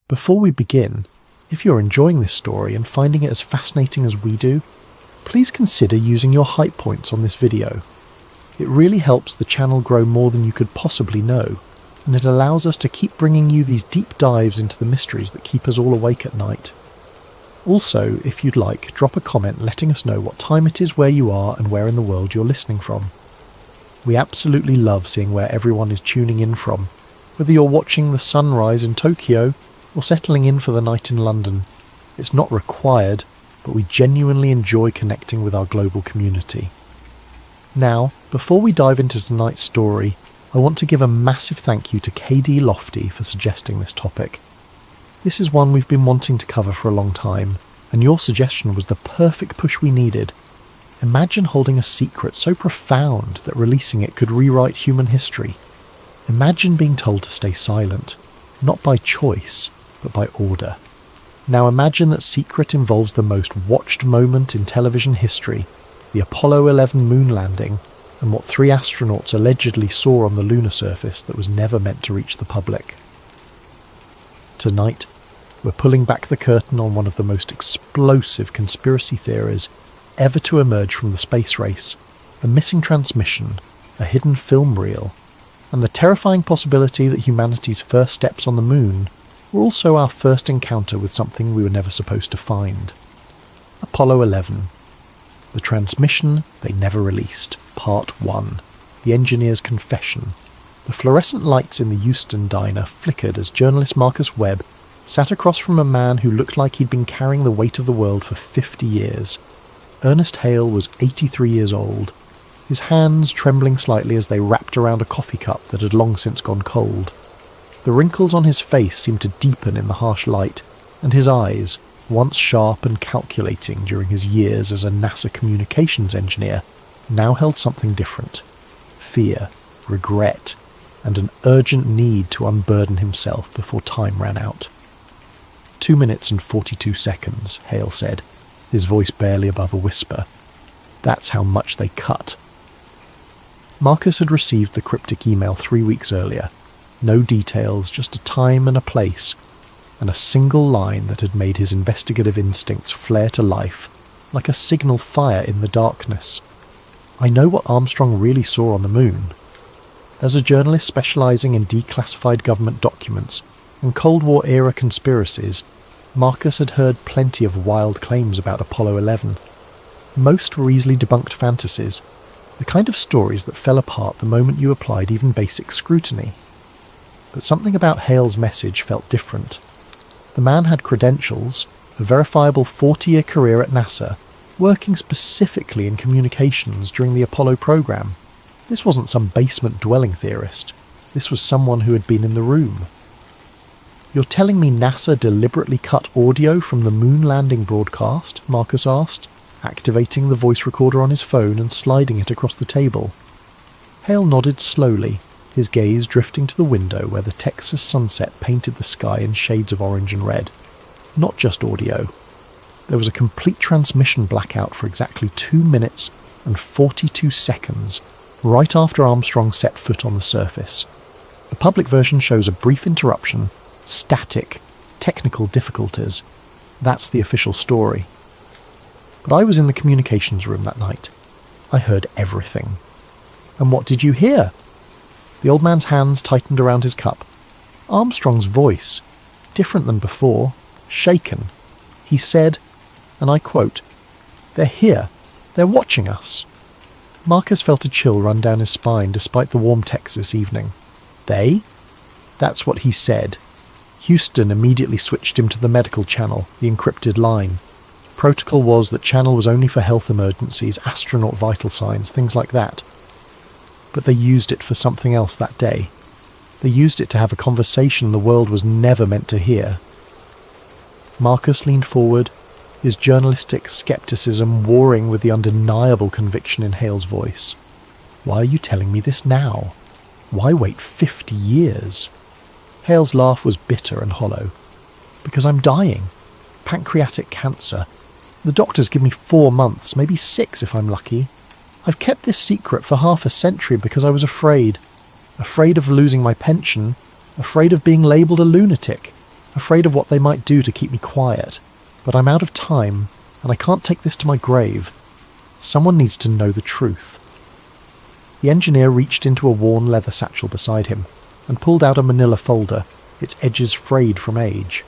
Before we begin, if you're enjoying this story and finding it as fascinating as we do, please consider using your hype points on this video. It really helps the channel grow more than you could possibly know, and it allows us to keep bringing you these deep dives into the mysteries that keep us all awake at night. Also, if you'd like, drop a comment letting us know what time it is where you are and where in the world you're listening from. We absolutely love seeing where everyone is tuning in from, whether you're watching the sunrise in Tokyo or settling in for the night in London. It's not required, but we genuinely enjoy connecting with our global community. Now, before we dive into tonight's story, I want to give a massive thank you to KD Lofty for suggesting this topic. This is one we've been wanting to cover for a long time, and your suggestion was the perfect push we needed. Imagine holding a secret so profound that releasing it could rewrite human history. Imagine being told to stay silent, not by choice, but by order. Now imagine that secret involves the most watched moment in television history, the Apollo 11 moon landing, and what 3 astronauts allegedly saw on the lunar surface that was never meant to reach the public. Tonight, we're pulling back the curtain on one of the most explosive conspiracy theories ever to emerge from the space race, a missing transmission, a hidden film reel, and the terrifying possibility that humanity's first steps on the moon were also our first encounter with something we were never supposed to find. Apollo 11. The transmission they never released. Part 1. The engineer's confession. The fluorescent lights in the Euston diner flickered as journalist Marcus Webb sat across from a man who looked like he'd been carrying the weight of the world for 50 years. Ernest Hale was 83 years old, his hands trembling slightly as they wrapped around a coffee cup that had long since gone cold. The wrinkles on his face seemed to deepen in the harsh light, and his eyes, once sharp and calculating during his years as a NASA communications engineer, now held something different. Fear, regret, and an urgent need to unburden himself before time ran out. 2 minutes and 42 seconds, Hale said, his voice barely above a whisper. That's how much they cut. Marcus had received the cryptic email 3 weeks earlier. No details, just a time and a place, and a single line that had made his investigative instincts flare to life, like a signal fire in the darkness. I know what Armstrong really saw on the moon. As a journalist specialising in declassified government documents and Cold War-era conspiracies, Marcus had heard plenty of wild claims about Apollo 11. Most were easily debunked fantasies, the kind of stories that fell apart the moment you applied even basic scrutiny. But something about Hale's message felt different. The man had credentials, a verifiable 40-year career at NASA, working specifically in communications during the Apollo program. This wasn't some basement-dwelling theorist. This was someone who had been in the room. "You're telling me NASA deliberately cut audio from the moon landing broadcast?" Marcus asked, activating the voice recorder on his phone and sliding it across the table. Hale nodded slowly, his gaze drifting to the window where the Texas sunset painted the sky in shades of orange and red. Not just audio. There was a complete transmission blackout for exactly 2 minutes and 42 seconds, right after Armstrong set foot on the surface. The public version shows a brief interruption, static, technical difficulties. That's the official story. But I was in the communications room that night. I heard everything. "And what did you hear?" The old man's hands tightened around his cup. Armstrong's voice, different than before, shaken. He said, and I quote, "They're here. They're watching us." Marcus felt a chill run down his spine despite the warm Texas evening. They? That's what he said. Houston immediately switched him to the medical channel, the encrypted line. Protocol was that channel was only for health emergencies, astronaut vital signs, things like that. But they used it for something else that day. They used it to have a conversation the world was never meant to hear. Marcus leaned forward, his journalistic skepticism warring with the undeniable conviction in Hale's voice. "Why are you telling me this now? Why wait 50 years? Hale's laugh was bitter and hollow. "Because I'm dying. Pancreatic cancer. The doctors give me 4 months, maybe 6 if I'm lucky. I've kept this secret for half a century because I was afraid. Afraid of losing my pension. Afraid of being labelled a lunatic. afraid of what they might do to keep me quiet, but I'm out of time, and I can't take this to my grave. Someone needs to know the truth." The engineer reached into a worn leather satchel beside him and pulled out a manila folder, its edges frayed from age.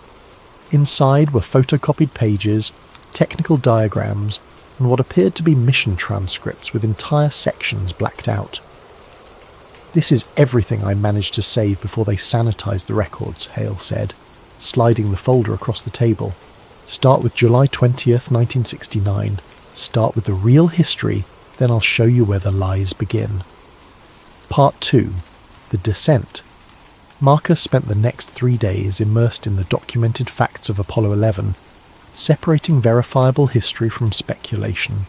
Inside were photocopied pages, technical diagrams, and what appeared to be mission transcripts with entire sections blacked out. "This is everything I managed to save before they sanitized the records," Hale said, sliding the folder across the table. "Start with July 20th, 1969. Start with the real history, then I'll show you where the lies begin." Part 2. The Descent. Marcus spent the next 3 days immersed in the documented facts of Apollo 11, separating verifiable history from speculation.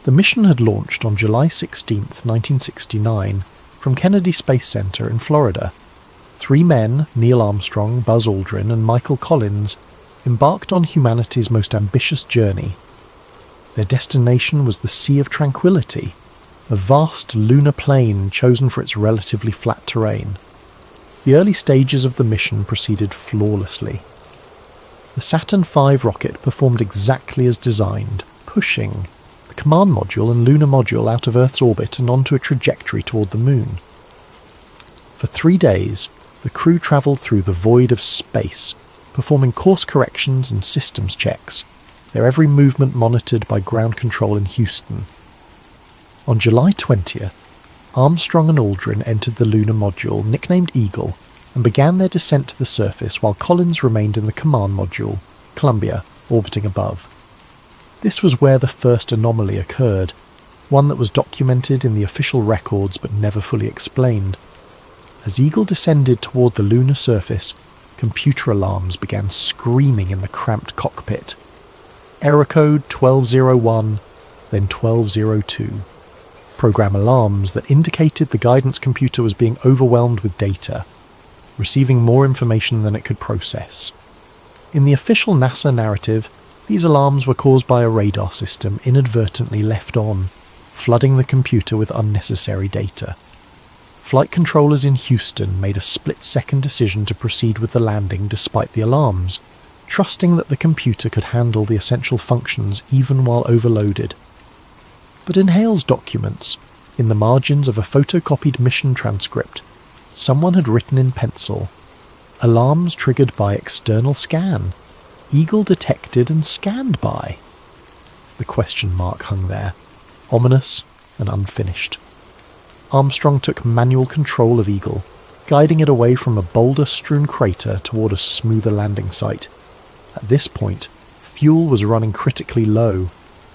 The mission had launched on July 16th, 1969, from Kennedy Space Center in Florida. 3 men, Neil Armstrong, Buzz Aldrin, and Michael Collins, embarked on humanity's most ambitious journey. Their destination was the Sea of Tranquility, a vast lunar plain chosen for its relatively flat terrain. The early stages of the mission proceeded flawlessly. The Saturn V rocket performed exactly as designed, pushing the command module and lunar module out of Earth's orbit and onto a trajectory toward the Moon. For 3 days, the crew travelled through the void of space, performing course corrections and systems checks, their every movement monitored by ground control in Houston. On July 20th, Armstrong and Aldrin entered the lunar module, nicknamed Eagle, and began their descent to the surface while Collins remained in the command module, Columbia, orbiting above. This was where the first anomaly occurred, one that was documented in the official records but never fully explained. As Eagle descended toward the lunar surface, computer alarms began screaming in the cramped cockpit. Error code 1201, then 1202. Program alarms that indicated the guidance computer was being overwhelmed with data, receiving more information than it could process. In the official NASA narrative, these alarms were caused by a radar system inadvertently left on, flooding the computer with unnecessary data. Flight controllers in Houston made a split-second decision to proceed with the landing despite the alarms, trusting that the computer could handle the essential functions even while overloaded. But in Hale's documents, in the margins of a photocopied mission transcript, someone had written in pencil, "Alarms triggered by external scan. Eagle detected and scanned by." The question mark hung there, ominous and unfinished. Armstrong took manual control of Eagle, guiding it away from a boulder-strewn crater toward a smoother landing site. At this point, fuel was running critically low.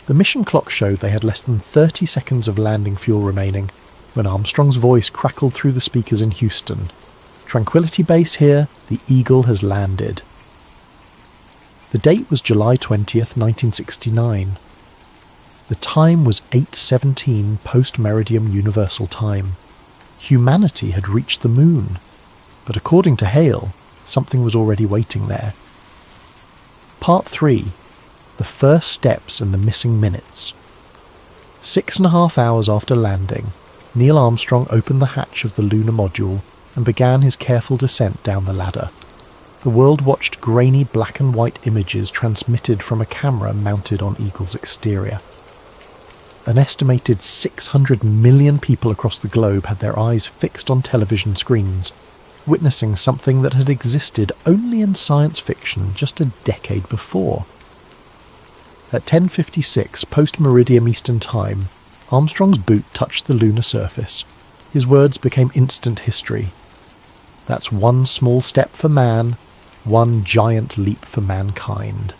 The mission clock showed they had less than 30 seconds of landing fuel remaining when Armstrong's voice crackled through the speakers in Houston. "Tranquility Base here, the Eagle has landed." The date was July 20th, 1969. The time was 8:17 post-meridium Universal Time. Humanity had reached the Moon, but according to Hale, something was already waiting there. Part 3. The First Steps and the Missing Minutes. 6.5 hours after landing, Neil Armstrong opened the hatch of the lunar module and began his careful descent down the ladder. The world watched grainy black and white images transmitted from a camera mounted on Eagle's exterior. An estimated 600 million people across the globe had their eyes fixed on television screens, witnessing something that had existed only in science fiction just a decade before. At 10:56 post-meridium Eastern Time, Armstrong's boot touched the lunar surface. His words became instant history. "That's one small step for man, one giant leap for mankind."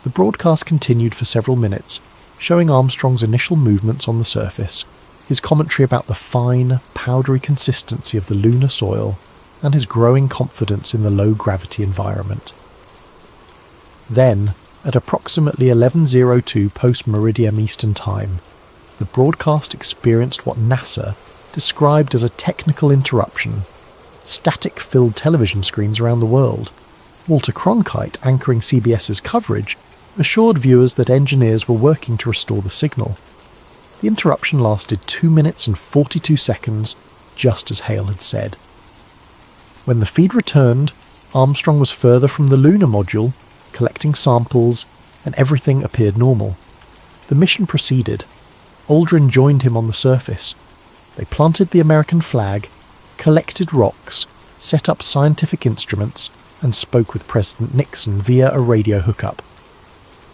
The broadcast continued for several minutes, showing Armstrong's initial movements on the surface, his commentary about the fine, powdery consistency of the lunar soil, and his growing confidence in the low-gravity environment. Then, at approximately 11:02 post-meridium Eastern Time, the broadcast experienced what NASA described as a technical interruption. Static-filled television screens around the world. Walter Cronkite, anchoring CBS's coverage, assured viewers that engineers were working to restore the signal. The interruption lasted 2 minutes and 42 seconds, just as Hale had said. When the feed returned, Armstrong was further from the lunar module, collecting samples, and everything appeared normal. The mission proceeded. Aldrin joined him on the surface. They planted the American flag, collected rocks, set up scientific instruments, and spoke with President Nixon via a radio hookup.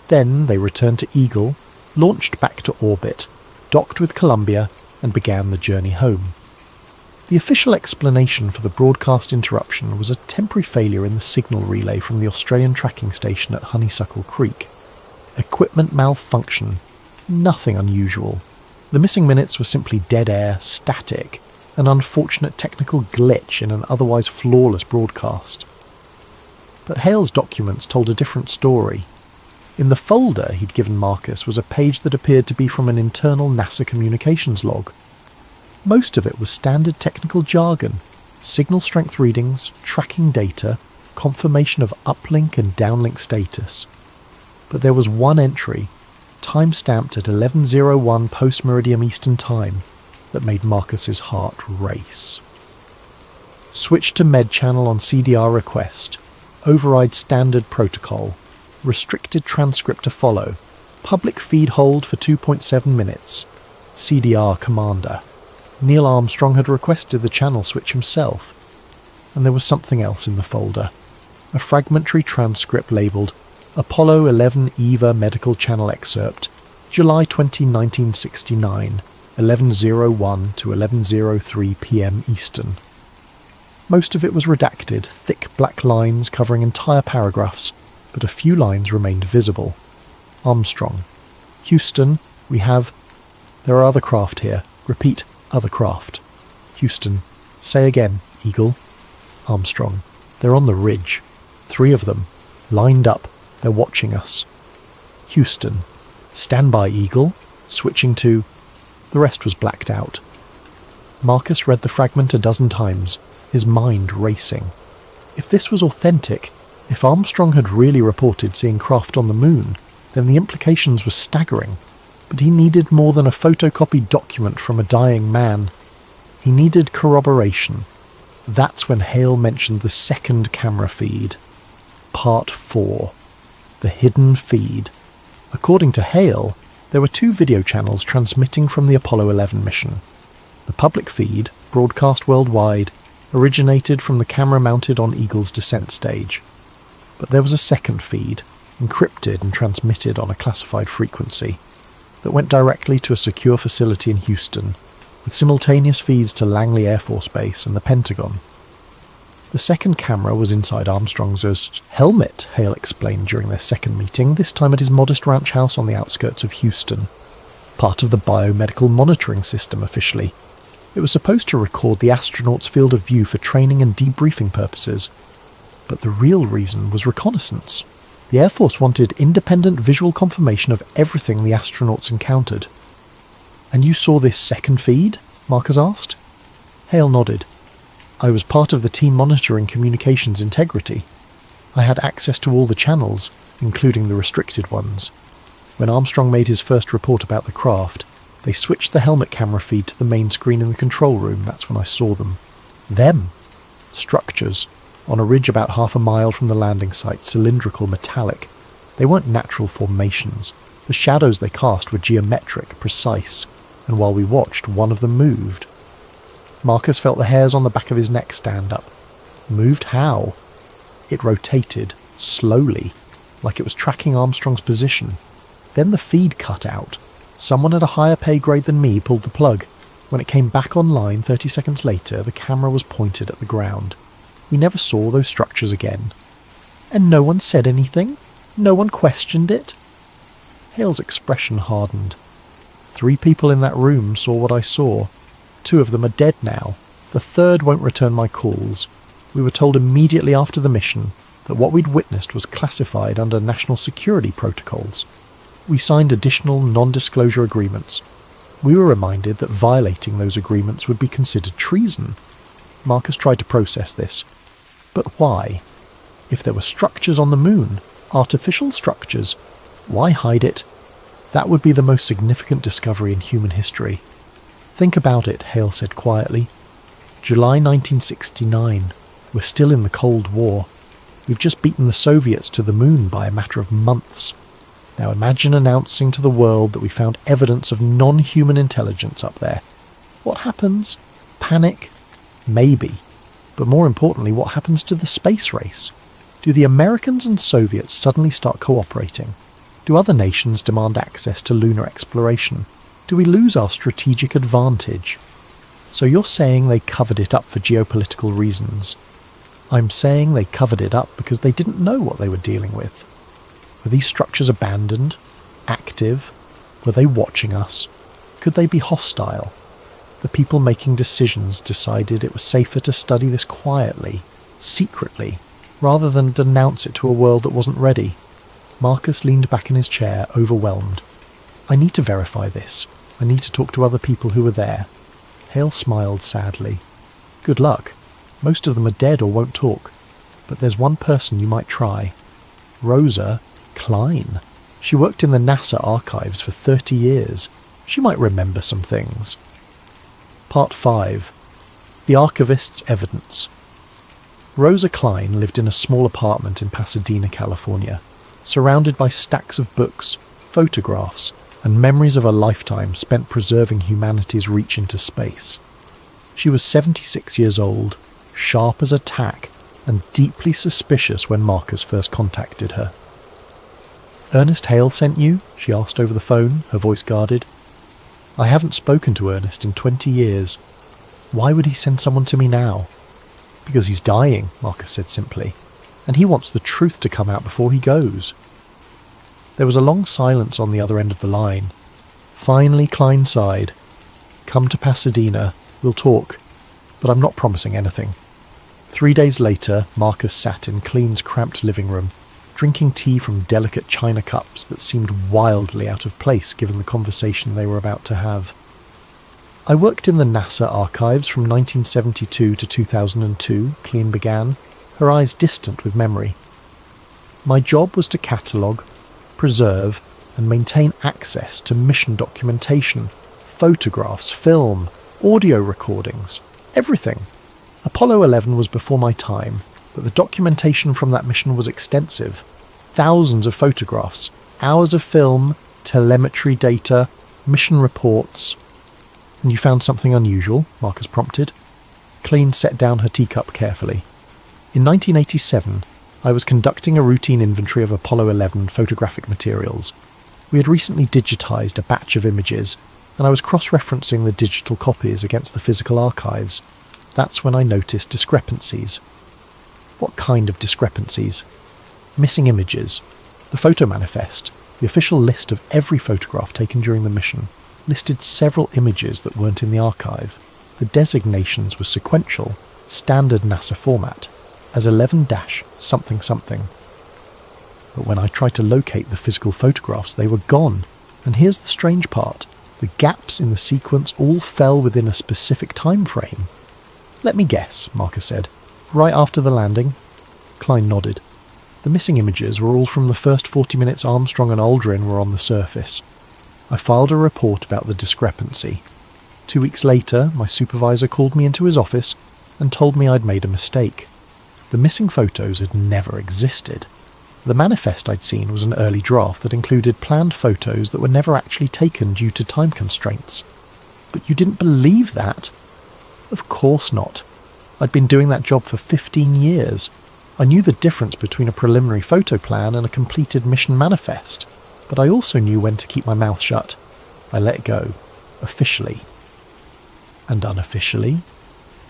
Then they returned to Eagle, launched back to orbit, docked with Columbia, and began the journey home. The official explanation for the broadcast interruption was a temporary failure in the signal relay from the Australian tracking station at Honeysuckle Creek. Equipment malfunction. Nothing unusual. The missing minutes were simply dead air, static, an unfortunate technical glitch in an otherwise flawless broadcast. But Hale's documents told a different story. In the folder he'd given Marcus was a page that appeared to be from an internal NASA communications log. Most of it was standard technical jargon, signal strength readings, tracking data, confirmation of uplink and downlink status. But there was one entry, time-stamped at 11:01 post-meridian Eastern Time, that made Marcus's heart race. Switch to med channel on CDR request. Override standard protocol. Restricted transcript to follow. Public feed hold for 2.7 minutes. CDR commander. Neil Armstrong had requested the channel switch himself. And there was something else in the folder. A fragmentary transcript labelled Apollo 11 EVA Medical Channel Excerpt, July 20, 1969, 11:01 to 11:03 p.m. Eastern. Most of it was redacted, thick black lines covering entire paragraphs, but a few lines remained visible. Armstrong. Houston, we have... There are other craft here. Repeat, other craft. Houston. Say again, Eagle. Armstrong. They're on the ridge. 3 of them. Lined up. They're watching us. Houston. Stand by, Eagle. Switching to... The rest was blacked out. Marcus read the fragment a dozen times, his mind racing. If this was authentic, if Armstrong had really reported seeing craft on the moon, then the implications were staggering. But he needed more than a photocopied document from a dying man. He needed corroboration. That's when Hale mentioned the second camera feed. Part 4. The hidden feed. According to Hale, there were 2 video channels transmitting from the Apollo 11 mission. The public feed, broadcast worldwide, originated from the camera mounted on Eagle's descent stage. But there was a second feed, encrypted and transmitted on a classified frequency, that went directly to a secure facility in Houston, with simultaneous feeds to Langley Air Force Base and the Pentagon. The second camera was inside Armstrong's helmet, Hale explained during their second meeting, this time at his modest ranch house on the outskirts of Houston. Part of the biomedical monitoring system officially. It was supposed to record the astronauts' field of view for training and debriefing purposes. But the real reason was reconnaissance. The Air Force wanted independent visual confirmation of everything the astronauts encountered. And you saw this second feed? Marcus asked. Hale nodded. I was part of the team monitoring communications integrity. I had access to all the channels, including the restricted ones. When Armstrong made his first report about the craft, they switched the helmet camera feed to the main screen in the control room. That's when I saw them. Them! Structures. On a ridge about half a mile from the landing site, cylindrical, metallic. They weren't natural formations. The shadows they cast were geometric, precise, and while we watched, one of them moved. Marcus felt the hairs on the back of his neck stand up. Moved how? It rotated, slowly, like it was tracking Armstrong's position. Then the feed cut out. Someone at a higher pay grade than me pulled the plug. When it came back online 30 seconds later, the camera was pointed at the ground. We never saw those structures again. And no one said anything? No one questioned it? Hale's expression hardened. 3 people in that room saw what I saw. 2 of them are dead now. The 3rd won't return my calls. We were told immediately after the mission that what we'd witnessed was classified under national security protocols. We signed additional non-disclosure agreements. We were reminded that violating those agreements would be considered treason. Marcus tried to process this. But why? If there were structures on the moon, artificial structures, why hide it? That would be the most significant discovery in human history. Think about it, Hale said quietly. July 1969. We're still in the Cold War. We've just beaten the Soviets to the moon by a matter of months. Now imagine announcing to the world that we found evidence of non-human intelligence up there. What happens? Panic? Maybe. But more importantly, what happens to the space race? Do the Americans and Soviets suddenly start cooperating? Do other nations demand access to lunar exploration? Do we lose our strategic advantage? So you're saying they covered it up for geopolitical reasons. I'm saying they covered it up because they didn't know what they were dealing with. Were these structures abandoned? Active? Were they watching us? Could they be hostile? The people making decisions decided it was safer to study this quietly, secretly, rather than denounce it to a world that wasn't ready. Marcus leaned back in his chair, overwhelmed. I need to verify this. I need to talk to other people who were there. Hale smiled sadly. Good luck. Most of them are dead or won't talk. But there's one person you might try. Rosa Klein. She worked in the NASA archives for 30 years. She might remember some things. Part 5. The Archivist's Evidence. Rosa Klein lived in a small apartment in Pasadena, California, surrounded by stacks of books, photographs, and memories of a lifetime spent preserving humanity's reach into space. She was 76 years old, sharp as a tack, and deeply suspicious when Marcus first contacted her. Ernest Hale sent you? She asked over the phone, her voice guarded. I haven't spoken to Ernest in 20 years. Why would he send someone to me now? Because he's dying, Marcus said simply, and he wants the truth to come out before he goes. There was a long silence on the other end of the line. Finally, Klein sighed. Come to Pasadena, we'll talk, but I'm not promising anything. 3 days later, Marcus sat in Klein's cramped living room, drinking tea from delicate china cups that seemed wildly out of place given the conversation they were about to have. I worked in the NASA archives from 1972 to 2002, Klein began, her eyes distant with memory. My job was to catalogue, preserve, and maintain access to mission documentation, photographs, film, audio recordings, everything. Apollo 11 was before my time, but the documentation from that mission was extensive. Thousands of photographs, hours of film, telemetry data, mission reports. And you found something unusual? Marcus prompted. Klein set down her teacup carefully. In 1987, I was conducting a routine inventory of Apollo 11 photographic materials. We had recently digitized a batch of images, and I was cross-referencing the digital copies against the physical archives. That's when I noticed discrepancies. What kind of discrepancies? Missing images. The photo manifest, the official list of every photograph taken during the mission, listed several images that weren't in the archive. The designations were sequential, standard NASA format, as 11-something something. But when I tried to locate the physical photographs, they were gone. And here's the strange part. The gaps in the sequence all fell within a specific time frame. Let me guess, Marcus said. Right after the landing? Klein nodded. The missing images were all from the first 40 minutes Armstrong and Aldrin were on the surface. I filed a report about the discrepancy. 2 weeks later, my supervisor called me into his office and told me I'd made a mistake. The missing photos had never existed. The manifest I'd seen was an early draft that included planned photos that were never actually taken due to time constraints. But you didn't believe that? Of course not. I'd been doing that job for 15 years. I knew the difference between a preliminary photo plan and a completed mission manifest. But I also knew when to keep my mouth shut. I let go. Officially. And unofficially?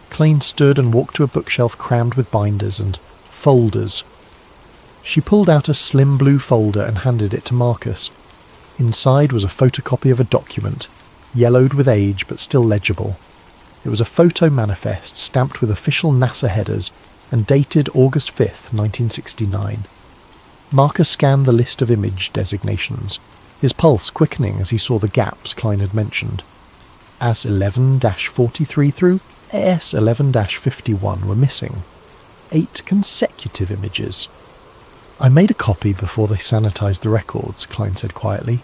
Klein stood and walked to a bookshelf crammed with binders and folders. She pulled out a slim blue folder and handed it to Marcus. Inside was a photocopy of a document, yellowed with age but still legible. It was a photo manifest stamped with official NASA headers and dated August 5th, 1969. Marcus scanned the list of image designations, his pulse quickening as he saw the gaps Klein had mentioned. AS-11-43 through AS-11-51 were missing. 8 consecutive images. I made a copy before they sanitized the records, Klein said quietly.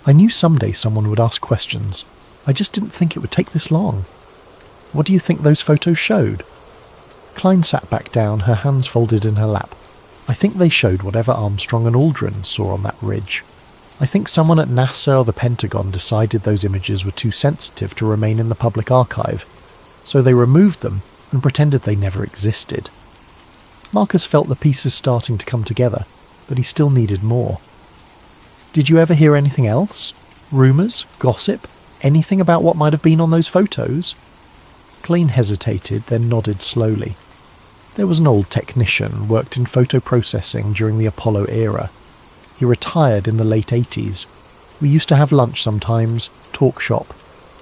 I knew someday someone would ask questions. I just didn't think it would take this long. What do you think those photos showed? Klein sat back down, her hands folded in her lap. I think they showed whatever Armstrong and Aldrin saw on that ridge. I think someone at NASA or the Pentagon decided those images were too sensitive to remain in the public archive, so they removed them and pretended they never existed. Marcus felt the pieces starting to come together, but he still needed more. Did you ever hear anything else? Rumours? Gossip? Anything about what might have been on those photos? Clean hesitated, then nodded slowly. There was an old technician, worked in photo processing during the Apollo era. He retired in the late 80s. We used to have lunch sometimes, talk shop.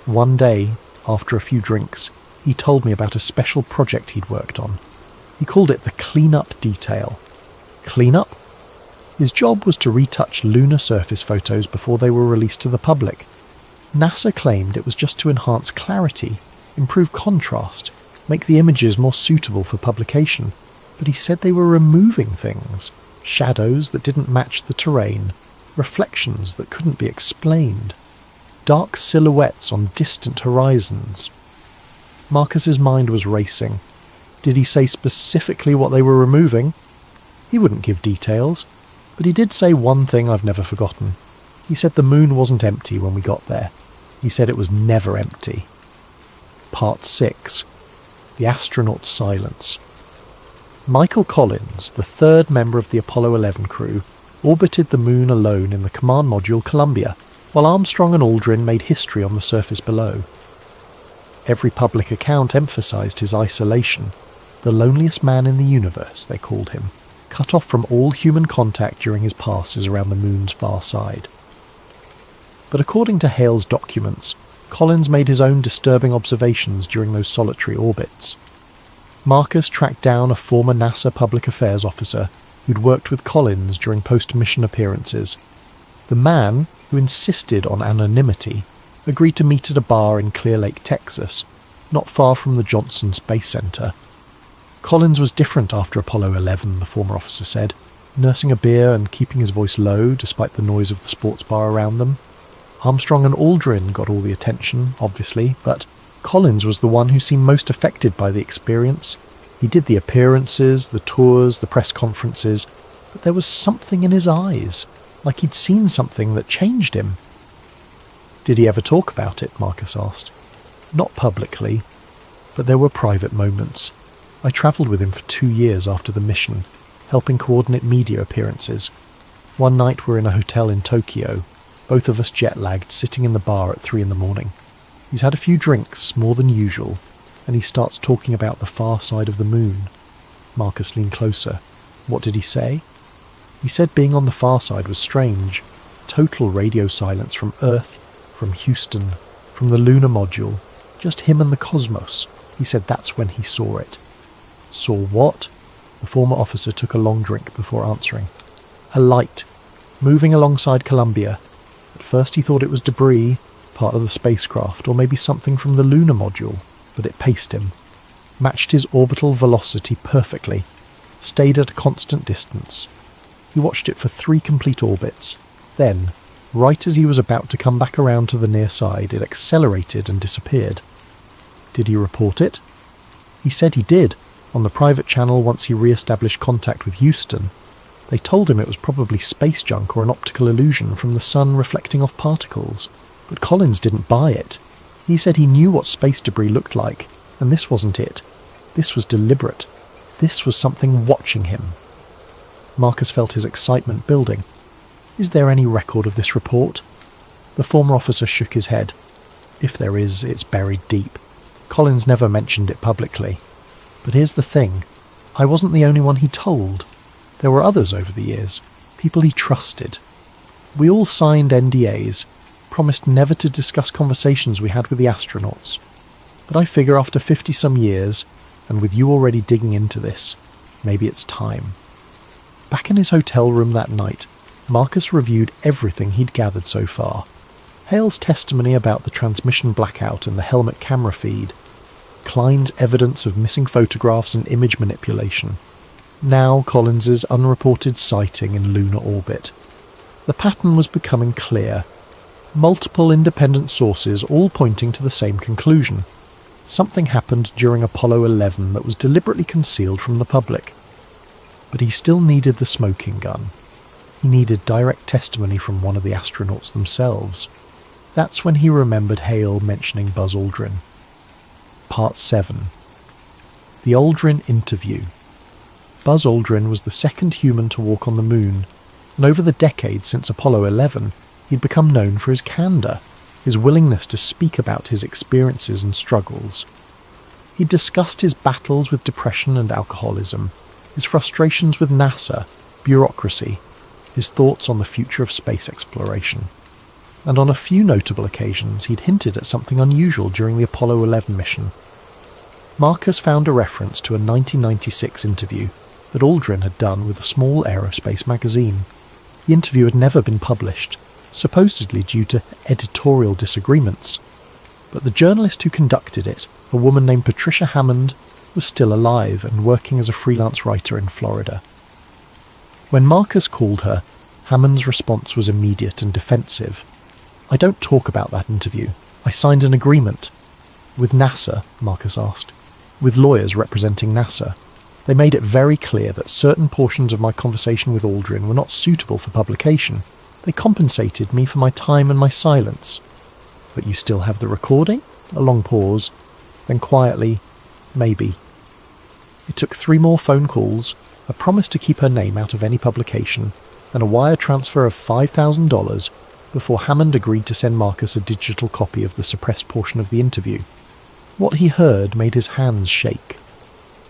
One day, after a few drinks, he told me about a special project he'd worked on. He called it the clean-up detail. Clean-up? His job was to retouch lunar surface photos before they were released to the public. NASA claimed it was just to enhance clarity, improve contrast, make the images more suitable for publication, but he said they were removing things. Shadows that didn't match the terrain, reflections that couldn't be explained, dark silhouettes on distant horizons. Marcus's mind was racing. Did he say specifically what they were removing? He wouldn't give details, but he did say one thing I've never forgotten. He said the moon wasn't empty when we got there. He said it was never empty. Part 6. The Astronaut's Silence. Michael Collins, the third member of the Apollo 11 crew, orbited the moon alone in the command module Columbia, while Armstrong and Aldrin made history on the surface below. Every public account emphasized his isolation. The loneliest man in the universe, they called him, cut off from all human contact during his passes around the moon's far side. But according to Hale's documents, Collins made his own disturbing observations during those solitary orbits. Marcus tracked down a former NASA public affairs officer who'd worked with Collins during post-mission appearances. The man, who insisted on anonymity, agreed to meet at a bar in Clear Lake, Texas, not far from the Johnson Space Center. Collins was different after Apollo 11, the former officer said, nursing a beer and keeping his voice low despite the noise of the sports bar around them. Armstrong and Aldrin got all the attention, obviously, but Collins was the one who seemed most affected by the experience. He did the appearances, the tours, the press conferences, but there was something in his eyes, like he'd seen something that changed him. Did he ever talk about it? Marcus asked. Not publicly, but there were private moments. I travelled with him for 2 years after the mission, helping coordinate media appearances. One night we're in a hotel in Tokyo, both of us jet-lagged, sitting in the bar at 3 a.m. He's had a few drinks, more than usual, and he starts talking about the far side of the moon. Marcus leaned closer. What did he say? He said being on the far side was strange. Total radio silence from Earth, from Houston, from the lunar module. Just him and the cosmos. He said that's when he saw it. Saw what? The former officer took a long drink before answering. A light, moving alongside Columbia. At first he thought it was debris, part of the spacecraft, or maybe something from the lunar module, but it paced him. Matched his orbital velocity perfectly. Stayed at a constant distance. He watched it for 3 complete orbits. Then, right as he was about to come back around to the near side, it accelerated and disappeared. Did he report it? He said he did, on the private channel once he re-established contact with Houston. They told him it was probably space junk or an optical illusion from the sun reflecting off particles. But Collins didn't buy it. He said he knew what space debris looked like, and this wasn't it. This was deliberate. This was something watching him. Marcus felt his excitement building. Is there any record of this report? The former officer shook his head. If there is, it's buried deep. Collins never mentioned it publicly. But here's the thing. I wasn't the only one he told. There were others over the years. People he trusted. We all signed NDAs, promised never to discuss conversations we had with the astronauts. But I figure after 50-some years, and with you already digging into this, maybe it's time. Back in his hotel room that night, Marcus reviewed everything he'd gathered so far. Hale's testimony about the transmission blackout and the helmet camera feed. Klein's evidence of missing photographs and image manipulation. Now Collins's unreported sighting in lunar orbit. The pattern was becoming clear. Multiple independent sources all pointing to the same conclusion. Something happened during Apollo 11 that was deliberately concealed from the public. But he still needed the smoking gun. He needed direct testimony from one of the astronauts themselves. That's when he remembered Hale mentioning Buzz Aldrin. Part 7. The Aldrin Interview. Buzz Aldrin was the second human to walk on the moon, and over the decades since Apollo 11, he'd become known for his candour, his willingness to speak about his experiences and struggles. He'd discussed his battles with depression and alcoholism, his frustrations with NASA, bureaucracy, his thoughts on the future of space exploration. And on a few notable occasions he'd hinted at something unusual during the Apollo 11 mission. Marcus found a reference to a 1996 interview that Aldrin had done with a small aerospace magazine. The interview had never been published, supposedly due to editorial disagreements, but the journalist who conducted it, a woman named Patricia Hammond, was still alive and working as a freelance writer in Florida. When Marcus called her, Hammond's response was immediate and defensive. "I don't talk about that interview. I signed an agreement." "With NASA?" Marcus asked. "With lawyers representing NASA. They made it very clear that certain portions of my conversation with Aldrin were not suitable for publication. They compensated me for my time and my silence." "But you still have the recording?" A long pause. Then quietly, "Maybe." It took 3 more phone calls, a promise to keep her name out of any publication, and a wire transfer of $5,000 before Hammond agreed to send Marcus a digital copy of the suppressed portion of the interview. What he heard made his hands shake.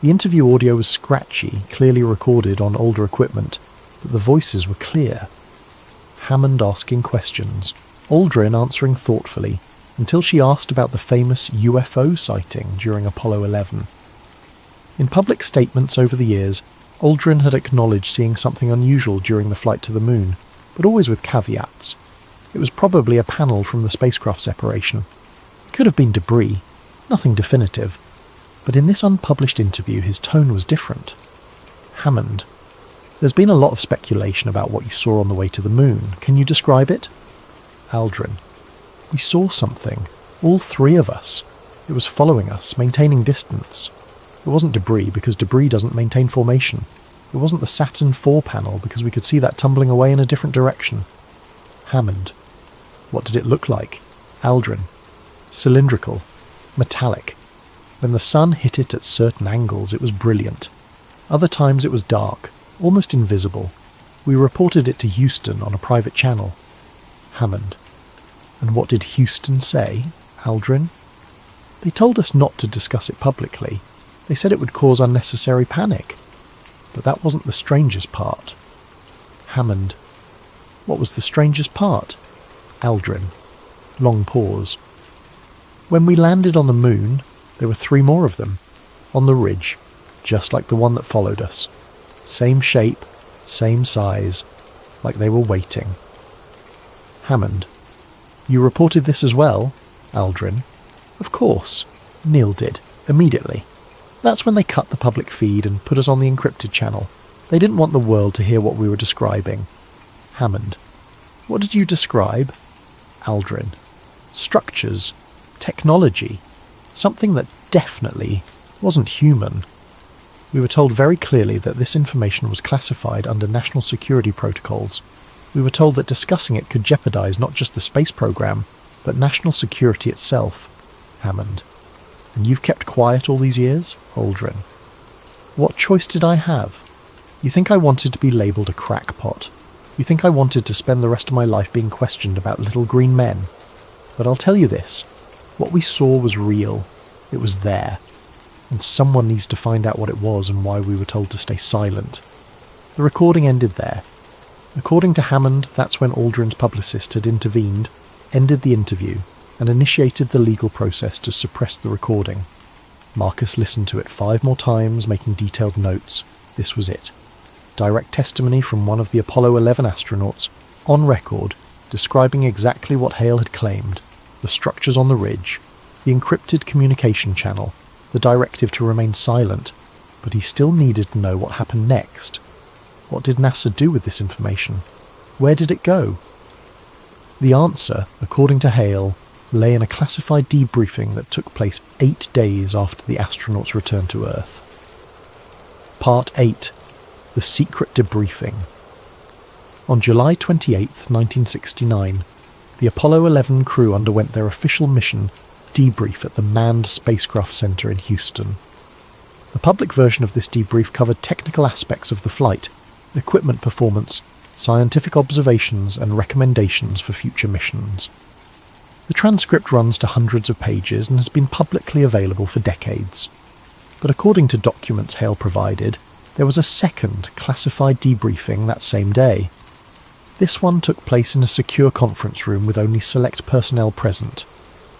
The interview audio was scratchy, clearly recorded on older equipment, but the voices were clear. Hammond asking questions, Aldrin answering thoughtfully, until she asked about the famous UFO sighting during Apollo 11. In public statements over the years, Aldrin had acknowledged seeing something unusual during the flight to the moon, but always with caveats. It was probably a panel from the spacecraft separation. It could have been debris, nothing definitive, but in this unpublished interview his tone was different. "Hammond, there's been a lot of speculation about what you saw on the way to the moon. Can you describe it?" Aldrin, "We saw something, all 3 of us. It was following us, maintaining distance. It wasn't debris, because debris doesn't maintain formation. It wasn't the Saturn IV panel, because we could see that tumbling away in a different direction." Hammond, "What did it look like?" Aldrin, "Cylindrical, metallic. When the sun hit it at certain angles, it was brilliant. Other times it was dark, almost invisible. We reported it to Houston on a private channel." Hammond, "And what did Houston say?" Aldrin, "They told us not to discuss it publicly. They said it would cause unnecessary panic. But that wasn't the strangest part." Hammond, "What was the strangest part?" Aldrin, long pause. "When we landed on the moon, there were 3 more of them, on the ridge, just like the one that followed us. Same shape, same size, like they were waiting." Hammond, "You reported this as well?" Aldrin, "Of course. Neil did, immediately. That's when they cut the public feed and put us on the encrypted channel. They didn't want the world to hear what we were describing." Hammond, "What did you describe?" Aldrin, "Structures, technology, something that definitely wasn't human. We were told very clearly that this information was classified under national security protocols. We were told that discussing it could jeopardize not just the space program, but national security itself." Hammond, "And you've kept quiet all these years?" Aldrin, "What choice did I have? You think I wanted to be labelled a crackpot? You think I wanted to spend the rest of my life being questioned about little green men? But I'll tell you this, what we saw was real. It was there. And someone needs to find out what it was and why we were told to stay silent." The recording ended there. According to Hammond, that's when Aldrin's publicist had intervened, ended the interview, and initiated the legal process to suppress the recording. Marcus listened to it 5 more times, making detailed notes. This was it. Direct testimony from one of the Apollo 11 astronauts, on record, describing exactly what Hale had claimed: the structures on the ridge, the encrypted communication channel, the directive to remain silent, but he still needed to know what happened next. What did NASA do with this information? Where did it go? The answer, according to Hale, lay in a classified debriefing that took place 8 days after the astronauts returned to Earth. Part 8. the secret debriefing. On July 28, 1969, the Apollo 11 crew underwent their official mission debrief at the Manned Spacecraft Center in Houston. The public version of this debrief covered technical aspects of the flight, equipment performance, scientific observations, and recommendations for future missions. The transcript runs to hundreds of pages and has been publicly available for decades. But according to documents Hale provided, there was a second classified debriefing that same day. This one took place in a secure conference room with only select personnel present.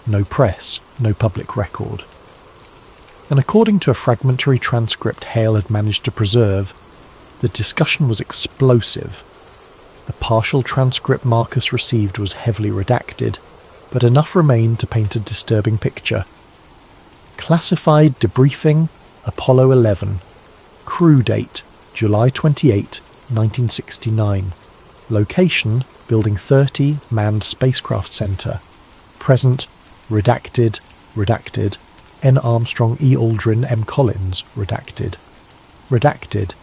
No press, no public record. And according to a fragmentary transcript Hale had managed to preserve, the discussion was explosive. The partial transcript Marcus received was heavily redacted, but enough remained to paint a disturbing picture. Classified debriefing, Apollo 11. Crew date, July 28, 1969. Location, Building 30, Manned Spacecraft Center. Present, redacted, redacted. N. Armstrong, E. Aldrin, M. Collins, redacted. Redacted.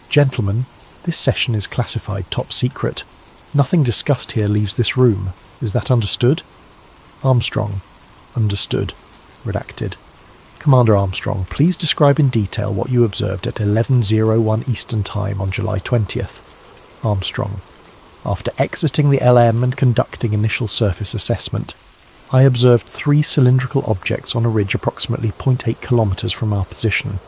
Gentlemen, this session is classified top secret. Nothing discussed here leaves this room. Is that understood? Armstrong. Understood. Redacted. Commander Armstrong, please describe in detail what you observed at 11:01 Eastern Time on July 20th. Armstrong. After exiting the LM and conducting initial surface assessment, I observed 3 cylindrical objects on a ridge approximately 0.8 kilometers from our position.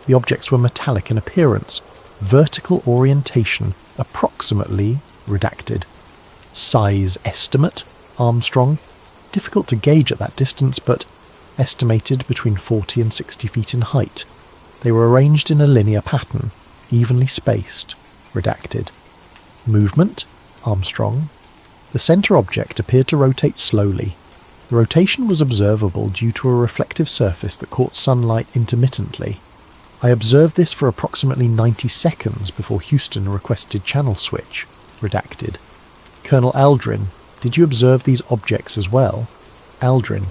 The objects were metallic in appearance. Vertical orientation, approximately, redacted. Size estimate, Armstrong. Difficult to gauge at that distance, but estimated between 40 and 60 feet in height. They were arranged in a linear pattern, evenly spaced, redacted. Movement, Armstrong. The centre object appeared to rotate slowly. The rotation was observable due to a reflective surface that caught sunlight intermittently. I observed this for approximately 90 seconds before Houston requested channel switch, redacted. Colonel Aldrin, did you observe these objects as well? Aldrin,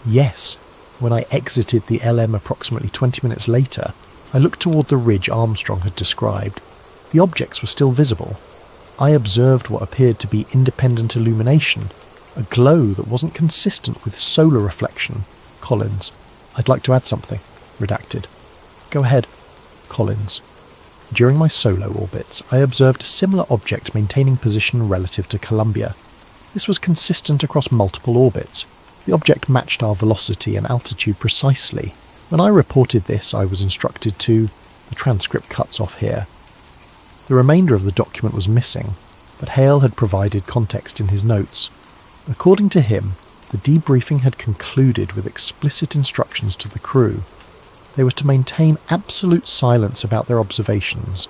yes. When I exited the LM approximately 20 minutes later, I looked toward the ridge Armstrong had described. The objects were still visible. I observed what appeared to be independent illumination, a glow that wasn't consistent with solar reflection. Collins, I'd like to add something. Redacted. Go ahead. Collins. During my solo orbits, I observed a similar object maintaining position relative to Columbia. This was consistent across multiple orbits. The object matched our velocity and altitude precisely. When I reported this, I was instructed to... The transcript cuts off here. The remainder of the document was missing, but Hale had provided context in his notes. According to him, the debriefing had concluded with explicit instructions to the crew. They were to maintain absolute silence about their observations.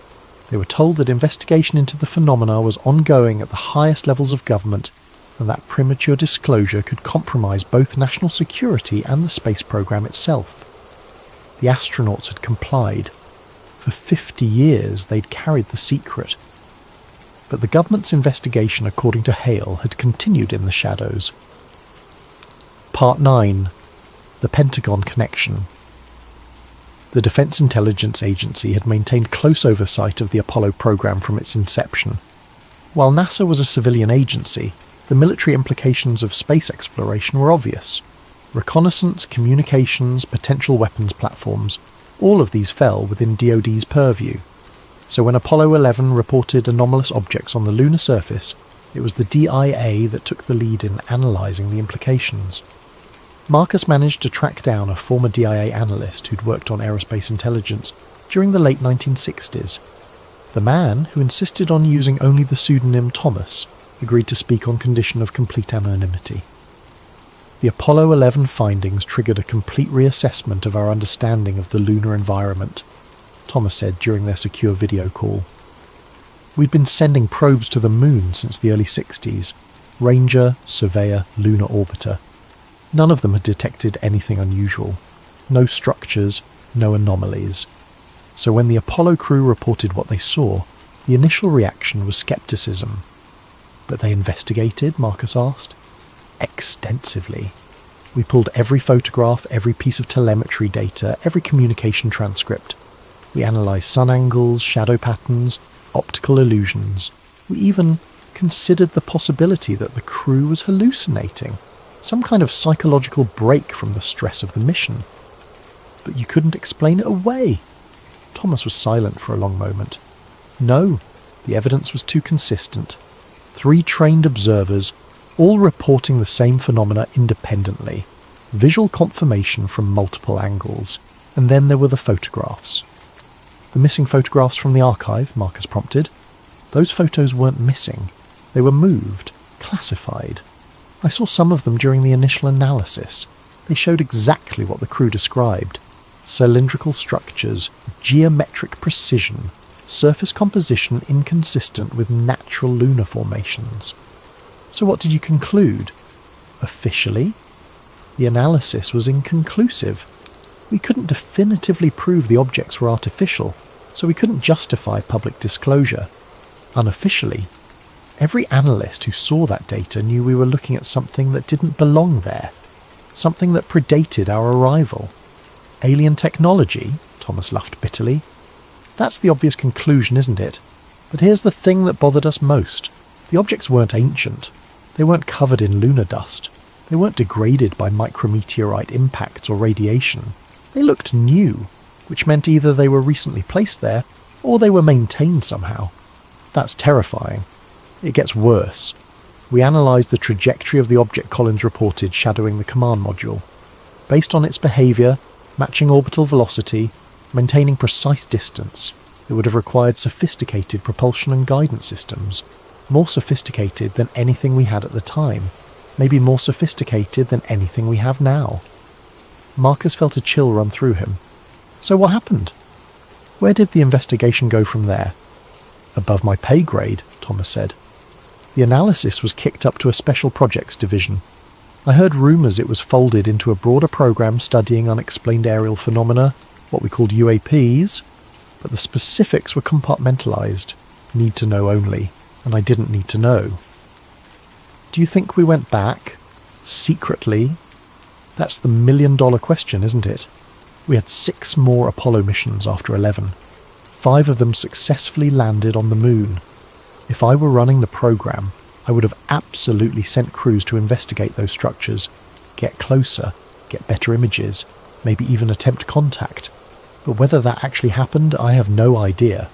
They were told that investigation into the phenomena was ongoing at the highest levels of government, and that premature disclosure could compromise both national security and the space program itself. The astronauts had complied. For 50 years they'd carried the secret. But the government's investigation, according to Hale, had continued in the shadows. Part 9. The Pentagon Connection. The Defense Intelligence Agency had maintained close oversight of the Apollo program from its inception. While NASA was a civilian agency, the military implications of space exploration were obvious. Reconnaissance, communications, potential weapons platforms, all of these fell within DoD's purview. So when Apollo 11 reported anomalous objects on the lunar surface, it was the DIA that took the lead in analysing the implications. Marcus managed to track down a former DIA analyst who'd worked on aerospace intelligence during the late 1960s. The man, who insisted on using only the pseudonym Thomas, agreed to speak on condition of complete anonymity. The Apollo 11 findings triggered a complete reassessment of our understanding of the lunar environment, Thomas said during their secure video call. We'd been sending probes to the moon since the early 60s, Ranger, Surveyor, Lunar Orbiter. None of them had detected anything unusual. No structures, no anomalies. So when the Apollo crew reported what they saw, the initial reaction was skepticism. But they investigated, Marcus asked. Extensively. We pulled every photograph, every piece of telemetry data, every communication transcript. We analysed sun angles, shadow patterns, optical illusions. We even considered the possibility that the crew was hallucinating, some kind of psychological break from the stress of the mission. But you couldn't explain it away. Thomas was silent for a long moment. No, the evidence was too consistent. 3 trained observers, all reporting the same phenomena independently. Visual confirmation from multiple angles. And then there were the photographs. The missing photographs from the archive, Marcus prompted. Those photos weren't missing. They were moved, classified. I saw some of them during the initial analysis. They showed exactly what the crew described. Cylindrical structures, geometric precision, surface composition inconsistent with natural lunar formations. So what did you conclude? Officially, the analysis was inconclusive. We couldn't definitively prove the objects were artificial, so we couldn't justify public disclosure. Unofficially, every analyst who saw that data knew we were looking at something that didn't belong there, something that predated our arrival. Alien technology, Thomas laughed bitterly. That's the obvious conclusion, isn't it? But here's the thing that bothered us most. The objects weren't ancient. They weren't covered in lunar dust. They weren't degraded by micrometeorite impacts or radiation. They looked new, which meant either they were recently placed there, or they were maintained somehow. That's terrifying. It gets worse. We analysed the trajectory of the object Collins reported shadowing the command module. Based on its behaviour, matching orbital velocity, maintaining precise distance, it would have required sophisticated propulsion and guidance systems, more sophisticated than anything we had at the time, maybe more sophisticated than anything we have now. Marcus felt a chill run through him. So what happened? Where did the investigation go from there? Above my pay grade, Thomas said. The analysis was kicked up to a special projects division. I heard rumours it was folded into a broader programme studying unexplained aerial phenomena, what we called UAPs, but the specifics were compartmentalised, need to know only, and I didn't need to know. Do you think we went back, secretly? That's the million-dollar question, isn't it? We had 6 more Apollo missions after 11. 5 of them successfully landed on the moon. If I were running the programme, I would have absolutely sent crews to investigate those structures, get closer, get better images, maybe even attempt contact. But whether that actually happened, I have no idea.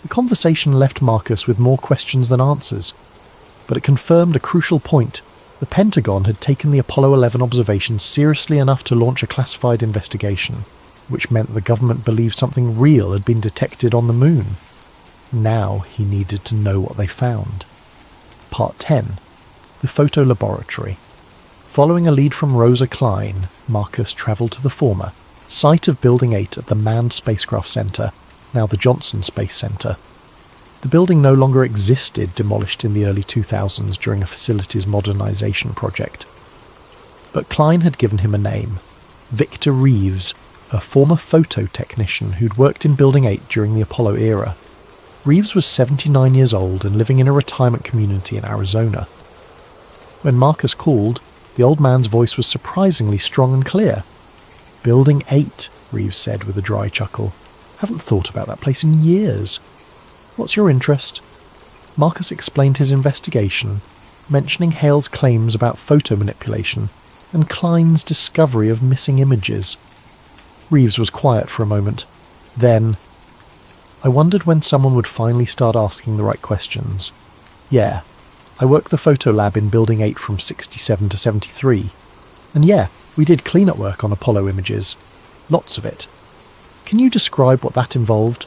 The conversation left Marcus with more questions than answers, but it confirmed a crucial point. The Pentagon had taken the Apollo 11 observations seriously enough to launch a classified investigation, which meant the government believed something real had been detected on the moon. Now he needed to know what they found. Part 10. The Photo Laboratory. Following a lead from Rosa Klein, Marcus travelled to the former, site of Building 8 at the Manned Spacecraft Center, now the Johnson Space Center. The building no longer existed, demolished in the early 2000s during a facilities modernisation project. But Klein had given him a name, Victor Reeves, a former photo technician who'd worked in Building 8 during the Apollo era. Reeves was 79 years old and living in a retirement community in Arizona. When Marcus called, the old man's voice was surprisingly strong and clear. "Building 8, Reeves said with a dry chuckle. "Haven't thought about that place in years. What's your interest?" Marcus explained his investigation, mentioning Hale's claims about photo manipulation and Klein's discovery of missing images. Reeves was quiet for a moment. Then, "I wondered when someone would finally start asking the right questions. Yeah, I worked the photo lab in Building 8 from 67 to 73. And yeah, we did cleanup work on Apollo images. Lots of it. Can you describe what that involved?"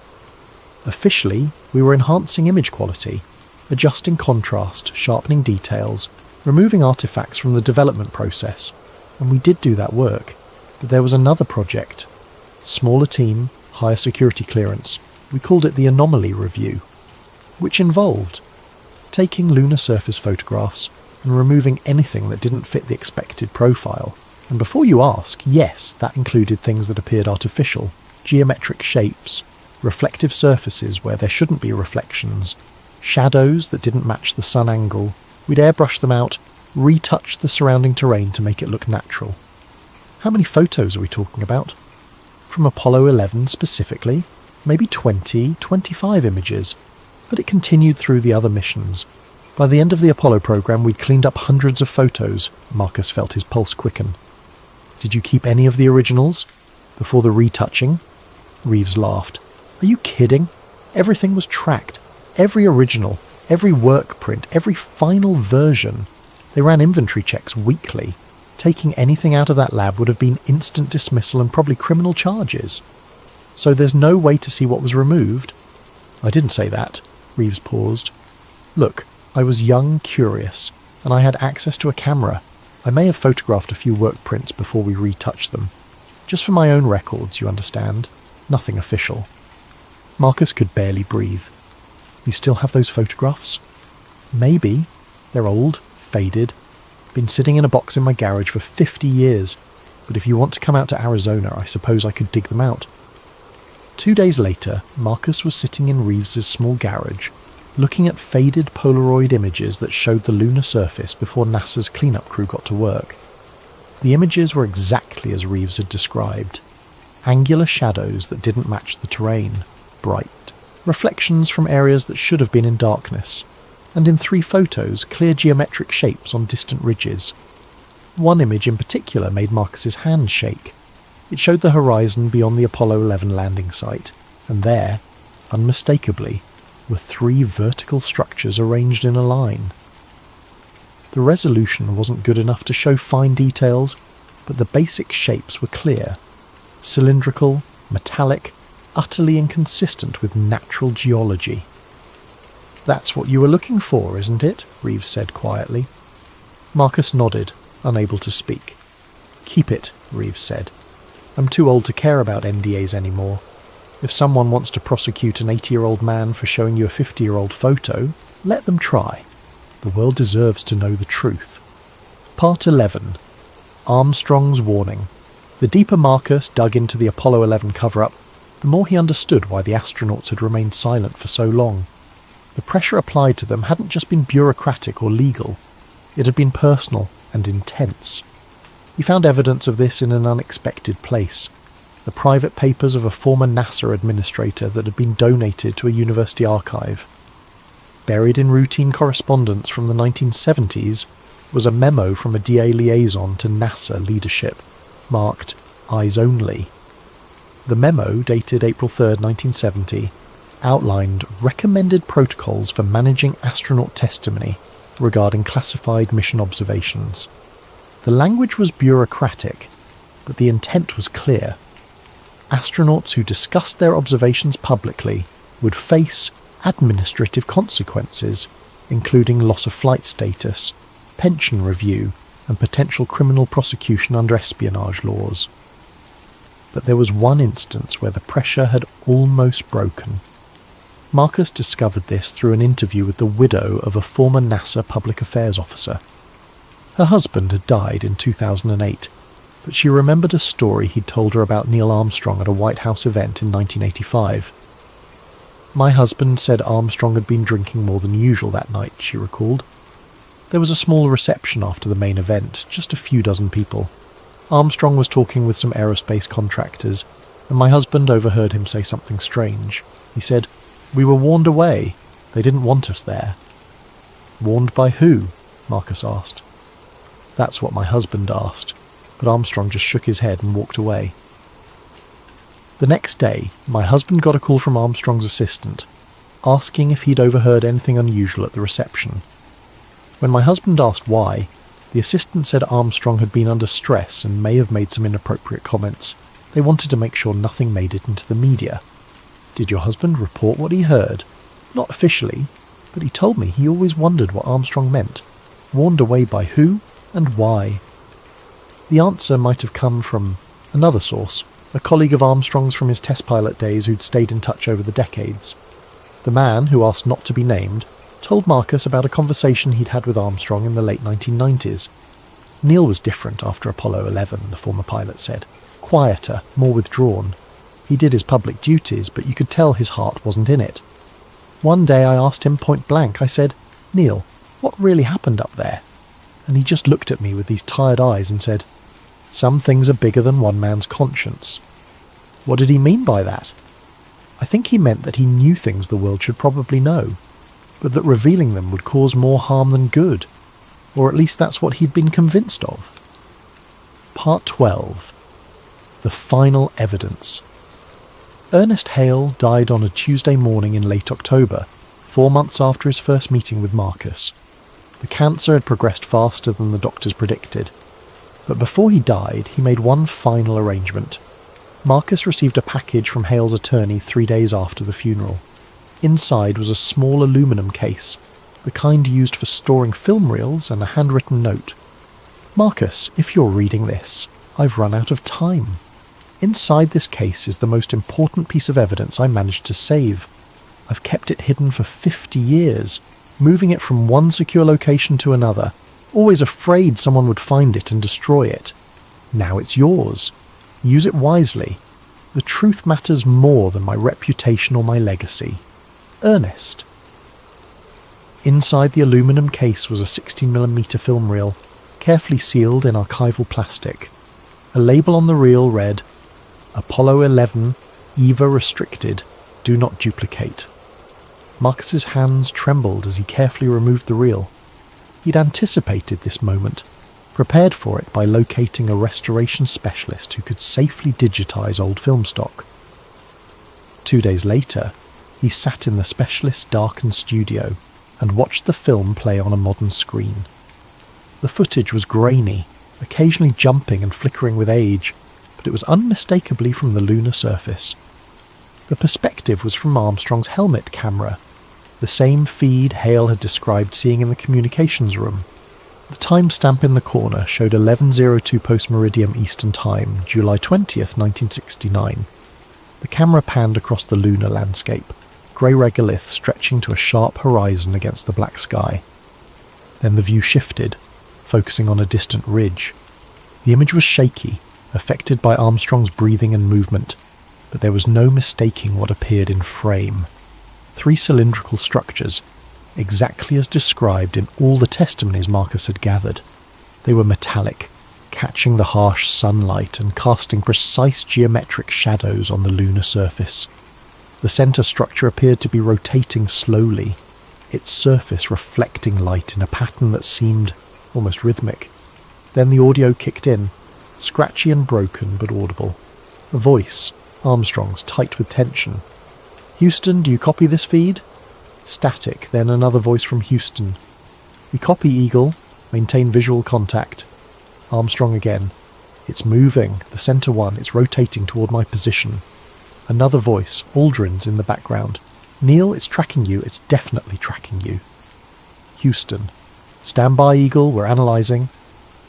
Officially, we were enhancing image quality, adjusting contrast, sharpening details, removing artifacts from the development process. And we did do that work. But there was another project. Smaller team, higher security clearance. We called it the Anomaly Review, which involved taking lunar surface photographs and removing anything that didn't fit the expected profile. And before you ask, yes, that included things that appeared artificial, geometric shapes, reflective surfaces where there shouldn't be reflections, shadows that didn't match the sun angle. We'd airbrush them out, retouch the surrounding terrain to make it look natural. How many photos are we talking about? from Apollo 11 specifically, maybe 20, 25 images, but it continued through the other missions. By the end of the Apollo program, we'd cleaned up hundreds of photos. Marcus felt his pulse quicken. Did you keep any of the originals? Before the retouching? Reeves laughed. Are you kidding? Everything was tracked. Every original, every work print, every final version. They ran inventory checks weekly. Taking anything out of that lab would have been instant dismissal and probably criminal charges. So there's no way to see what was removed? I didn't say that. Reeves paused. Look, I was young, curious, and I had access to a camera. I may have photographed a few work prints before we retouched them. Just for my own records, you understand. Nothing official. Marcus could barely breathe. You still have those photographs? Maybe. They're old, faded. Been sitting in a box in my garage for 50 years. But if you want to come out to Arizona, I suppose I could dig them out. 2 days later, Marcus was sitting in Reeves's small garage, looking at faded Polaroid images that showed the lunar surface before NASA's cleanup crew got to work. The images were exactly as Reeves had described. Angular shadows that didn't match the terrain, bright. Reflections from areas that should have been in darkness. And in 3 photos, clear geometric shapes on distant ridges. One image in particular made Marcus's hand shake. It showed the horizon beyond the Apollo 11 landing site, and there, unmistakably, were 3 vertical structures arranged in a line. The resolution wasn't good enough to show fine details, but the basic shapes were clear. Cylindrical, metallic, utterly inconsistent with natural geology. That's what you were looking for, isn't it? Reeves said quietly. Marcus nodded, unable to speak. Keep it, Reeves said. I'm too old to care about NDAs anymore. If someone wants to prosecute an 80-year-old man for showing you a 50-year-old photo, let them try. The world deserves to know the truth. Part 11. Armstrong's Warning. The deeper Marcus dug into the Apollo 11 cover-up, the more he understood why the astronauts had remained silent for so long. The pressure applied to them hadn't just been bureaucratic or legal. It had been personal and intense. He found evidence of this in an unexpected place. The private papers of a former NASA administrator that had been donated to a university archive. Buried in routine correspondence from the 1970s was a memo from a DA liaison to NASA leadership, marked Eyes Only. The memo, dated April 3, 1970, outlined recommended protocols for managing astronaut testimony regarding classified mission observations. The language was bureaucratic, but the intent was clear. Astronauts who discussed their observations publicly would face administrative consequences, including loss of flight status, pension review, and potential criminal prosecution under espionage laws. But there was one instance where the pressure had almost broken. Marcus discovered this through an interview with the widow of a former NASA public affairs officer. Her husband had died in 2008, but she remembered a story he'd told her about Neil Armstrong at a White House event in 1985. My husband said Armstrong had been drinking more than usual that night, she recalled. There was a small reception after the main event, just a few dozen people. Armstrong was talking with some aerospace contractors, and my husband overheard him say something strange. He said, "We were warned away. They didn't want us there." "Warned by who?" Marcus asked. That's what my husband asked, but Armstrong just shook his head and walked away. The next day, my husband got a call from Armstrong's assistant, asking if he'd overheard anything unusual at the reception. When my husband asked why, the assistant said Armstrong had been under stress and may have made some inappropriate comments. They wanted to make sure nothing made it into the media. Did your husband report what he heard? Not officially, but he told me he always wondered what Armstrong meant. Warned away by who and why? The answer might have come from another source, a colleague of Armstrong's from his test pilot days who'd stayed in touch over the decades. The man, who asked not to be named, told Marcus about a conversation he'd had with Armstrong in the late 1990s. Neil was different after Apollo 11, the former pilot said. Quieter, more withdrawn. He did his public duties, but you could tell his heart wasn't in it. One day I asked him point blank, I said, "Neil, what really happened up there?" And he just looked at me with these tired eyes and said, "Some things are bigger than one man's conscience." What did he mean by that? I think he meant that he knew things the world should probably know, but that revealing them would cause more harm than good, or at least that's what he'd been convinced of. Part 12. The Final Evidence. Ernest Hale died on a Tuesday morning in late October, 4 months after his first meeting with Marcus. The cancer had progressed faster than the doctors predicted, but before he died, he made one final arrangement. Marcus received a package from Hale's attorney 3 days after the funeral. Inside was a small aluminum case, the kind used for storing film reels, and a handwritten note. "Marcus, if you're reading this, I've run out of time. Inside this case is the most important piece of evidence I managed to save. I've kept it hidden for 50 years, moving it from one secure location to another, always afraid someone would find it and destroy it. Now it's yours. Use it wisely. The truth matters more than my reputation or my legacy. Ernest." Inside the aluminum case was a 16mm film reel, carefully sealed in archival plastic. A label on the reel read, "Apollo 11, EVA restricted, do not duplicate." Marcus's hands trembled as he carefully removed the reel. He'd anticipated this moment, prepared for it by locating a restoration specialist who could safely digitize old film stock. 2 days later, he sat in the specialist's darkened studio and watched the film play on a modern screen. The footage was grainy, occasionally jumping and flickering with age, but it was unmistakably from the lunar surface. The perspective was from Armstrong's helmet camera, the same feed Hale had described seeing in the communications room. The timestamp in the corner showed 11:02 post-meridian Eastern Time, July 20th, 1969. The camera panned across the lunar landscape, grey regolith stretching to a sharp horizon against the black sky. Then the view shifted, focusing on a distant ridge. The image was shaky, affected by Armstrong's breathing and movement, but there was no mistaking what appeared in frame. 3 cylindrical structures, exactly as described in all the testimonies Marcus had gathered. They were metallic, catching the harsh sunlight and casting precise geometric shadows on the lunar surface. The centre structure appeared to be rotating slowly, its surface reflecting light in a pattern that seemed almost rhythmic. Then the audio kicked in, scratchy and broken but audible. A voice, Armstrong's, tight with tension. "Houston, do you copy this feed?" Static, then another voice from Houston. "We copy, Eagle. Maintain visual contact." Armstrong again. "It's moving, the centre one, it's rotating toward my position." Another voice, Aldrin's, in the background. "Neil, it's tracking you, it's definitely tracking you." Houston. "Stand by, Eagle, we're analysing."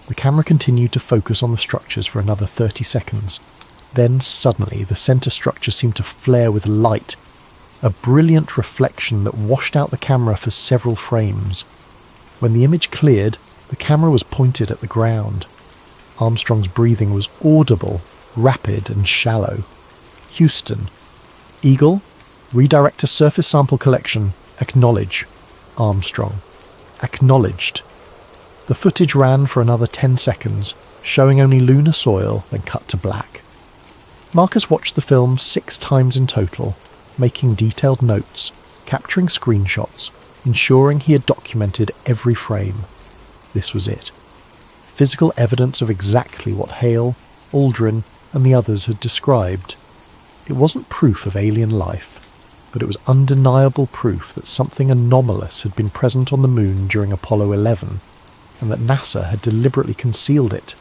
The camera continued to focus on the structures for another 30 seconds. Then suddenly the centre structure seemed to flare with light, a brilliant reflection that washed out the camera for several frames. When the image cleared, the camera was pointed at the ground. Armstrong's breathing was audible, rapid and shallow. Houston. "Eagle, redirect to surface sample collection. Acknowledge." Armstrong. "Acknowledged." The footage ran for another 10 seconds, showing only lunar soil, then cut to black. Marcus watched the film 6 times in total, making detailed notes, capturing screenshots, ensuring he had documented every frame. This was it. Physical evidence of exactly what Hale, Aldrin, and the others had described. It wasn't proof of alien life, but it was undeniable proof that something anomalous had been present on the moon during Apollo 11, and that NASA had deliberately concealed it.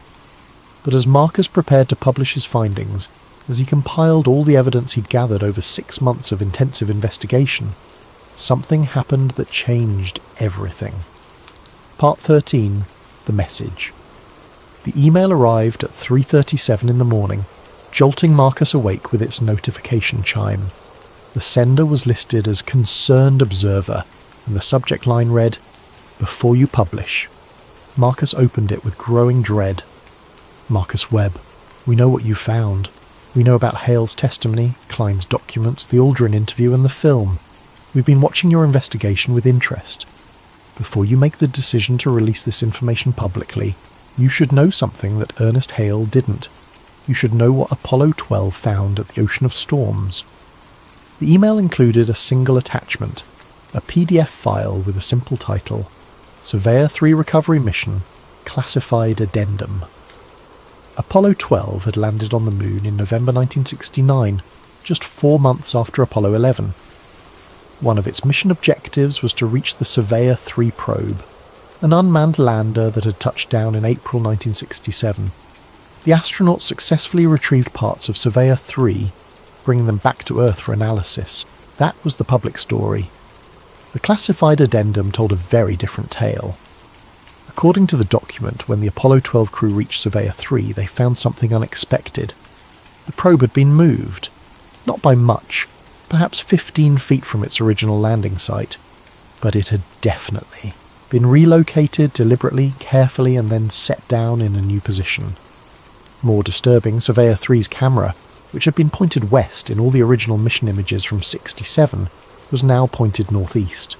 But as Marcus prepared to publish his findings, as he compiled all the evidence he'd gathered over 6 months of intensive investigation, something happened that changed everything. Part 13. The Message. The email arrived at 3:37 in the morning, jolting Marcus awake with its notification chime. The sender was listed as Concerned Observer, and the subject line read, "Before you publish." Marcus opened it with growing dread. "Marcus Webb, we know what you found. We know about Hale's testimony, Klein's documents, the Aldrin interview and the film. We've been watching your investigation with interest. Before you make the decision to release this information publicly, you should know something that Ernest Hale didn't. You should know what Apollo 12 found at the Ocean of Storms. The email included a single attachment, a PDF file with a simple title, Surveyor 3 Recovery Mission, Classified Addendum. Apollo 12 had landed on the Moon in November 1969, just 4 months after Apollo 11. One of its mission objectives was to reach the Surveyor 3 probe, an unmanned lander that had touched down in April 1967. The astronauts successfully retrieved parts of Surveyor 3, bringing them back to Earth for analysis. That was the public story. The classified addendum told a very different tale. According to the document, when the Apollo 12 crew reached Surveyor 3, they found something unexpected. The probe had been moved. Not by much, perhaps 15 feet from its original landing site, but it had definitely been relocated deliberately, carefully, and then set down in a new position. More disturbing, Surveyor 3's camera, which had been pointed west in all the original mission images from '67, was now pointed northeast,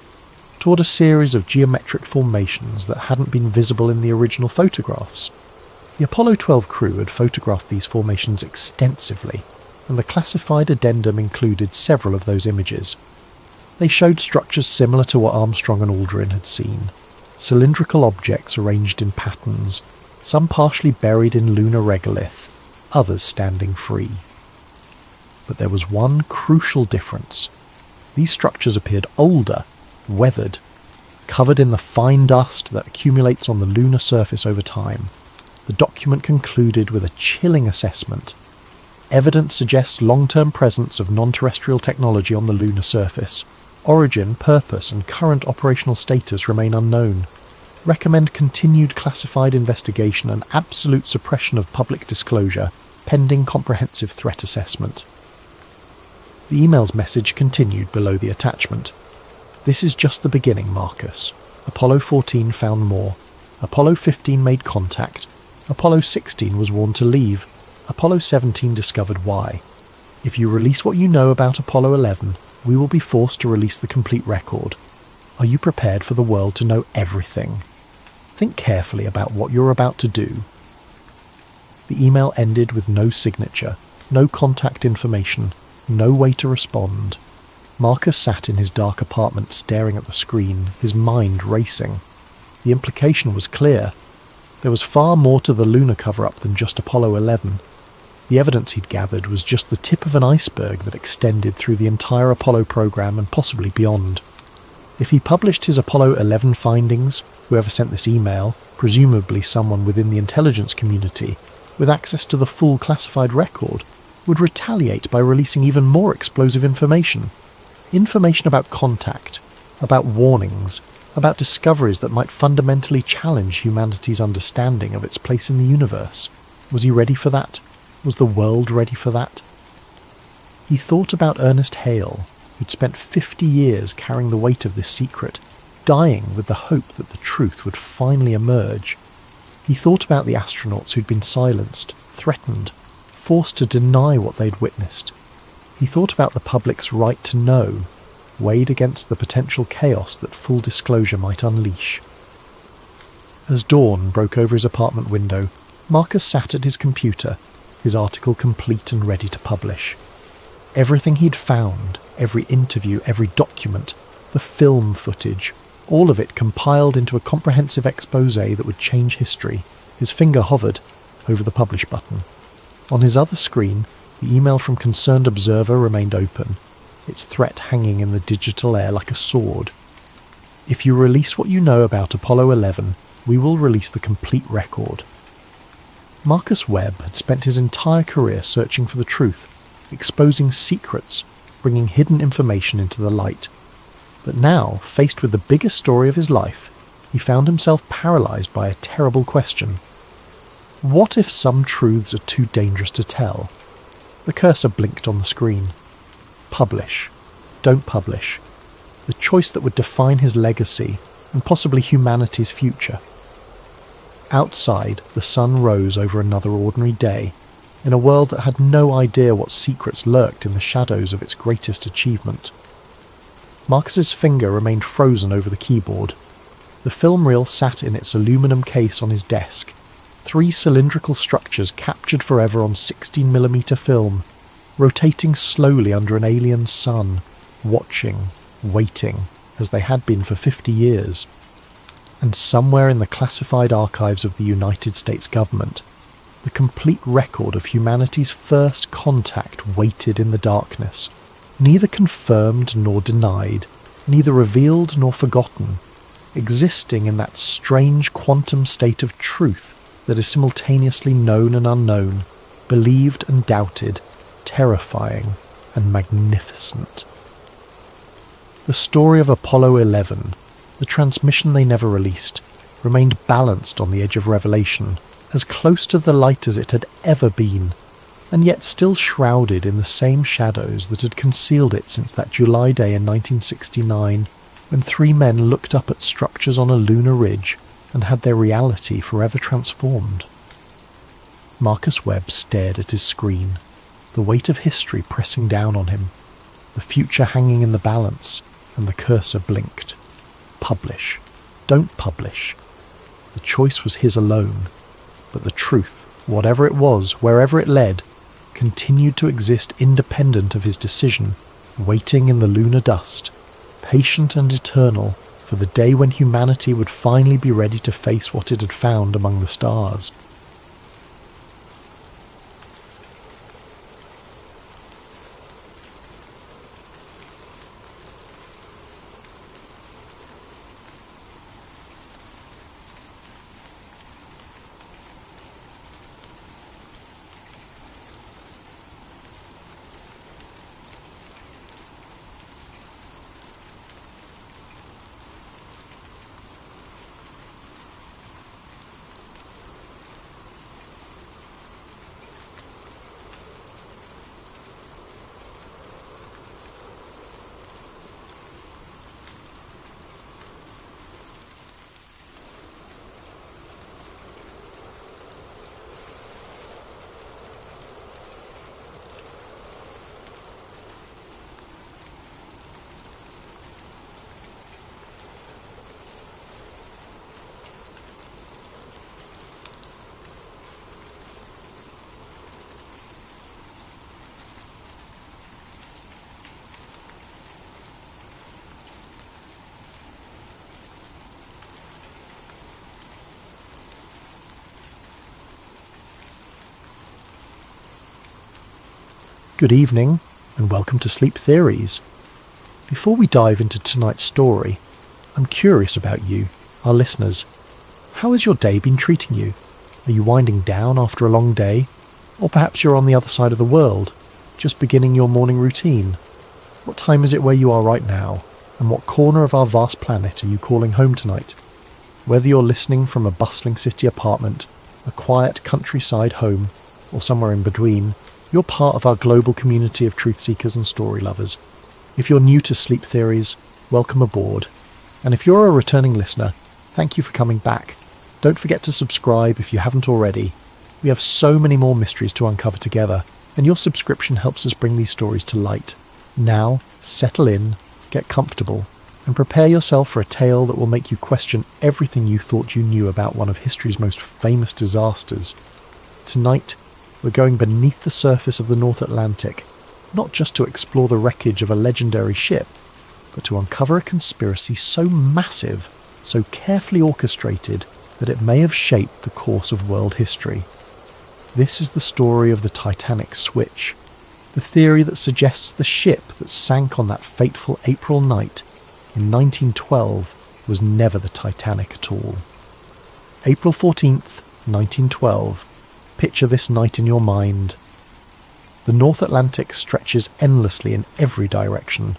toward a series of geometric formations that hadn't been visible in the original photographs. The Apollo 12 crew had photographed these formations extensively, and the classified addendum included several of those images. They showed structures similar to what Armstrong and Aldrin had seen, cylindrical objects arranged in patterns, some partially buried in lunar regolith, others standing free. But there was one crucial difference. These structures appeared older, weathered, covered in the fine dust that accumulates on the lunar surface over time. The document concluded with a chilling assessment. Evidence suggests long-term presence of non-terrestrial technology on the lunar surface. Origin, purpose, and current operational status remain unknown. Recommend continued classified investigation and absolute suppression of public disclosure, pending comprehensive threat assessment. The email's message continued below the attachment. This is just the beginning, Marcus. Apollo 14 found more. Apollo 15 made contact. Apollo 16 was warned to leave. Apollo 17 discovered why. If you release what you know about Apollo 11, we will be forced to release the complete record. Are you prepared for the world to know everything? Think carefully about what you're about to do. The email ended with no signature, no contact information, no way to respond. Marcus sat in his dark apartment staring at the screen, his mind racing. The implication was clear. There was far more to the lunar cover-up than just Apollo 11. The evidence he'd gathered was just the tip of an iceberg that extended through the entire Apollo program and possibly beyond. If he published his Apollo 11 findings, whoever sent this email, presumably someone within the intelligence community, with access to the full classified record, would retaliate by releasing even more explosive information. Information about contact, about warnings, about discoveries that might fundamentally challenge humanity's understanding of its place in the universe. Was he ready for that? Was the world ready for that? He thought about Ernest Hale, who'd spent 50 years carrying the weight of this secret, dying with the hope that the truth would finally emerge. He thought about the astronauts who'd been silenced, threatened, forced to deny what they'd witnessed. He thought about the public's right to know, weighed against the potential chaos that full disclosure might unleash. As dawn broke over his apartment window, Marcus sat at his computer, his article complete and ready to publish. Everything he'd found, every interview, every document, the film footage, all of it compiled into a comprehensive expose that would change history. His finger hovered over the publish button. On his other screen, the email from Concerned Observer remained open, its threat hanging in the digital air like a sword. If you release what you know about Apollo 11, we will release the complete record. Marcus Webb had spent his entire career searching for the truth, exposing secrets, bringing hidden information into the light. But now, faced with the biggest story of his life, he found himself paralysed by a terrible question. What if some truths are too dangerous to tell? The cursor blinked on the screen. Publish. Don't publish. The choice that would define his legacy, and possibly humanity's future. Outside, the sun rose over another ordinary day, in a world that had no idea what secrets lurked in the shadows of its greatest achievement. Marcus's finger remained frozen over the keyboard. The film reel sat in its aluminum case on his desk. 3 cylindrical structures captured forever on 16mm film, rotating slowly under an alien sun, watching, waiting, as they had been for 50 years. And somewhere in the classified archives of the United States government, the complete record of humanity's first contact waited in the darkness, neither confirmed nor denied, neither revealed nor forgotten, existing in that strange quantum state of truth that is simultaneously known and unknown, believed and doubted, terrifying and magnificent. The story of Apollo 11, the transmission they never released, remained balanced on the edge of revelation, as close to the light as it had ever been, and yet still shrouded in the same shadows that had concealed it since that July day in 1969, when 3 men looked up at structures on a lunar ridge and had their reality forever transformed. Marcus Webb stared at his screen, the weight of history pressing down on him, the future hanging in the balance, and the cursor blinked. Publish. Don't publish. The choice was his alone, but the truth, whatever it was, wherever it led, continued to exist independent of his decision, waiting in the lunar dust, patient and eternal, for the day when humanity would finally be ready to face what it had found among the stars. Good evening, and welcome to Sleep Theories. Before we dive into tonight's story, I'm curious about you, our listeners. How has your day been treating you? Are you winding down after a long day? Or perhaps you're on the other side of the world, just beginning your morning routine? What time is it where you are right now? And what corner of our vast planet are you calling home tonight? Whether you're listening from a bustling city apartment, a quiet countryside home, or somewhere in between, you're part of our global community of truth seekers and story lovers. If you're new to Sleep Theories, welcome aboard. And if you're a returning listener, thank you for coming back. Don't forget to subscribe if you haven't already. We have so many more mysteries to uncover together, and your subscription helps us bring these stories to light. Now, settle in, get comfortable, and prepare yourself for a tale that will make you question everything you thought you knew about one of history's most famous disasters. Tonight, we're going beneath the surface of the North Atlantic, not just to explore the wreckage of a legendary ship, but to uncover a conspiracy so massive, so carefully orchestrated, that it may have shaped the course of world history. This is the story of the Titanic switch, the theory that suggests the ship that sank on that fateful April night in 1912 was never the Titanic at all. April 14th, 1912. Picture this night in your mind. The North Atlantic stretches endlessly in every direction,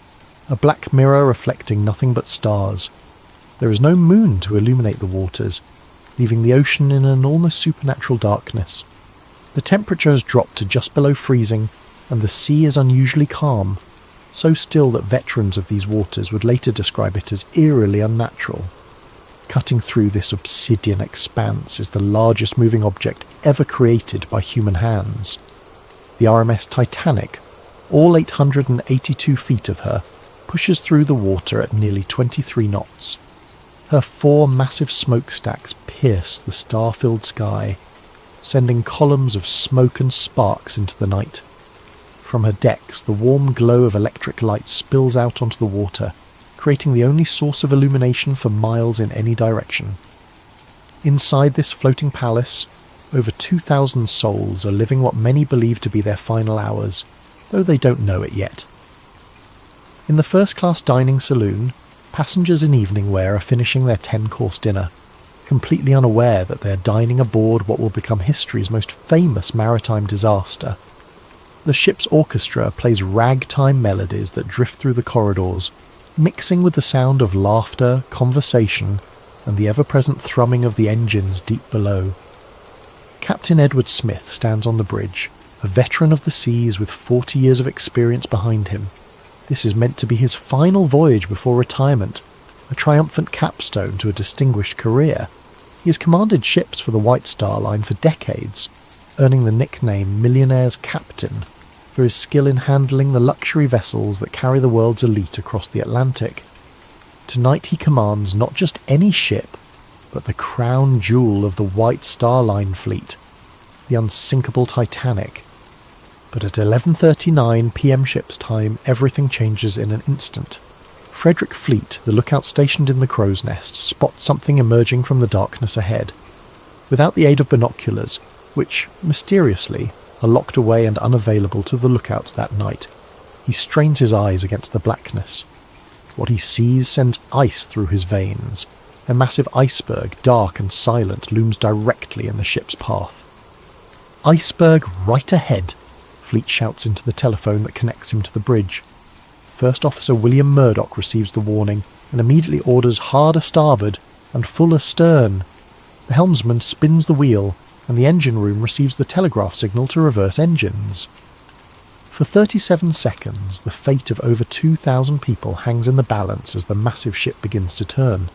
a black mirror reflecting nothing but stars. There is no moon to illuminate the waters, leaving the ocean in an almost supernatural darkness. The temperature has dropped to just below freezing, and the sea is unusually calm, so still that veterans of these waters would later describe it as eerily unnatural. Cutting through this obsidian expanse is the largest moving object ever created by human hands. The RMS Titanic, all 882 feet of her, pushes through the water at nearly 23 knots. Her 4 massive smokestacks pierce the star-filled sky, sending columns of smoke and sparks into the night. From her decks, the warm glow of electric light spills out onto the water, creating the only source of illumination for miles in any direction. Inside this floating palace, over 2,000 souls are living what many believe to be their final hours, though they don't know it yet. In the first-class dining saloon, passengers in evening wear are finishing their 10-course dinner, completely unaware that they are dining aboard what will become history's most famous maritime disaster. The ship's orchestra plays ragtime melodies that drift through the corridors, mixing with the sound of laughter, conversation, and the ever-present thrumming of the engines deep below. Captain Edward Smith stands on the bridge, a veteran of the seas with 40 years of experience behind him. This is meant to be his final voyage before retirement, a triumphant capstone to a distinguished career. He has commanded ships for the White Star Line for decades, earning the nickname Millionaire's Captain for his skill in handling the luxury vessels that carry the world's elite across the Atlantic. Tonight he commands not just any ship, but the crown jewel of the White Star Line fleet, the unsinkable Titanic. But at 11:39 p.m. ship's time, everything changes in an instant. Frederick Fleet, the lookout stationed in the crow's nest, spots something emerging from the darkness ahead. Without the aid of binoculars, which, mysteriously, are locked away and unavailable to the lookouts that night, he strains his eyes against the blackness. What he sees sends ice through his veins. A massive iceberg, dark and silent, looms directly in the ship's path. "Iceberg right ahead," Fleet shouts into the telephone that connects him to the bridge. First Officer William Murdoch receives the warning and immediately orders hard a starboard and full astern. The helmsman spins the wheel, and the engine room receives the telegraph signal to reverse engines. For 37 seconds, the fate of over 2,000 people hangs in the balance as the massive ship begins to turn.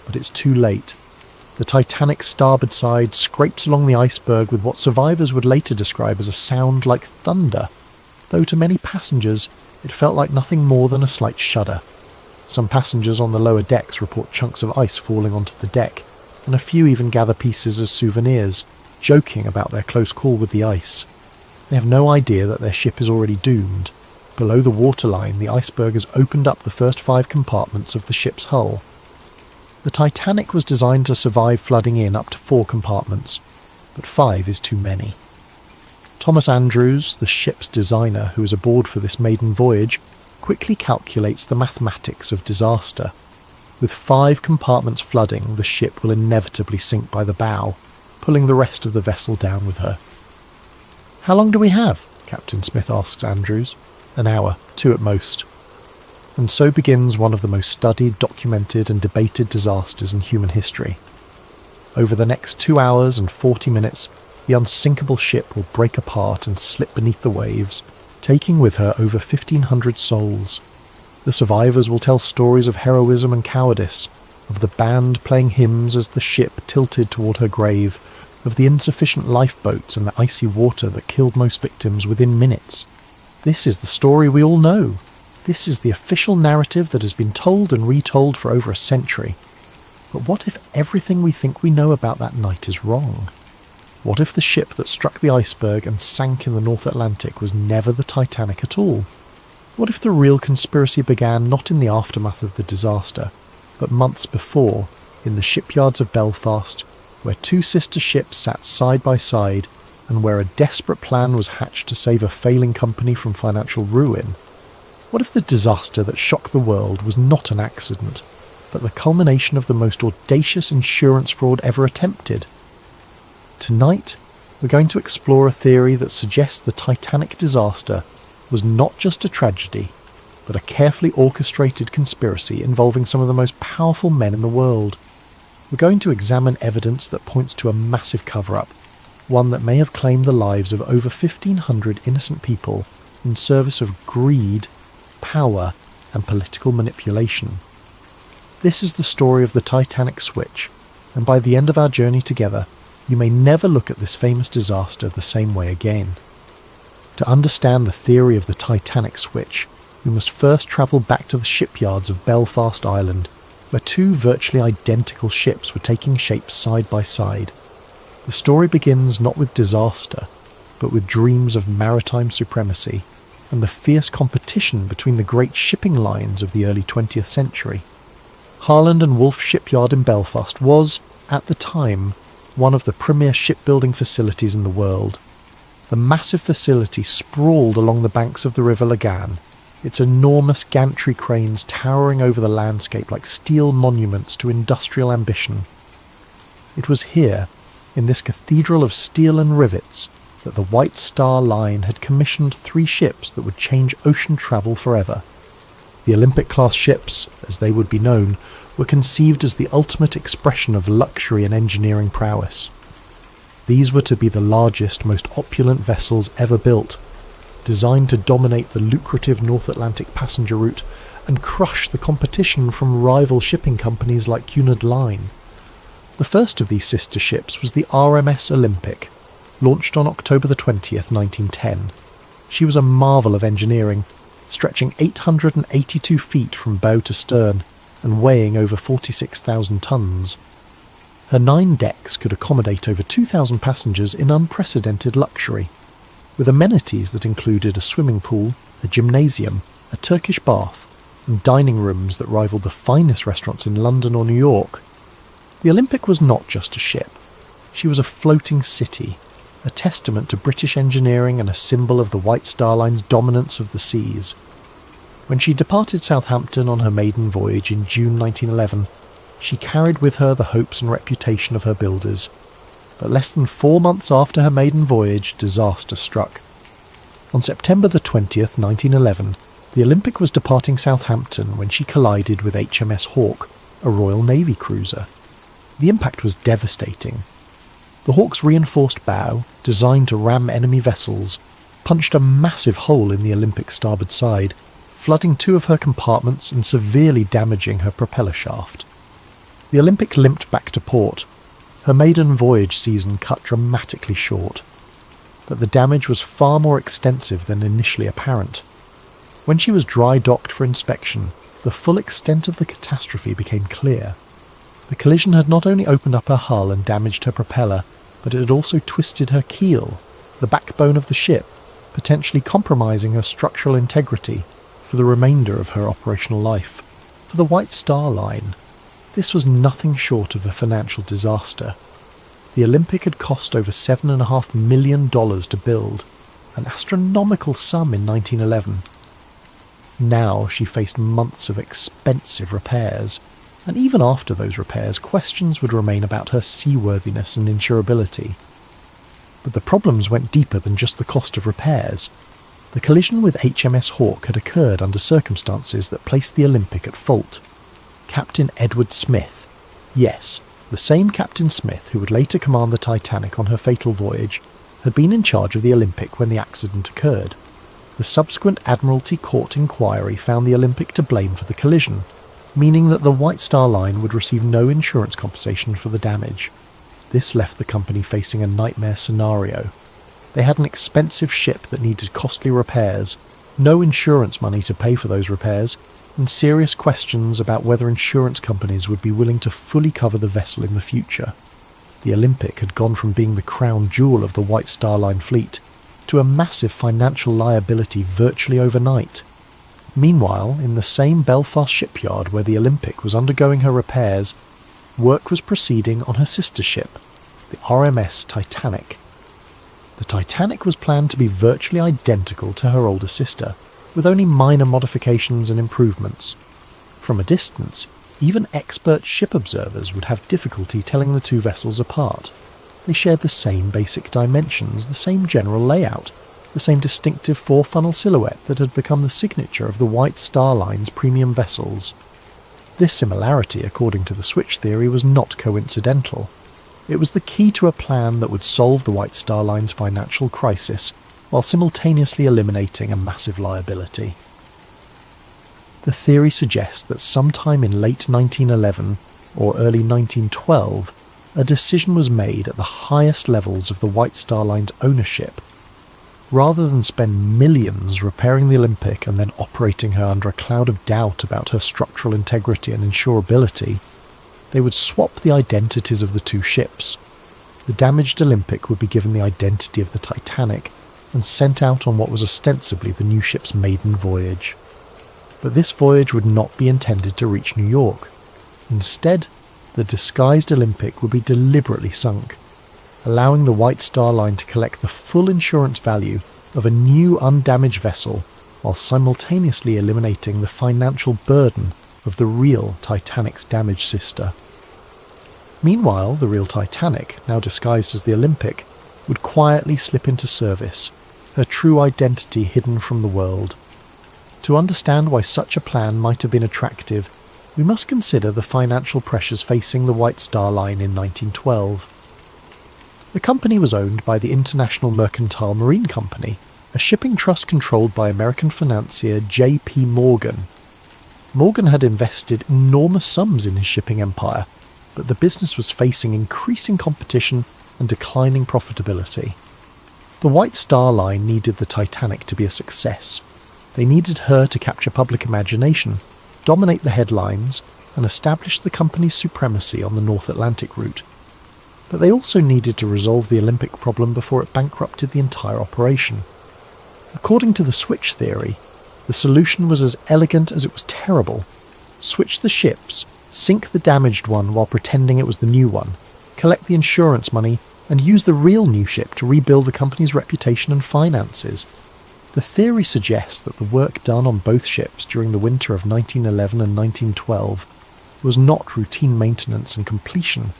But it's too late. The Titanic's starboard side scrapes along the iceberg with what survivors would later describe as a sound like thunder, though to many passengers it felt like nothing more than a slight shudder. Some passengers on the lower decks report chunks of ice falling onto the deck, and a few even gather pieces as souvenirs, joking about their close call with the ice. They have no idea that their ship is already doomed. Below the waterline, the iceberg has opened up the first 5 compartments of the ship's hull. The Titanic was designed to survive flooding in up to 4 compartments, but 5 is too many. Thomas Andrews, the ship's designer who is aboard for this maiden voyage, quickly calculates the mathematics of disaster. With 5 compartments flooding, the ship will inevitably sink by the bow, pulling the rest of the vessel down with her. "How long do we have?" Captain Smith asks Andrews. "An hour, 2 at most." And so begins one of the most studied, documented and debated disasters in human history. Over the next 2 hours and 40 minutes, the unsinkable ship will break apart and slip beneath the waves, taking with her over 1,500 souls. The survivors will tell stories of heroism and cowardice, of the band playing hymns as the ship tilted toward her grave, of the insufficient lifeboats and the icy water that killed most victims within minutes. This is the story we all know. This is the official narrative that has been told and retold for over a century. But what if everything we think we know about that night is wrong? What if the ship that struck the iceberg and sank in the North Atlantic was never the Titanic at all? What if the real conspiracy began not in the aftermath of the disaster, but months before, in the shipyards of Belfast, where 2 sister ships sat side by side, and where a desperate plan was hatched to save a failing company from financial ruin? What if the disaster that shocked the world was not an accident, but the culmination of the most audacious insurance fraud ever attempted? Tonight, we're going to explore a theory that suggests the Titanic disaster was not just a tragedy, but a carefully orchestrated conspiracy involving some of the most powerful men in the world. We're going to examine evidence that points to a massive cover-up, one that may have claimed the lives of over 1,500 innocent people in service of greed, power, and political manipulation. This is the story of the Titanic switch, and by the end of our journey together, you may never look at this famous disaster the same way again. To understand the theory of the Titanic switch, we must first travel back to the shipyards of Belfast Island, where 2 virtually identical ships were taking shape side by side. The story begins not with disaster, but with dreams of maritime supremacy and the fierce competition between the great shipping lines of the early 20th century. Harland and Wolff Shipyard in Belfast was, at the time, one of the premier shipbuilding facilities in the world. The massive facility sprawled along the banks of the River Lagan, its enormous gantry cranes towering over the landscape like steel monuments to industrial ambition. It was here, in this cathedral of steel and rivets, that the White Star Line had commissioned 3 ships that would change ocean travel forever. The Olympic-class ships, as they would be known, were conceived as the ultimate expression of luxury and engineering prowess. These were to be the largest, most opulent vessels ever built, designed to dominate the lucrative North Atlantic passenger route and crush the competition from rival shipping companies like Cunard Line. The first of these sister ships was the RMS Olympic, launched on October the 20th, 1910. She was a marvel of engineering, stretching 882 feet from bow to stern and weighing over 46,000 tons. Her 9 decks could accommodate over 2,000 passengers in unprecedented luxury, with amenities that included a swimming pool, a gymnasium, a Turkish bath, and dining rooms that rivaled the finest restaurants in London or New York. The Olympic was not just a ship. She was a floating city, a testament to British engineering and a symbol of the White Star Line's dominance of the seas. When she departed Southampton on her maiden voyage in June 1911, she carried with her the hopes and reputation of her builders. But less than 4 months after her maiden voyage, disaster struck. On September the 20th, 1911, the Olympic was departing Southampton when she collided with HMS Hawke, a Royal Navy cruiser. The impact was devastating. The Hawke's reinforced bow, designed to ram enemy vessels, punched a massive hole in the Olympic's starboard side, flooding 2 of her compartments and severely damaging her propeller shaft. The Olympic limped back to port, her maiden voyage season cut dramatically short. But the damage was far more extensive than initially apparent. When she was dry docked for inspection, the full extent of the catastrophe became clear. The collision had not only opened up her hull and damaged her propeller, but it had also twisted her keel, the backbone of the ship, potentially compromising her structural integrity for the remainder of her operational life. For the White Star Line, this was nothing short of a financial disaster. The Olympic had cost over $7.5 million to build, an astronomical sum in 1911. Now she faced months of expensive repairs, and even after those repairs, questions would remain about her seaworthiness and insurability. But the problems went deeper than just the cost of repairs. The collision with HMS Hawke had occurred under circumstances that placed the Olympic at fault. Captain Edward Smith, yes, the same Captain Smith who would later command the Titanic on her fatal voyage, had been in charge of the Olympic when the accident occurred. The subsequent Admiralty Court inquiry found the Olympic to blame for the collision, meaning that the White Star Line would receive no insurance compensation for the damage. This left the company facing a nightmare scenario. They had an expensive ship that needed costly repairs, no insurance money to pay for those repairs, and serious questions about whether insurance companies would be willing to fully cover the vessel in the future. The Olympic had gone from being the crown jewel of the White Star Line fleet to a massive financial liability virtually overnight. Meanwhile, in the same Belfast shipyard where the Olympic was undergoing her repairs, work was proceeding on her sister ship, the RMS Titanic. The Titanic was planned to be virtually identical to her older sister, with only minor modifications and improvements. From a distance, even expert ship observers would have difficulty telling the 2 vessels apart. They shared the same basic dimensions, the same general layout, the same distinctive 4-funnel silhouette that had become the signature of the White Star Line's premium vessels. This similarity, according to the switch theory, was not coincidental. It was the key to a plan that would solve the White Star Line's financial crisis, while simultaneously eliminating a massive liability. The theory suggests that sometime in late 1911 or early 1912, a decision was made at the highest levels of the White Star Line's ownership. Rather than spend millions repairing the Olympic and then operating her under a cloud of doubt about her structural integrity and insurability, they would swap the identities of the 2 ships. the damaged Olympic would be given the identity of the Titanic and sent out on what was ostensibly the new ship's maiden voyage. But this voyage would not be intended to reach New York. Instead, the disguised Olympic would be deliberately sunk, allowing the White Star Line to collect the full insurance value of a new undamaged vessel while simultaneously eliminating the financial burden of the real Titanic's damaged sister. Meanwhile, the real Titanic, now disguised as the Olympic, would quietly slip into service, her true identity hidden from the world. To understand why such a plan might have been attractive, we must consider the financial pressures facing the White Star Line in 1912. The company was owned by the International Mercantile Marine Company, a shipping trust controlled by American financier J.P. Morgan. Morgan had invested enormous sums in his shipping empire, but the business was facing increasing competition and declining profitability. The White Star Line needed the Titanic to be a success. They needed her to capture public imagination, dominate the headlines, and establish the company's supremacy on the North Atlantic route. But they also needed to resolve the Olympic problem before it bankrupted the entire operation. According to the switch theory, the solution was as elegant as it was terrible. Switch the ships, sink the damaged one while pretending it was the new one, collect the insurance money, and use the real new ship to rebuild the company's reputation and finances. The theory suggests that the work done on both ships during the winter of 1911 and 1912 was not routine maintenance and completion,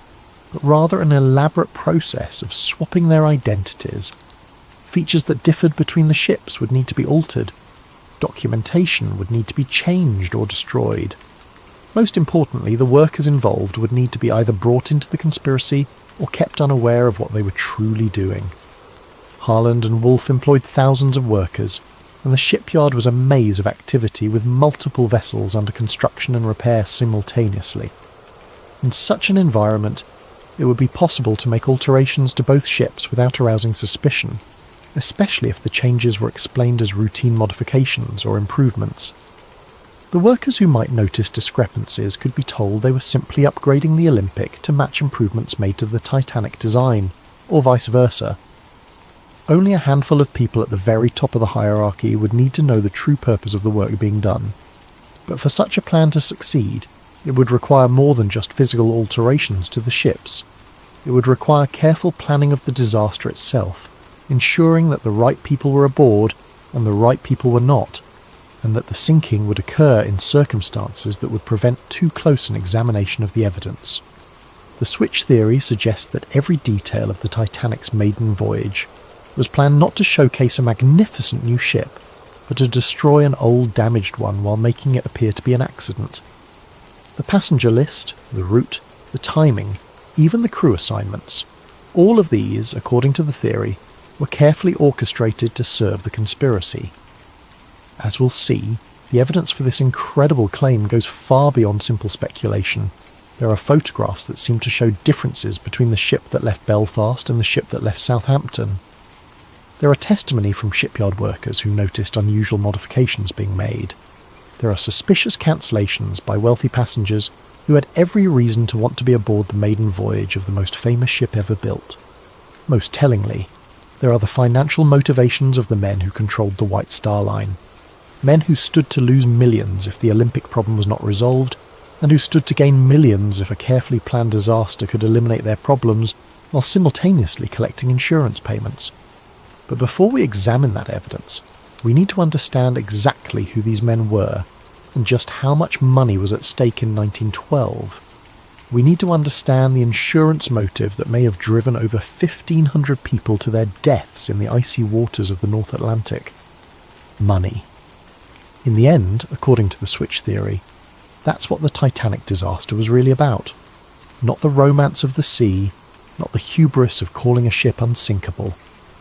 but rather an elaborate process of swapping their identities. Features that differed between the ships would need to be altered. Documentation would need to be changed or destroyed. Most importantly, the workers involved would need to be either brought into the conspiracy or kept unaware of what they were truly doing. Harland and Wolff employed thousands of workers, and the shipyard was a maze of activity with multiple vessels under construction and repair simultaneously. In such an environment, it would be possible to make alterations to both ships without arousing suspicion, especially if the changes were explained as routine modifications or improvements. The workers who might notice discrepancies could be told they were simply upgrading the Olympic to match improvements made to the Titanic design, or vice versa. Only a handful of people at the very top of the hierarchy would need to know the true purpose of the work being done. But for such a plan to succeed, it would require more than just physical alterations to the ships. It would require careful planning of the disaster itself, ensuring that the right people were aboard and the right people were not, and that the sinking would occur in circumstances that would prevent too close an examination of the evidence. The switch theory suggests that every detail of the Titanic's maiden voyage was planned not to showcase a magnificent new ship, but to destroy an old damaged one while making it appear to be an accident. The passenger list, the route, the timing, even the crew assignments, all of these, according to the theory, were carefully orchestrated to serve the conspiracy. As we'll see, the evidence for this incredible claim goes far beyond simple speculation. There are photographs that seem to show differences between the ship that left Belfast and the ship that left Southampton. There are testimony from shipyard workers who noticed unusual modifications being made. There are suspicious cancellations by wealthy passengers who had every reason to want to be aboard the maiden voyage of the most famous ship ever built. Most tellingly, there are the financial motivations of the men who controlled the White Star Line. Men who stood to lose millions if the Olympic problem was not resolved, and who stood to gain millions if a carefully planned disaster could eliminate their problems while simultaneously collecting insurance payments. But before we examine that evidence, we need to understand exactly who these men were and just how much money was at stake in 1912. We need to understand the insurance motive that may have driven over 1,500 people to their deaths in the icy waters of the North Atlantic. Money. In the end, according to the switch theory, that's what the Titanic disaster was really about. Not the romance of the sea, not the hubris of calling a ship unsinkable,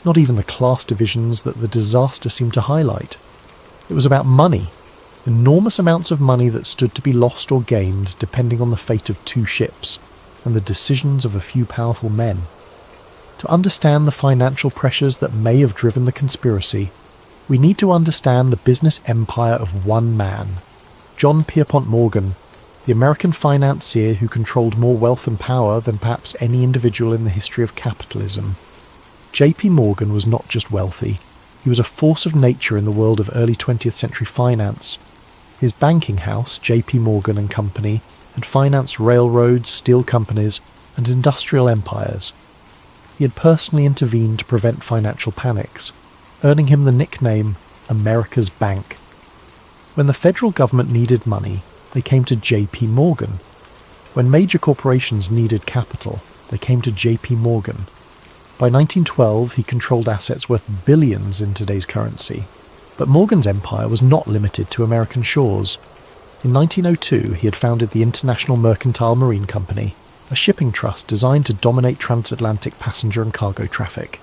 not even the class divisions that the disaster seemed to highlight. It was about money, enormous amounts of money that stood to be lost or gained depending on the fate of two ships and the decisions of a few powerful men. To understand the financial pressures that may have driven the conspiracy, we need to understand the business empire of one man, John Pierpont Morgan, the American financier who controlled more wealth and power than perhaps any individual in the history of capitalism. J.P. Morgan was not just wealthy, he was a force of nature in the world of early 20th century finance. His banking house, J.P. Morgan and Company, had financed railroads, steel companies, and industrial empires. He had personally intervened to prevent financial panics, earning him the nickname America's Bank. When the federal government needed money, they came to J.P. Morgan. When major corporations needed capital, they came to J.P. Morgan. By 1912, he controlled assets worth billions in today's currency. But Morgan's empire was not limited to American shores. In 1902, he had founded the International Mercantile Marine Company, a shipping trust designed to dominate transatlantic passenger and cargo traffic.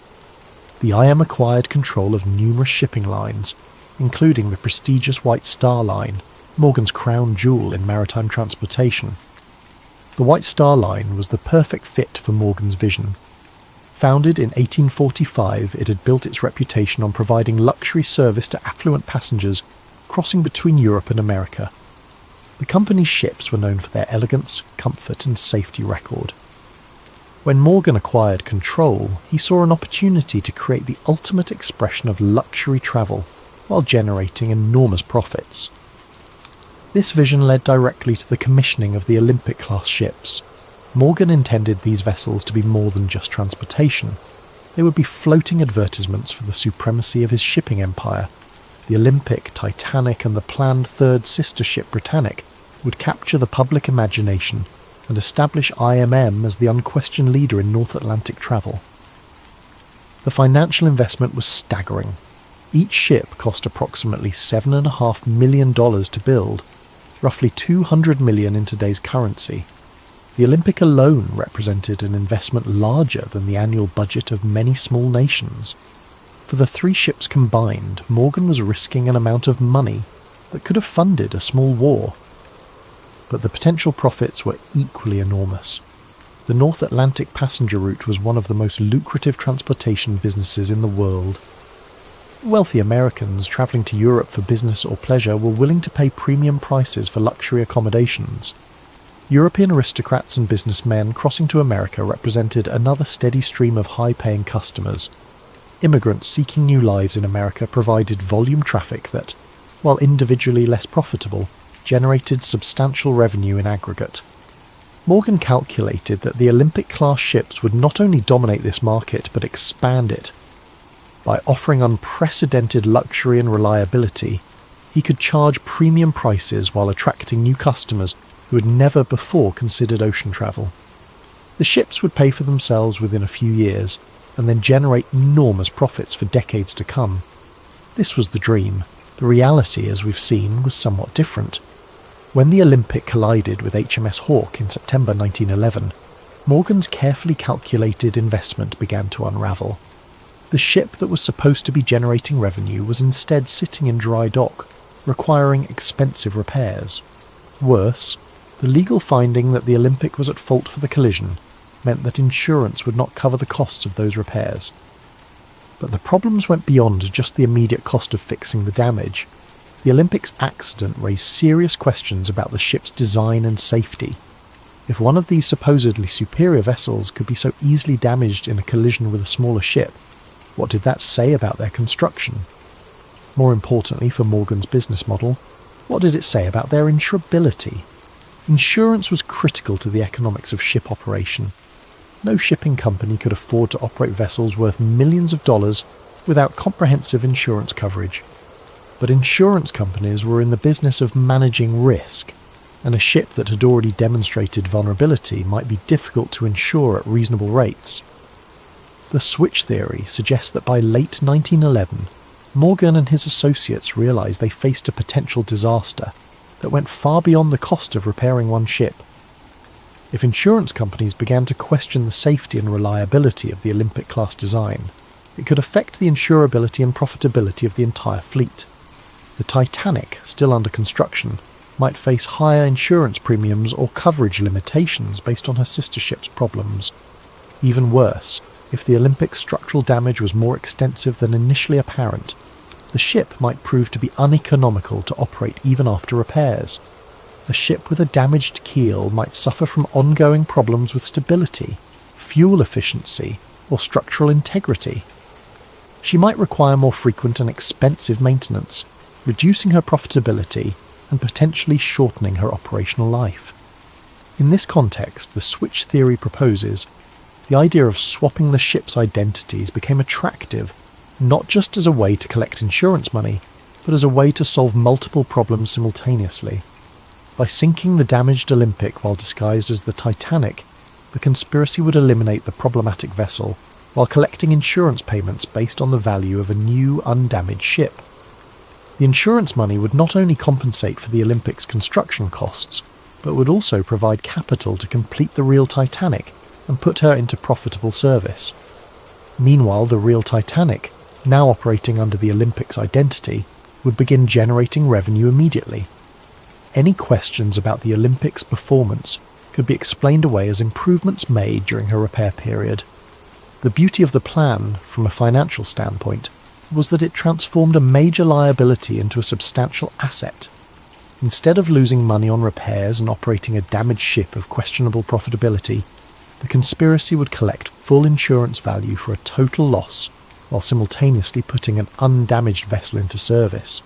The IM acquired control of numerous shipping lines, including the prestigious White Star Line, Morgan's crown jewel in maritime transportation. The White Star Line was the perfect fit for Morgan's vision. Founded in 1845, it had built its reputation on providing luxury service to affluent passengers crossing between Europe and America. The company's ships were known for their elegance, comfort and safety record. When Morgan acquired control, he saw an opportunity to create the ultimate expression of luxury travel while generating enormous profits. This vision led directly to the commissioning of the Olympic-class ships. Morgan intended these vessels to be more than just transportation. They would be floating advertisements for the supremacy of his shipping empire. The Olympic, Titanic and the planned third sister ship Britannic would capture the public imagination and establish IMM as the unquestioned leader in North Atlantic travel. The financial investment was staggering. Each ship cost approximately $7.5 million to build, roughly $200 million in today's currency. The Olympic alone represented an investment larger than the annual budget of many small nations. For the three ships combined, Morgan was risking an amount of money that could have funded a small war. But the potential profits were equally enormous. The North Atlantic passenger route was one of the most lucrative transportation businesses in the world. Wealthy Americans travelling to Europe for business or pleasure were willing to pay premium prices for luxury accommodations. European aristocrats and businessmen crossing to America represented another steady stream of high-paying customers. Immigrants seeking new lives in America provided volume traffic that, while individually less profitable, generated substantial revenue in aggregate. Morgan calculated that the Olympic-class ships would not only dominate this market but expand it. By offering unprecedented luxury and reliability, he could charge premium prices while attracting new customers who had never before considered ocean travel. The ships would pay for themselves within a few years, and then generate enormous profits for decades to come. This was the dream. The reality, as we've seen, was somewhat different. When the Olympic collided with HMS Hawke in September 1911, Morgan's carefully calculated investment began to unravel. The ship that was supposed to be generating revenue was instead sitting in dry dock, requiring expensive repairs. Worse, the legal finding that the Olympic was at fault for the collision meant that insurance would not cover the costs of those repairs. But the problems went beyond just the immediate cost of fixing the damage. The Olympic's accident raised serious questions about the ship's design and safety. If one of these supposedly superior vessels could be so easily damaged in a collision with a smaller ship, what did that say about their construction? More importantly for Morgan's business model, what did it say about their insurability? Insurance was critical to the economics of ship operation. No shipping company could afford to operate vessels worth millions of dollars without comprehensive insurance coverage. But insurance companies were in the business of managing risk, and a ship that had already demonstrated vulnerability might be difficult to insure at reasonable rates. The switch theory suggests that by late 1911, Morgan and his associates realised they faced a potential disaster that went far beyond the cost of repairing one ship. If insurance companies began to question the safety and reliability of the Olympic-class design, it could affect the insurability and profitability of the entire fleet. The Titanic, still under construction, might face higher insurance premiums or coverage limitations based on her sister ship's problems. Even worse, if the Olympic's structural damage was more extensive than initially apparent, the ship might prove to be uneconomical to operate even after repairs. a ship with a damaged keel might suffer from ongoing problems with stability, fuel efficiency, or structural integrity. She might require more frequent and expensive maintenance, reducing her profitability and potentially shortening her operational life. In this context, the switch theory proposes the idea of swapping the ship's identities became attractive, not just as a way to collect insurance money, but as a way to solve multiple problems simultaneously. By sinking the damaged Olympic while disguised as the Titanic, the conspiracy would eliminate the problematic vessel while collecting insurance payments based on the value of a new, undamaged ship. The insurance money would not only compensate for the Olympic's construction costs, but would also provide capital to complete the real Titanic and put her into profitable service. Meanwhile, the real Titanic, now operating under the Olympic's identity, would begin generating revenue immediately. Any questions about the Olympic's performance could be explained away as improvements made during her repair period. The beauty of the plan, from a financial standpoint, was that it transformed a major liability into a substantial asset. Instead of losing money on repairs and operating a damaged ship of questionable profitability, the conspiracy would collect full insurance value for a total loss, while simultaneously putting an undamaged vessel into service.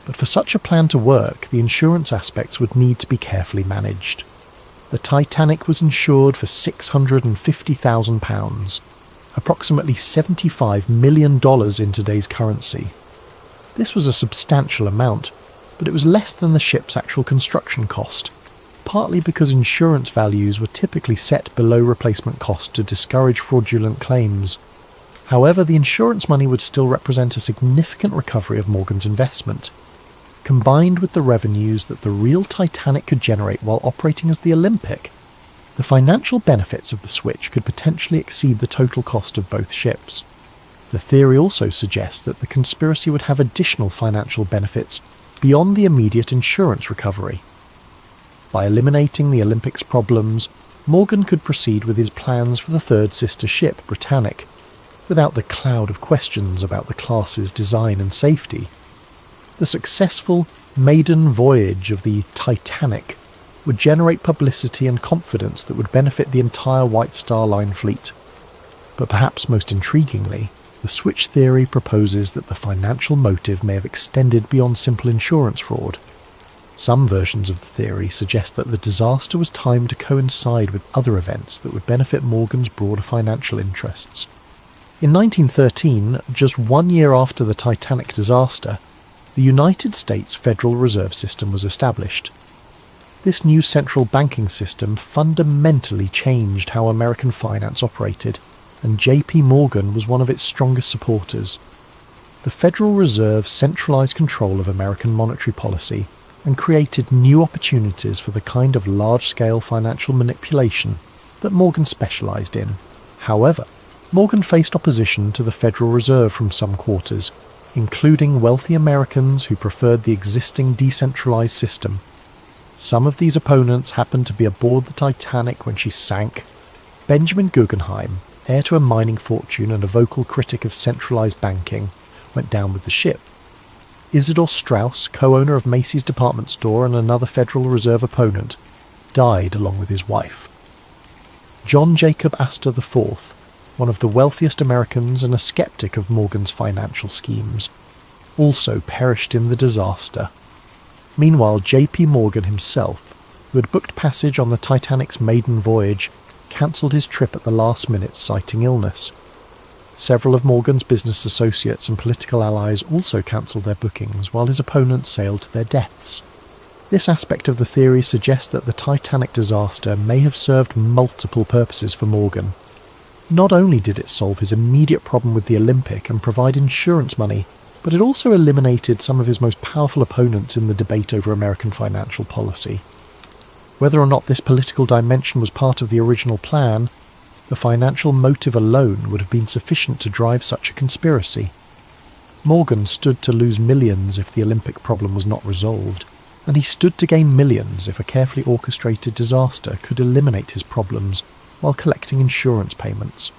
But for such a plan to work, the insurance aspects would need to be carefully managed. The Titanic was insured for £650,000, approximately $75 million in today's currency. This was a substantial amount, but it was less than the ship's actual construction cost, partly because insurance values were typically set below replacement cost to discourage fraudulent claims. However, the insurance money would still represent a significant recovery of Morgan's investment. Combined with the revenues that the real Titanic could generate while operating as the Olympic, the financial benefits of the switch could potentially exceed the total cost of both ships. The theory also suggests that the conspiracy would have additional financial benefits beyond the immediate insurance recovery. By eliminating the Olympic's problems, Morgan could proceed with his plans for the third sister ship, Britannic, without the cloud of questions about the class's design and safety. The successful maiden voyage of the Titanic would generate publicity and confidence that would benefit the entire White Star Line fleet. But perhaps most intriguingly, the switch theory proposes that the financial motive may have extended beyond simple insurance fraud. Some versions of the theory suggest that the disaster was timed to coincide with other events that would benefit Morgan's broader financial interests. In 1913, just 1 year after the Titanic disaster, the United States Federal Reserve System was established. This new central banking system fundamentally changed how American finance operated, and J.P. Morgan was one of its strongest supporters. The Federal Reserve centralized control of American monetary policy and created new opportunities for the kind of large-scale financial manipulation that Morgan specialized in. However, Morgan faced opposition to the Federal Reserve from some quarters, including wealthy Americans who preferred the existing decentralized system. Some of these opponents happened to be aboard the Titanic when she sank. Benjamin Guggenheim, heir to a mining fortune and a vocal critic of centralized banking, went down with the ship. Isidor Straus, co-owner of Macy's department store and another Federal Reserve opponent, died along with his wife. John Jacob Astor IV, one of the wealthiest Americans and a skeptic of Morgan's financial schemes, also perished in the disaster. Meanwhile, J.P. Morgan himself, who had booked passage on the Titanic's maiden voyage, cancelled his trip at the last minute citing illness. Several of Morgan's business associates and political allies also cancelled their bookings while his opponents sailed to their deaths. This aspect of the theory suggests that the Titanic disaster may have served multiple purposes for Morgan. Not only did it solve his immediate problem with the Olympic and provide insurance money, but it also eliminated some of his most powerful opponents in the debate over American financial policy. Whether or not this political dimension was part of the original plan, the financial motive alone would have been sufficient to drive such a conspiracy. Morgan stood to lose millions if the Olympic problem was not resolved, and he stood to gain millions if a carefully orchestrated disaster could eliminate his problems while collecting insurance payments.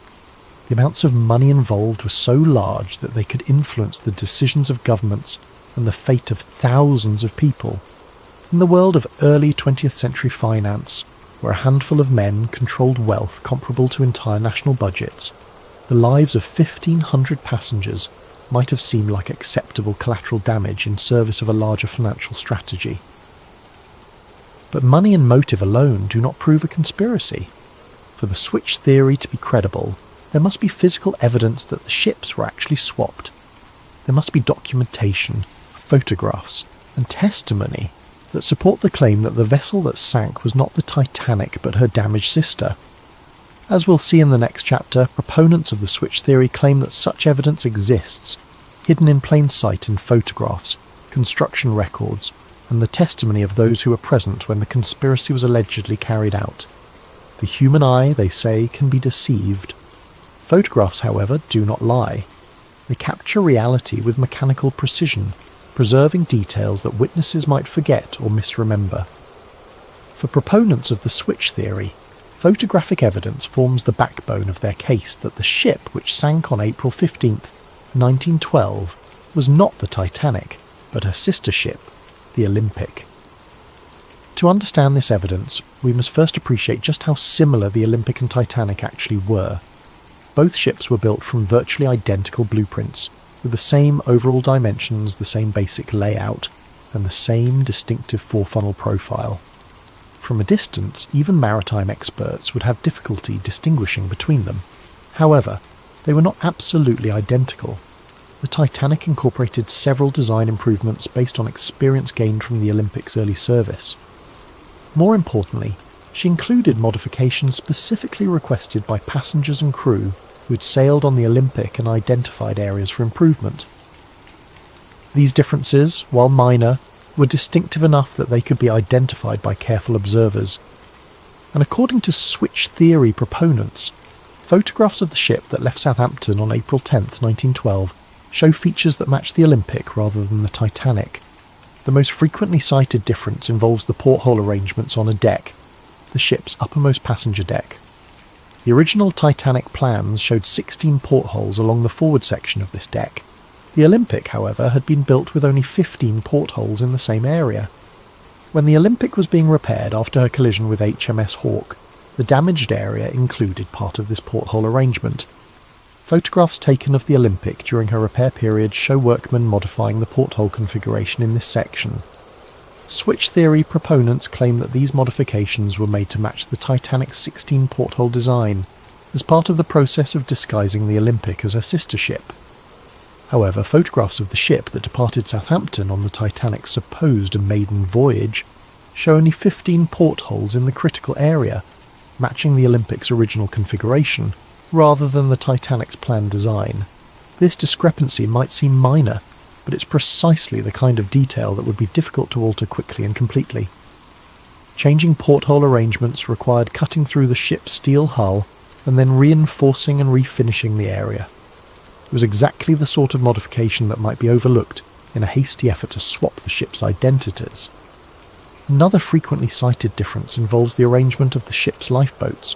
The amounts of money involved were so large that they could influence the decisions of governments and the fate of thousands of people. In the world of early 20th century finance, where a handful of men controlled wealth comparable to entire national budgets, the lives of 1,500 passengers might have seemed like acceptable collateral damage in service of a larger financial strategy. But money and motive alone do not prove a conspiracy. For the switch theory to be credible, there must be physical evidence that the ships were actually swapped. There must be documentation, photographs, and testimony that support the claim that the vessel that sank was not the Titanic but her damaged sister. As we'll see in the next chapter, proponents of the switch theory claim that such evidence exists, hidden in plain sight in photographs, construction records, and the testimony of those who were present when the conspiracy was allegedly carried out. The human eye, they say, can be deceived. Photographs, however, do not lie. They capture reality with mechanical precision, preserving details that witnesses might forget or misremember. For proponents of the switch theory, photographic evidence forms the backbone of their case that the ship which sank on April 15th, 1912, was not the Titanic, but her sister ship, the Olympic. To understand this evidence, we must first appreciate just how similar the Olympic and Titanic actually were. Both ships were built from virtually identical blueprints, with the same overall dimensions, the same basic layout, and the same distinctive four-funnel profile. From a distance, even maritime experts would have difficulty distinguishing between them. However, they were not absolutely identical. The Titanic incorporated several design improvements based on experience gained from the Olympic's early service. More importantly, she included modifications specifically requested by passengers and crew who had sailed on the Olympic and identified areas for improvement. These differences, while minor, were distinctive enough that they could be identified by careful observers. And according to switch theory proponents, photographs of the ship that left Southampton on April 10, 1912, show features that match the Olympic rather than the Titanic. The most frequently cited difference involves the porthole arrangements on a deck, the ship's uppermost passenger deck. The original Titanic plans showed 16 portholes along the forward section of this deck. The Olympic, however, had been built with only 15 portholes in the same area. When the Olympic was being repaired after her collision with HMS Hawke, the damaged area included part of this porthole arrangement. Photographs taken of the Olympic during her repair period show workmen modifying the porthole configuration in this section. Switch theory proponents claim that these modifications were made to match the Titanic's 16 porthole design, as part of the process of disguising the Olympic as her sister ship. However, photographs of the ship that departed Southampton on the Titanic's supposed maiden voyage show only 15 portholes in the critical area, matching the Olympic's original configuration, rather than the Titanic's planned design. This discrepancy might seem minor, but it's precisely the kind of detail that would be difficult to alter quickly and completely. Changing porthole arrangements required cutting through the ship's steel hull and then reinforcing and refinishing the area. It was exactly the sort of modification that might be overlooked in a hasty effort to swap the ship's identities. Another frequently cited difference involves the arrangement of the ship's lifeboats.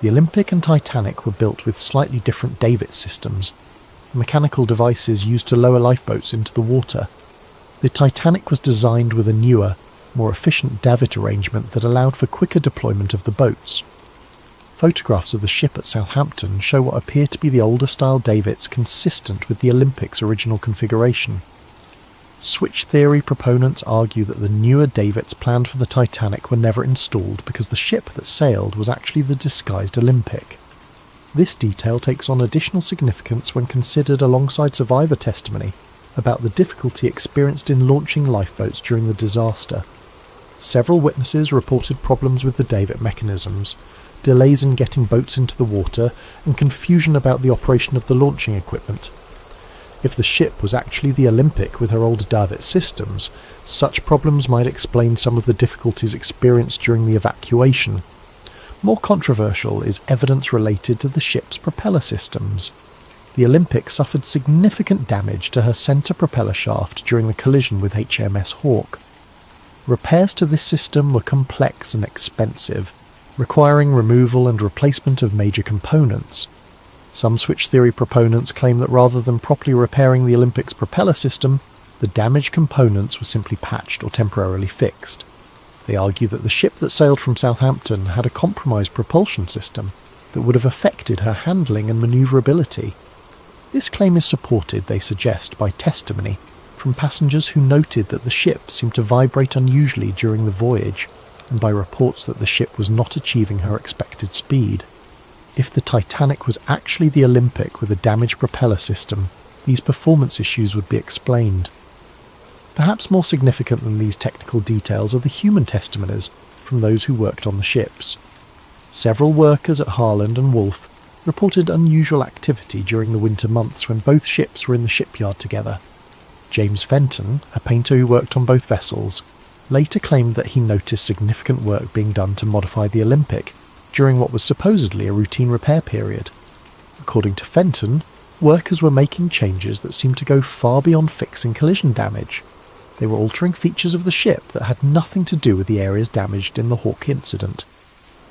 The Olympic and Titanic were built with slightly different davit systems, mechanical devices used to lower lifeboats into the water. The Titanic was designed with a newer, more efficient davit arrangement that allowed for quicker deployment of the boats. Photographs of the ship at Southampton show what appear to be the older style davits consistent with the Olympic's original configuration. Switch theory proponents argue that the newer davits planned for the Titanic were never installed because the ship that sailed was actually the disguised Olympic. This detail takes on additional significance when considered alongside survivor testimony about the difficulty experienced in launching lifeboats during the disaster. Several witnesses reported problems with the davit mechanisms, delays in getting boats into the water, and confusion about the operation of the launching equipment. If the ship was actually the Olympic with her older davit systems, such problems might explain some of the difficulties experienced during the evacuation. More controversial is evidence related to the ship's propeller systems. The Olympic suffered significant damage to her centre propeller shaft during the collision with HMS Hawke. Repairs to this system were complex and expensive, requiring removal and replacement of major components. Some switch theory proponents claim that rather than properly repairing the Olympic's propeller system, the damaged components were simply patched or temporarily fixed. They argue that the ship that sailed from Southampton had a compromised propulsion system that would have affected her handling and manoeuvrability. This claim is supported, they suggest, by testimony from passengers who noted that the ship seemed to vibrate unusually during the voyage, and by reports that the ship was not achieving her expected speed. If the Titanic was actually the Olympic with a damaged propeller system, these performance issues would be explained. Perhaps more significant than these technical details are the human testimonies from those who worked on the ships. Several workers at Harland and Wolff reported unusual activity during the winter months when both ships were in the shipyard together. James Fenton, a painter who worked on both vessels, later claimed that he noticed significant work being done to modify the Olympic during what was supposedly a routine repair period. According to Fenton, workers were making changes that seemed to go far beyond fixing collision damage. They were altering features of the ship that had nothing to do with the areas damaged in the Hawke incident.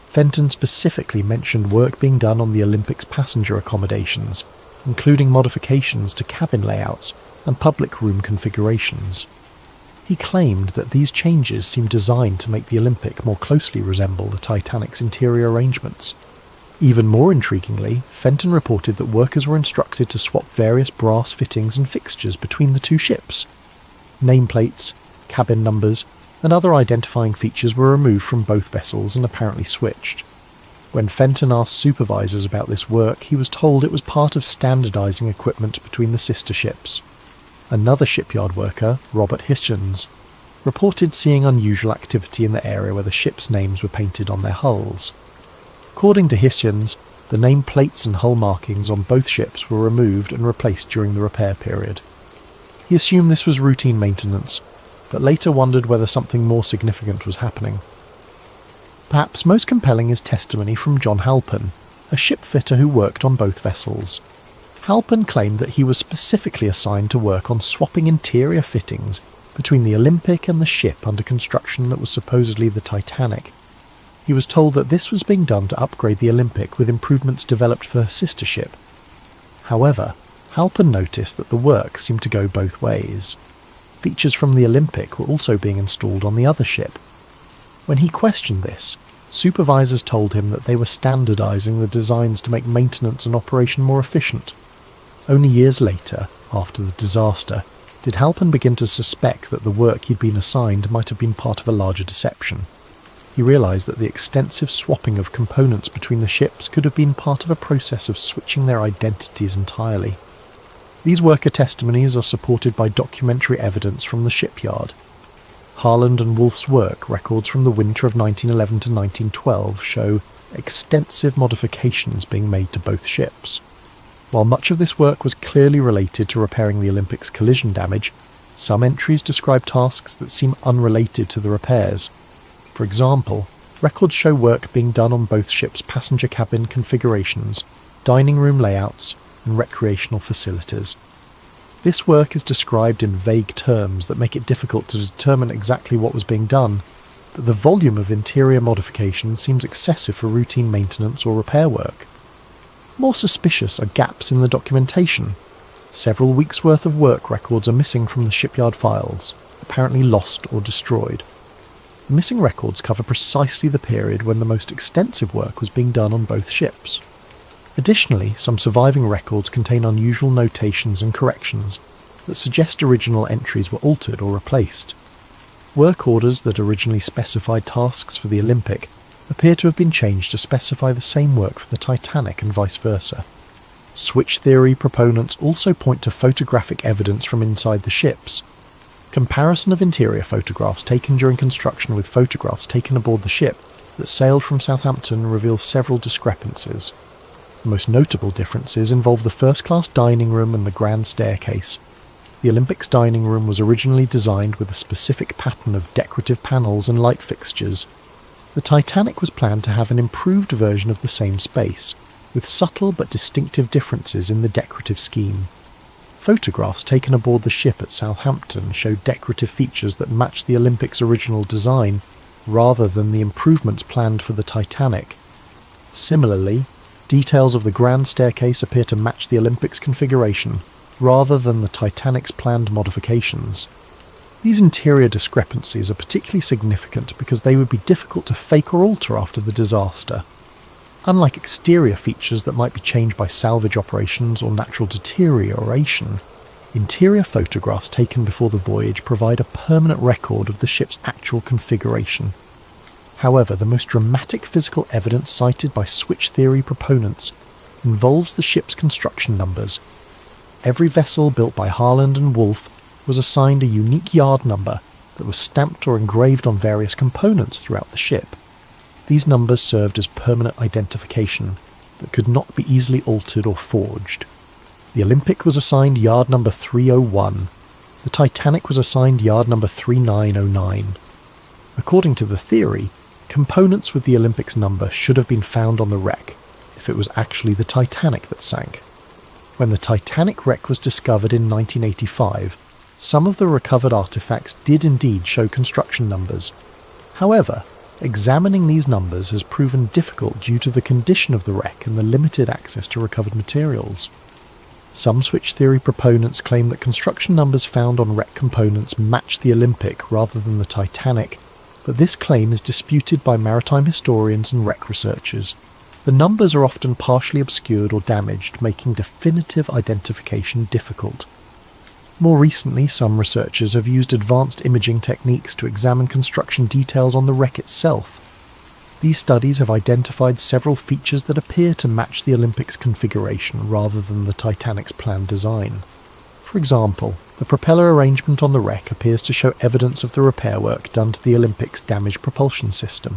Fenton specifically mentioned work being done on the Olympic's passenger accommodations, including modifications to cabin layouts and public room configurations. He claimed that these changes seemed designed to make the Olympic more closely resemble the Titanic's interior arrangements. Even more intriguingly, Fenton reported that workers were instructed to swap various brass fittings and fixtures between the two ships. Nameplates, cabin numbers, and other identifying features were removed from both vessels and apparently switched. When Fenton asked supervisors about this work, he was told it was part of standardising equipment between the sister ships. Another shipyard worker, Robert Hichens, reported seeing unusual activity in the area where the ships' names were painted on their hulls. According to Hichens, the name plates and hull markings on both ships were removed and replaced during the repair period. He assumed this was routine maintenance, but later wondered whether something more significant was happening. Perhaps most compelling is testimony from John Halpin, a shipfitter who worked on both vessels. Halpin claimed that he was specifically assigned to work on swapping interior fittings between the Olympic and the ship under construction that was supposedly the Titanic. He was told that this was being done to upgrade the Olympic with improvements developed for her sister ship. However, Halpin noticed that the work seemed to go both ways. Features from the Olympic were also being installed on the other ship. When he questioned this, supervisors told him that they were standardising the designs to make maintenance and operation more efficient. Only years later, after the disaster, did Halpin begin to suspect that the work he'd been assigned might have been part of a larger deception. He realised that the extensive swapping of components between the ships could have been part of a process of switching their identities entirely. These worker testimonies are supported by documentary evidence from the shipyard. Harland and Wolff's work records from the winter of 1911 to 1912 show extensive modifications being made to both ships. While much of this work was clearly related to repairing the Olympic's collision damage, some entries describe tasks that seem unrelated to the repairs. For example, records show work being done on both ships' passenger cabin configurations, dining room layouts, and recreational facilities. This work is described in vague terms that make it difficult to determine exactly what was being done, but the volume of interior modification seems excessive for routine maintenance or repair work. More suspicious are gaps in the documentation. Several weeks' worth of work records are missing from the shipyard files, apparently lost or destroyed. The missing records cover precisely the period when the most extensive work was being done on both ships. Additionally, some surviving records contain unusual notations and corrections that suggest original entries were altered or replaced. Work orders that originally specified tasks for the Olympic appear to have been changed to specify the same work for the Titanic and vice versa. Switch theory proponents also point to photographic evidence from inside the ships. Comparison of interior photographs taken during construction with photographs taken aboard the ship that sailed from Southampton reveals several discrepancies. The most notable differences involve the first-class dining room and the grand staircase. The Olympic's dining room was originally designed with a specific pattern of decorative panels and light fixtures. The Titanic was planned to have an improved version of the same space, with subtle but distinctive differences in the decorative scheme. Photographs taken aboard the ship at Southampton show decorative features that match the Olympic's original design, rather than the improvements planned for the Titanic. Similarly, details of the grand staircase appear to match the Olympic's configuration, rather than the Titanic's planned modifications. These interior discrepancies are particularly significant because they would be difficult to fake or alter after the disaster. Unlike exterior features that might be changed by salvage operations or natural deterioration, interior photographs taken before the voyage provide a permanent record of the ship's actual configuration. However, the most dramatic physical evidence cited by switch theory proponents involves the ship's construction numbers. Every vessel built by Harland and Wolff was assigned a unique yard number that was stamped or engraved on various components throughout the ship. These numbers served as permanent identification that could not be easily altered or forged. The Olympic was assigned yard number 301. The Titanic was assigned yard number 3909. According to the theory, components with the Olympic's number should have been found on the wreck if it was actually the Titanic that sank. When the Titanic wreck was discovered in 1985, some of the recovered artifacts did indeed show construction numbers. However, examining these numbers has proven difficult due to the condition of the wreck and the limited access to recovered materials. Some switch theory proponents claim that construction numbers found on wreck components match the Olympic rather than the Titanic, but this claim is disputed by maritime historians and wreck researchers. The numbers are often partially obscured or damaged, making definitive identification difficult. More recently, some researchers have used advanced imaging techniques to examine construction details on the wreck itself. These studies have identified several features that appear to match the Olympic's configuration rather than the Titanic's planned design. For example, the propeller arrangement on the wreck appears to show evidence of the repair work done to the Olympic's damaged propulsion system.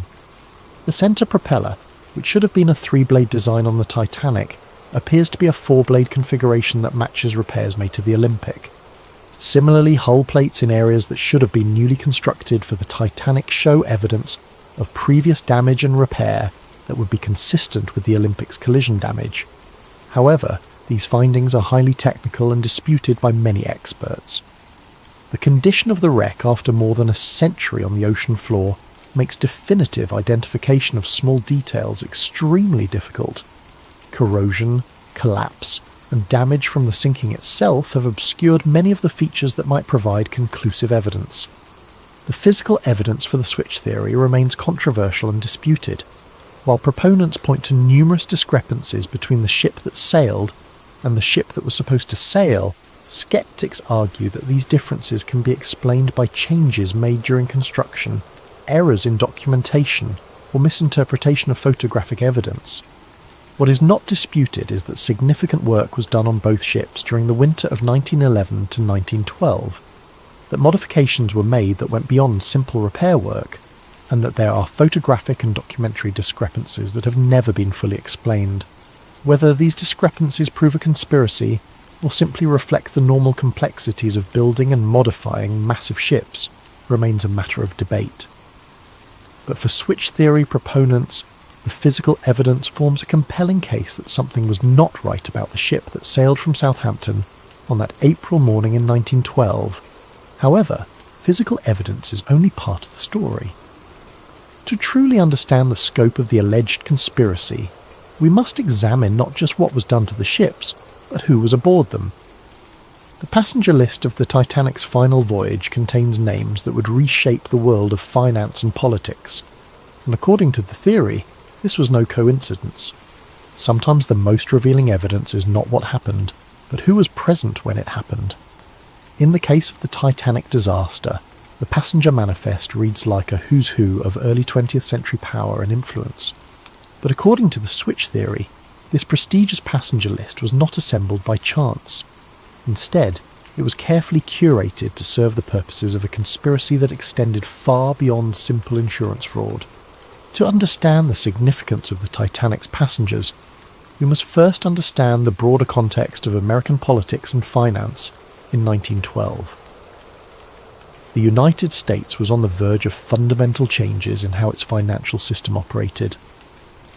The centre propeller, which should have been a 3-blade design on the Titanic, appears to be a 4-blade configuration that matches repairs made to the Olympic. Similarly, hull plates in areas that should have been newly constructed for the Titanic show evidence of previous damage and repair that would be consistent with the Olympic's collision damage. However, these findings are highly technical and disputed by many experts. The condition of the wreck after more than a century on the ocean floor makes definitive identification of small details extremely difficult. Corrosion, collapse, and damage from the sinking itself have obscured many of the features that might provide conclusive evidence. The physical evidence for the switch theory remains controversial and disputed. While proponents point to numerous discrepancies between the ship that sailed and the ship that was supposed to sail, skeptics argue that these differences can be explained by changes made during construction, errors in documentation, or misinterpretation of photographic evidence. What is not disputed is that significant work was done on both ships during the winter of 1911 to 1912, that modifications were made that went beyond simple repair work, and that there are photographic and documentary discrepancies that have never been fully explained. Whether these discrepancies prove a conspiracy, or simply reflect the normal complexities of building and modifying massive ships, remains a matter of debate. But for switch theory proponents, the physical evidence forms a compelling case that something was not right about the ship that sailed from Southampton on that April morning in 1912. However, physical evidence is only part of the story. To truly understand the scope of the alleged conspiracy, we must examine not just what was done to the ships, but who was aboard them. The passenger list of the Titanic's final voyage contains names that would reshape the world of finance and politics, and according to the theory, this was no coincidence. Sometimes the most revealing evidence is not what happened, but who was present when it happened. In the case of the Titanic disaster, the passenger manifest reads like a who's who of early 20th century power and influence. But according to the switch theory, this prestigious passenger list was not assembled by chance. Instead, it was carefully curated to serve the purposes of a conspiracy that extended far beyond simple insurance fraud. To understand the significance of the Titanic's passengers, we must first understand the broader context of American politics and finance in 1912. The United States was on the verge of fundamental changes in how its financial system operated.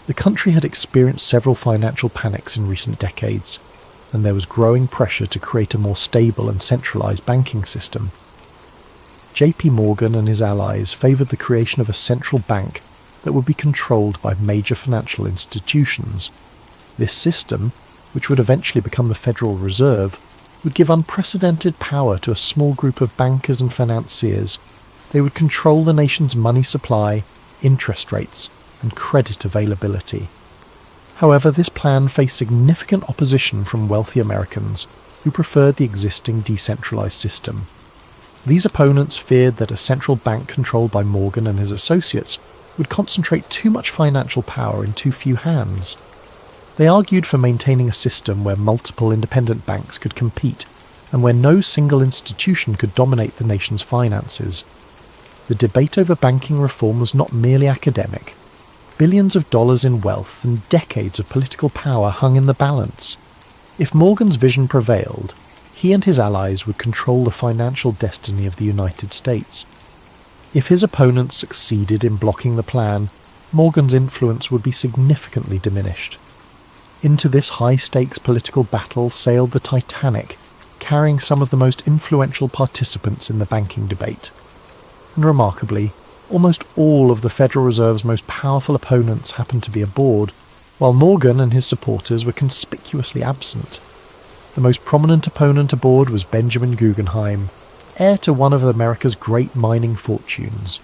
The country had experienced several financial panics in recent decades, and there was growing pressure to create a more stable and centralized banking system. J.P. Morgan and his allies favored the creation of a central bank that would be controlled by major financial institutions. This system, which would eventually become the Federal Reserve, would give unprecedented power to a small group of bankers and financiers. They would control the nation's money supply, interest rates, and credit availability. However, this plan faced significant opposition from wealthy Americans who preferred the existing decentralized system. These opponents feared that a central bank controlled by Morgan and his associates would concentrate too much financial power in too few hands. They argued for maintaining a system where multiple independent banks could compete and where no single institution could dominate the nation's finances. The debate over banking reform was not merely academic. Billions of dollars in wealth and decades of political power hung in the balance. If Morgan's vision prevailed, he and his allies would control the financial destiny of the United States. If his opponents succeeded in blocking the plan, Morgan's influence would be significantly diminished. Into this high-stakes political battle sailed the Titanic, carrying some of the most influential participants in the banking debate. And remarkably, almost all of the Federal Reserve's most powerful opponents happened to be aboard, while Morgan and his supporters were conspicuously absent. The most prominent opponent aboard was Benjamin Guggenheim, heir to one of America's great mining fortunes.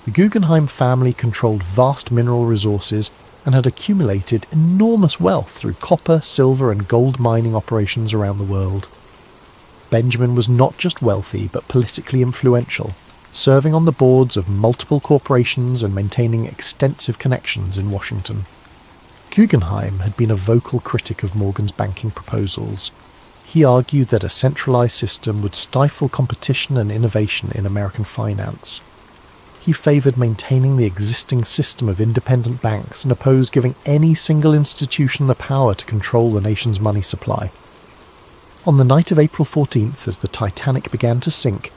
The Guggenheim family controlled vast mineral resources and had accumulated enormous wealth through copper, silver and gold mining operations around the world. Benjamin was not just wealthy but politically influential, serving on the boards of multiple corporations and maintaining extensive connections in Washington. Guggenheim had been a vocal critic of Morgan's banking proposals. He argued that a centralized system would stifle competition and innovation in American finance. He favored maintaining the existing system of independent banks and opposed giving any single institution the power to control the nation's money supply. On the night of April 14th, as the Titanic began to sink,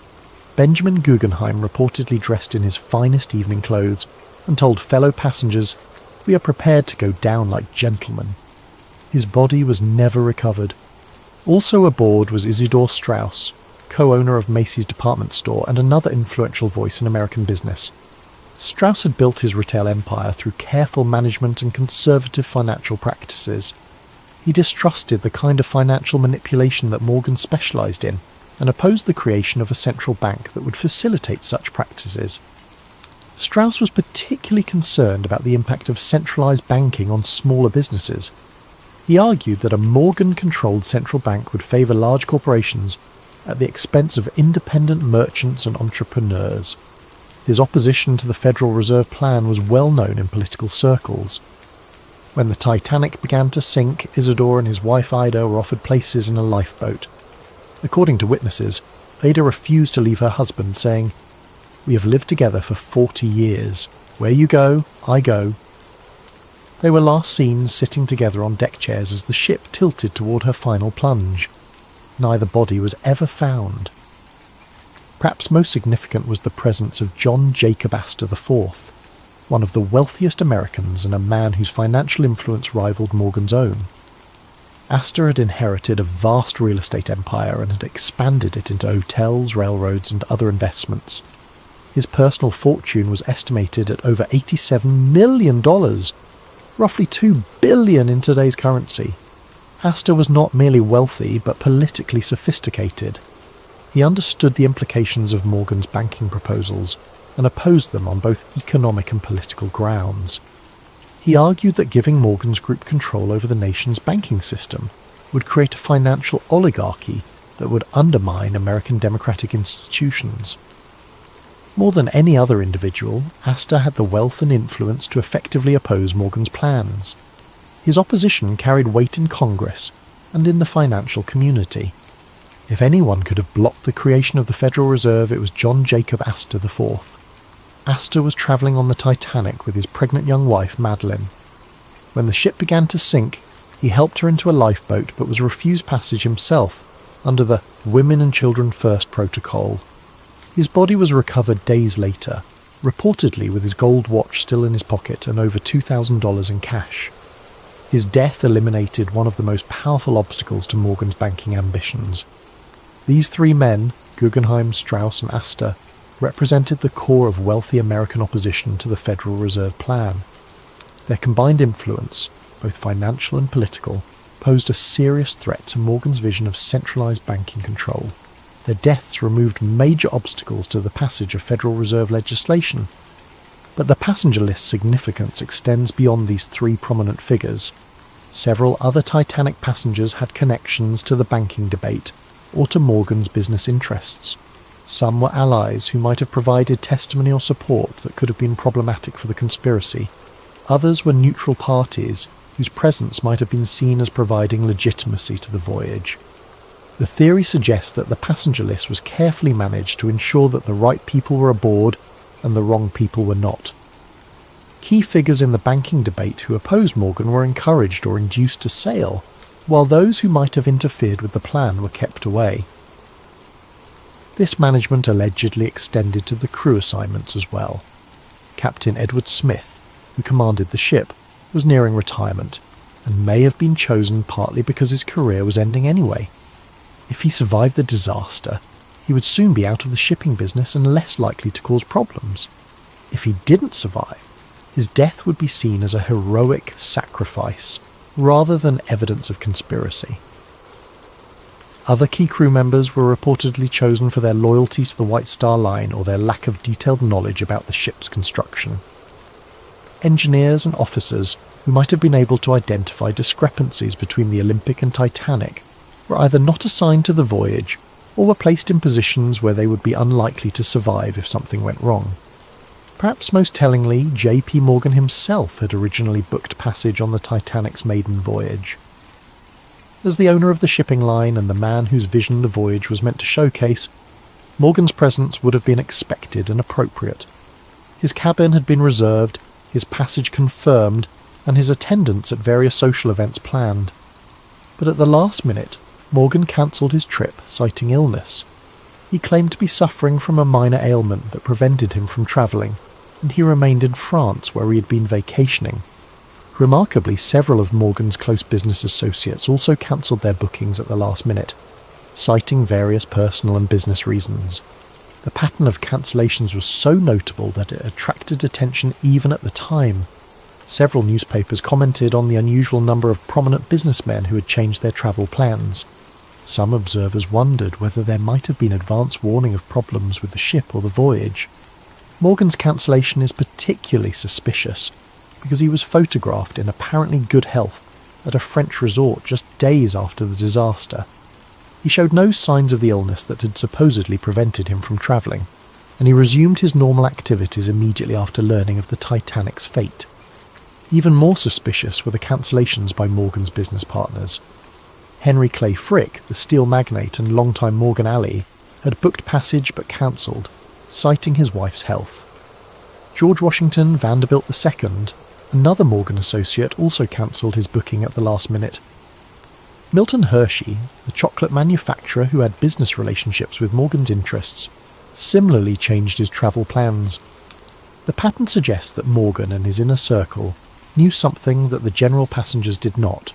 Benjamin Guggenheim reportedly dressed in his finest evening clothes and told fellow passengers, "We are prepared to go down like gentlemen." His body was never recovered. Also aboard was Isidor Straus, co-owner of Macy's department store and another influential voice in American business. Straus had built his retail empire through careful management and conservative financial practices. He distrusted the kind of financial manipulation that Morgan specialized in and opposed the creation of a central bank that would facilitate such practices. Straus was particularly concerned about the impact of centralized banking on smaller businesses. He argued that a Morgan-controlled central bank would favor large corporations at the expense of independent merchants and entrepreneurs. His opposition to the Federal Reserve Plan was well known in political circles. When the Titanic began to sink, Isidore and his wife Ida were offered places in a lifeboat. According to witnesses, Ada refused to leave her husband, saying, "We have lived together for 40 years. Where you go, I go." They were last seen sitting together on deck chairs as the ship tilted toward her final plunge. Neither body was ever found. Perhaps most significant was the presence of John Jacob Astor IV, one of the wealthiest Americans and a man whose financial influence rivaled Morgan's own. Astor had inherited a vast real estate empire and had expanded it into hotels, railroads, and other investments. His personal fortune was estimated at over $87 million, roughly $2 billion in today's currency. Astor was not merely wealthy, but politically sophisticated. He understood the implications of Morgan's banking proposals and opposed them on both economic and political grounds. He argued that giving Morgan's group control over the nation's banking system would create a financial oligarchy that would undermine American democratic institutions. More than any other individual, Astor had the wealth and influence to effectively oppose Morgan's plans. His opposition carried weight in Congress and in the financial community. If anyone could have blocked the creation of the Federal Reserve, it was John Jacob Astor IV. Astor was travelling on the Titanic with his pregnant young wife, Madeline. When the ship began to sink, he helped her into a lifeboat but was refused passage himself under the Women and Children First protocol. His body was recovered days later, reportedly with his gold watch still in his pocket and over $2,000 in cash. His death eliminated one of the most powerful obstacles to Morgan's banking ambitions. These three men, Guggenheim, Straus and Astor, represented the core of wealthy American opposition to the Federal Reserve Plan. Their combined influence, both financial and political, posed a serious threat to Morgan's vision of centralised banking control. Their deaths removed major obstacles to the passage of Federal Reserve legislation. But the passenger list's significance extends beyond these three prominent figures. Several other Titanic passengers had connections to the banking debate or to Morgan's business interests. Some were allies who might have provided testimony or support that could have been problematic for the conspiracy. Others were neutral parties whose presence might have been seen as providing legitimacy to the voyage. The theory suggests that the passenger list was carefully managed to ensure that the right people were aboard and the wrong people were not. Key figures in the banking debate who opposed Morgan were encouraged or induced to sail, while those who might have interfered with the plan were kept away. This management allegedly extended to the crew assignments as well. Captain Edward Smith, who commanded the ship, was nearing retirement, and may have been chosen partly because his career was ending anyway. If he survived the disaster, he would soon be out of the shipping business and less likely to cause problems. If he didn't survive, his death would be seen as a heroic sacrifice rather than evidence of conspiracy. Other key crew members were reportedly chosen for their loyalty to the White Star Line or their lack of detailed knowledge about the ship's construction. Engineers and officers who might have been able to identify discrepancies between the Olympic and Titanic were either not assigned to the voyage or were placed in positions where they would be unlikely to survive if something went wrong. Perhaps most tellingly, J.P. Morgan himself had originally booked passage on the Titanic's maiden voyage. As the owner of the shipping line and the man whose vision the voyage was meant to showcase, Morgan's presence would have been expected and appropriate. His cabin had been reserved, his passage confirmed, and his attendance at various social events planned. But at the last minute, Morgan cancelled his trip, citing illness. He claimed to be suffering from a minor ailment that prevented him from travelling, and he remained in France where he had been vacationing. Remarkably, several of Morgan's close business associates also cancelled their bookings at the last minute, citing various personal and business reasons. The pattern of cancellations was so notable that it attracted attention even at the time. Several newspapers commented on the unusual number of prominent businessmen who had changed their travel plans. Some observers wondered whether there might have been advance warning of problems with the ship or the voyage. Morgan's cancellation is particularly suspicious because he was photographed in apparently good health at a French resort just days after the disaster. He showed no signs of the illness that had supposedly prevented him from travelling, and he resumed his normal activities immediately after learning of the Titanic's fate. Even more suspicious were the cancellations by Morgan's business partners. Henry Clay Frick, the steel magnate and longtime Morgan ally, had booked passage but cancelled, citing his wife's health. George Washington Vanderbilt II, another Morgan associate, also cancelled his booking at the last minute. Milton Hershey, the chocolate manufacturer who had business relationships with Morgan's interests, similarly changed his travel plans. The pattern suggests that Morgan and his inner circle knew something that the general passengers did not.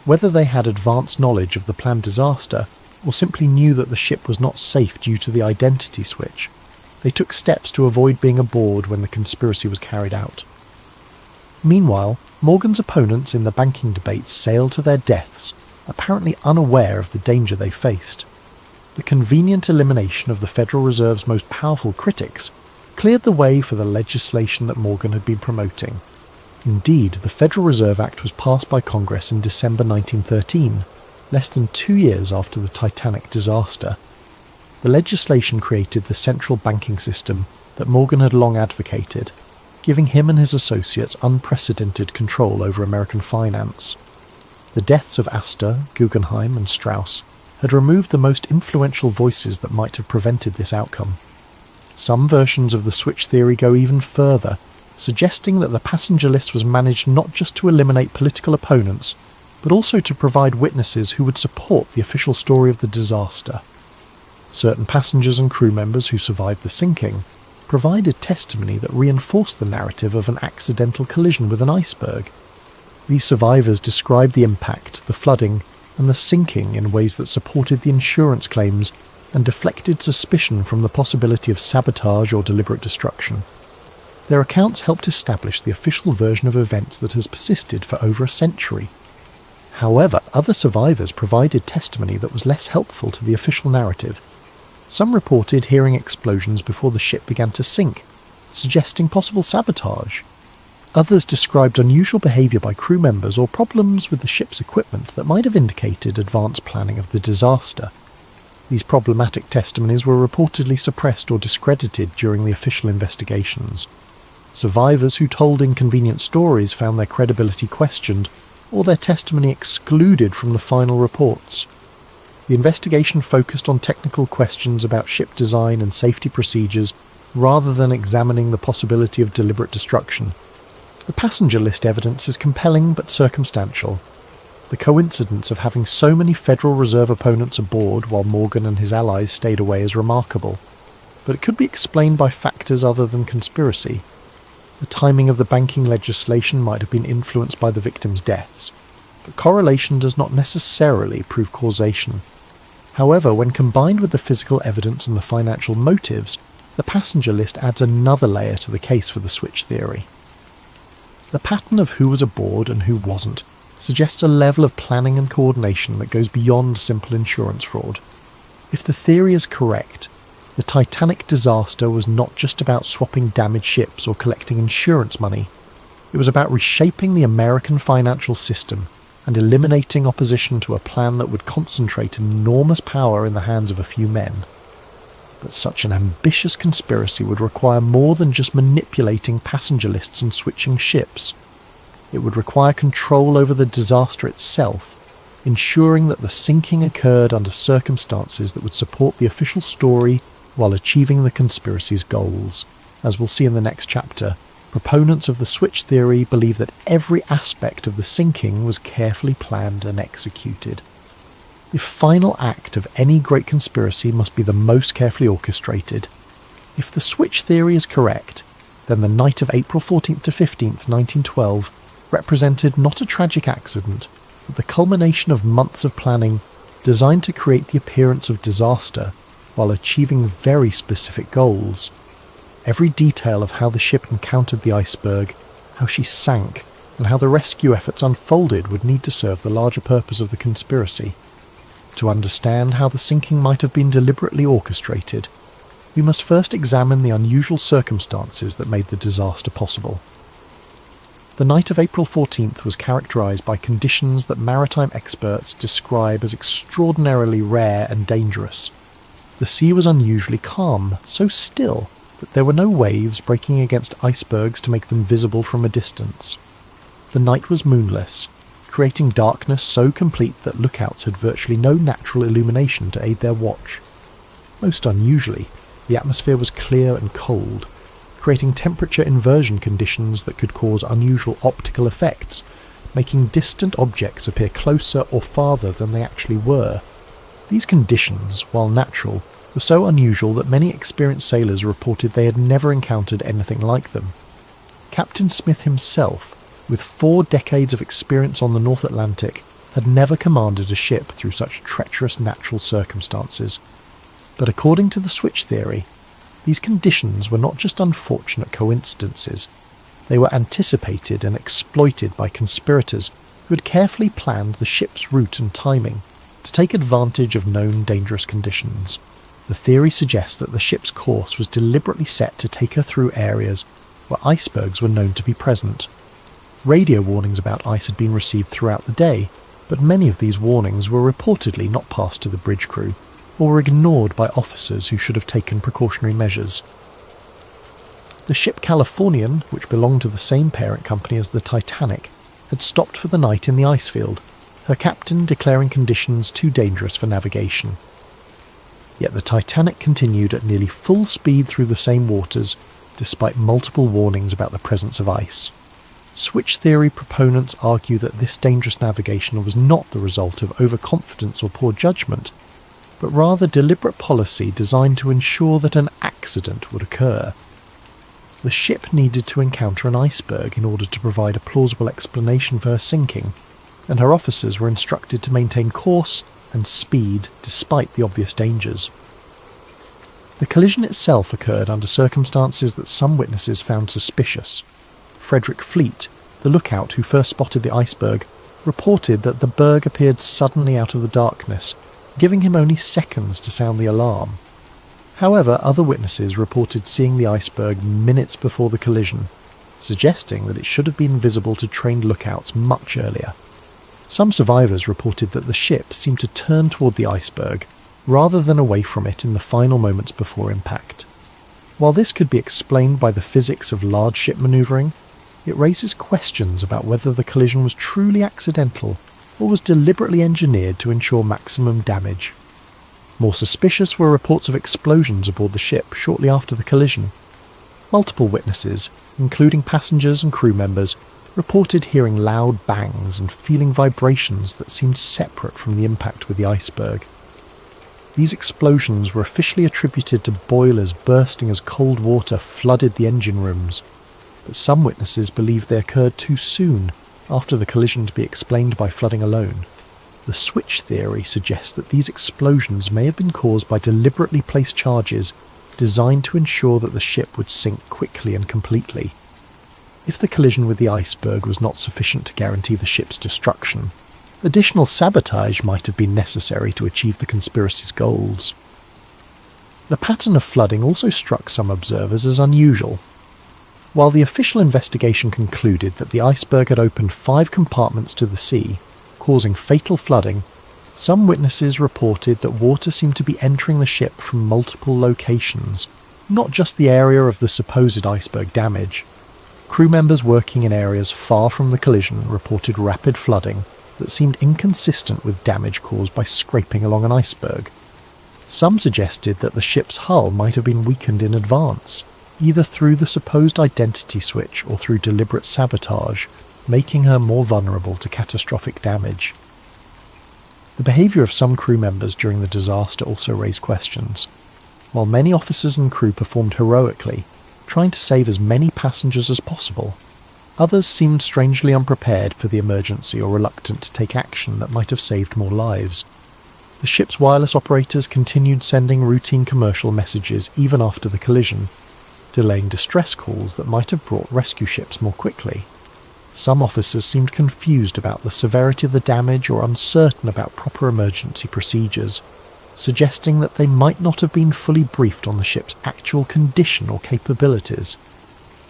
Whether they had advanced knowledge of the planned disaster or simply knew that the ship was not safe due to the identity switch, they took steps to avoid being aboard when the conspiracy was carried out. Meanwhile, Morgan's opponents in the banking debate sailed to their deaths, apparently unaware of the danger they faced. The convenient elimination of the Federal Reserve's most powerful critics cleared the way for the legislation that Morgan had been promoting. Indeed, the Federal Reserve Act was passed by Congress in December 1913, less than 2 years after the Titanic disaster. The legislation created the central banking system that Morgan had long advocated, giving him and his associates unprecedented control over American finance. The deaths of Astor, Guggenheim and Strauss had removed the most influential voices that might have prevented this outcome. Some versions of the switch theory go even further, suggesting that the passenger list was managed not just to eliminate political opponents, but also to provide witnesses who would support the official story of the disaster. Certain passengers and crew members who survived the sinking provided testimony that reinforced the narrative of an accidental collision with an iceberg. These survivors described the impact, the flooding, and the sinking in ways that supported the insurance claims and deflected suspicion from the possibility of sabotage or deliberate destruction. Their accounts helped establish the official version of events that has persisted for over a century. However, other survivors provided testimony that was less helpful to the official narrative. Some reported hearing explosions before the ship began to sink, suggesting possible sabotage. Others described unusual behaviour by crew members or problems with the ship's equipment that might have indicated advanced planning of the disaster. These problematic testimonies were reportedly suppressed or discredited during the official investigations. Survivors who told inconvenient stories found their credibility questioned or their testimony excluded from the final reports. The investigation focused on technical questions about ship design and safety procedures rather than examining the possibility of deliberate destruction. The passenger list evidence is compelling but circumstantial. The coincidence of having so many Federal Reserve opponents aboard while Morgan and his allies stayed away is remarkable, but it could be explained by factors other than conspiracy. The timing of the banking legislation might have been influenced by the victims' deaths, but correlation does not necessarily prove causation. However, when combined with the physical evidence and the financial motives, the passenger list adds another layer to the case for the switch theory. The pattern of who was aboard and who wasn't suggests a level of planning and coordination that goes beyond simple insurance fraud. If the theory is correct, the Titanic disaster was not just about swapping damaged ships or collecting insurance money. It was about reshaping the American financial system and eliminating opposition to a plan that would concentrate enormous power in the hands of a few men. But such an ambitious conspiracy would require more than just manipulating passenger lists and switching ships. It would require control over the disaster itself, ensuring that the sinking occurred under circumstances that would support the official story while achieving the conspiracy's goals. As we'll see in the next chapter, proponents of the switch theory believe that every aspect of the sinking was carefully planned and executed. The final act of any great conspiracy must be the most carefully orchestrated. If the switch theory is correct, then the night of April 14th to 15th, 1912 represented not a tragic accident, but the culmination of months of planning designed to create the appearance of disaster while achieving very specific goals. Every detail of how the ship encountered the iceberg, how she sank, and how the rescue efforts unfolded would need to serve the larger purpose of the conspiracy. To understand how the sinking might have been deliberately orchestrated, we must first examine the unusual circumstances that made the disaster possible. The night of April 14th was characterised by conditions that maritime experts describe as extraordinarily rare and dangerous. The sea was unusually calm, so still that there were no waves breaking against icebergs to make them visible from a distance. The night was moonless, creating darkness so complete that lookouts had virtually no natural illumination to aid their watch. Most unusually, the atmosphere was clear and cold, creating temperature inversion conditions that could cause unusual optical effects, making distant objects appear closer or farther than they actually were. These conditions, while natural, were so unusual that many experienced sailors reported they had never encountered anything like them. Captain Smith himself, with 4 decades of experience on the North Atlantic, had never commanded a ship through such treacherous natural circumstances. But according to the switch theory, these conditions were not just unfortunate coincidences, they were anticipated and exploited by conspirators who had carefully planned the ship's route and timing to take advantage of known dangerous conditions. The theory suggests that the ship's course was deliberately set to take her through areas where icebergs were known to be present. Radio warnings about ice had been received throughout the day, but many of these warnings were reportedly not passed to the bridge crew, or were ignored by officers who should have taken precautionary measures. The ship Californian, which belonged to the same parent company as the Titanic, had stopped for the night in the ice field, her captain declaring conditions too dangerous for navigation. Yet the Titanic continued at nearly full speed through the same waters, despite multiple warnings about the presence of ice. Switch theory proponents argue that this dangerous navigation was not the result of overconfidence or poor judgment, but rather deliberate policy designed to ensure that an accident would occur. The ship needed to encounter an iceberg in order to provide a plausible explanation for her sinking, and her officers were instructed to maintain course and speed despite the obvious dangers. The collision itself occurred under circumstances that some witnesses found suspicious. Frederick Fleet, the lookout who first spotted the iceberg, reported that the berg appeared suddenly out of the darkness, giving him only seconds to sound the alarm. However, other witnesses reported seeing the iceberg minutes before the collision, suggesting that it should have been visible to trained lookouts much earlier. Some survivors reported that the ship seemed to turn toward the iceberg rather than away from it in the final moments before impact. While this could be explained by the physics of large ship manoeuvring, it raises questions about whether the collision was truly accidental or was deliberately engineered to ensure maximum damage. More suspicious were reports of explosions aboard the ship shortly after the collision. Multiple witnesses, including passengers and crew members, reported hearing loud bangs and feeling vibrations that seemed separate from the impact with the iceberg. These explosions were officially attributed to boilers bursting as cold water flooded the engine rooms, but some witnesses believed they occurred too soon after the collision to be explained by flooding alone. The switch theory suggests that these explosions may have been caused by deliberately placed charges designed to ensure that the ship would sink quickly and completely. If the collision with the iceberg was not sufficient to guarantee the ship's destruction, additional sabotage might have been necessary to achieve the conspiracy's goals. The pattern of flooding also struck some observers as unusual. While the official investigation concluded that the iceberg had opened 5 compartments to the sea, causing fatal flooding, some witnesses reported that water seemed to be entering the ship from multiple locations, not just the area of the supposed iceberg damage. Crew members working in areas far from the collision reported rapid flooding that seemed inconsistent with damage caused by scraping along an iceberg. Some suggested that the ship's hull might have been weakened in advance, either through the supposed identity switch or through deliberate sabotage, making her more vulnerable to catastrophic damage. The behaviour of some crew members during the disaster also raised questions. While many officers and crew performed heroically, trying to save as many passengers as possible, others seemed strangely unprepared for the emergency or reluctant to take action that might have saved more lives. The ship's wireless operators continued sending routine commercial messages even after the collision, delaying distress calls that might have brought rescue ships more quickly. Some officers seemed confused about the severity of the damage or uncertain about proper emergency procedures, suggesting that they might not have been fully briefed on the ship's actual condition or capabilities.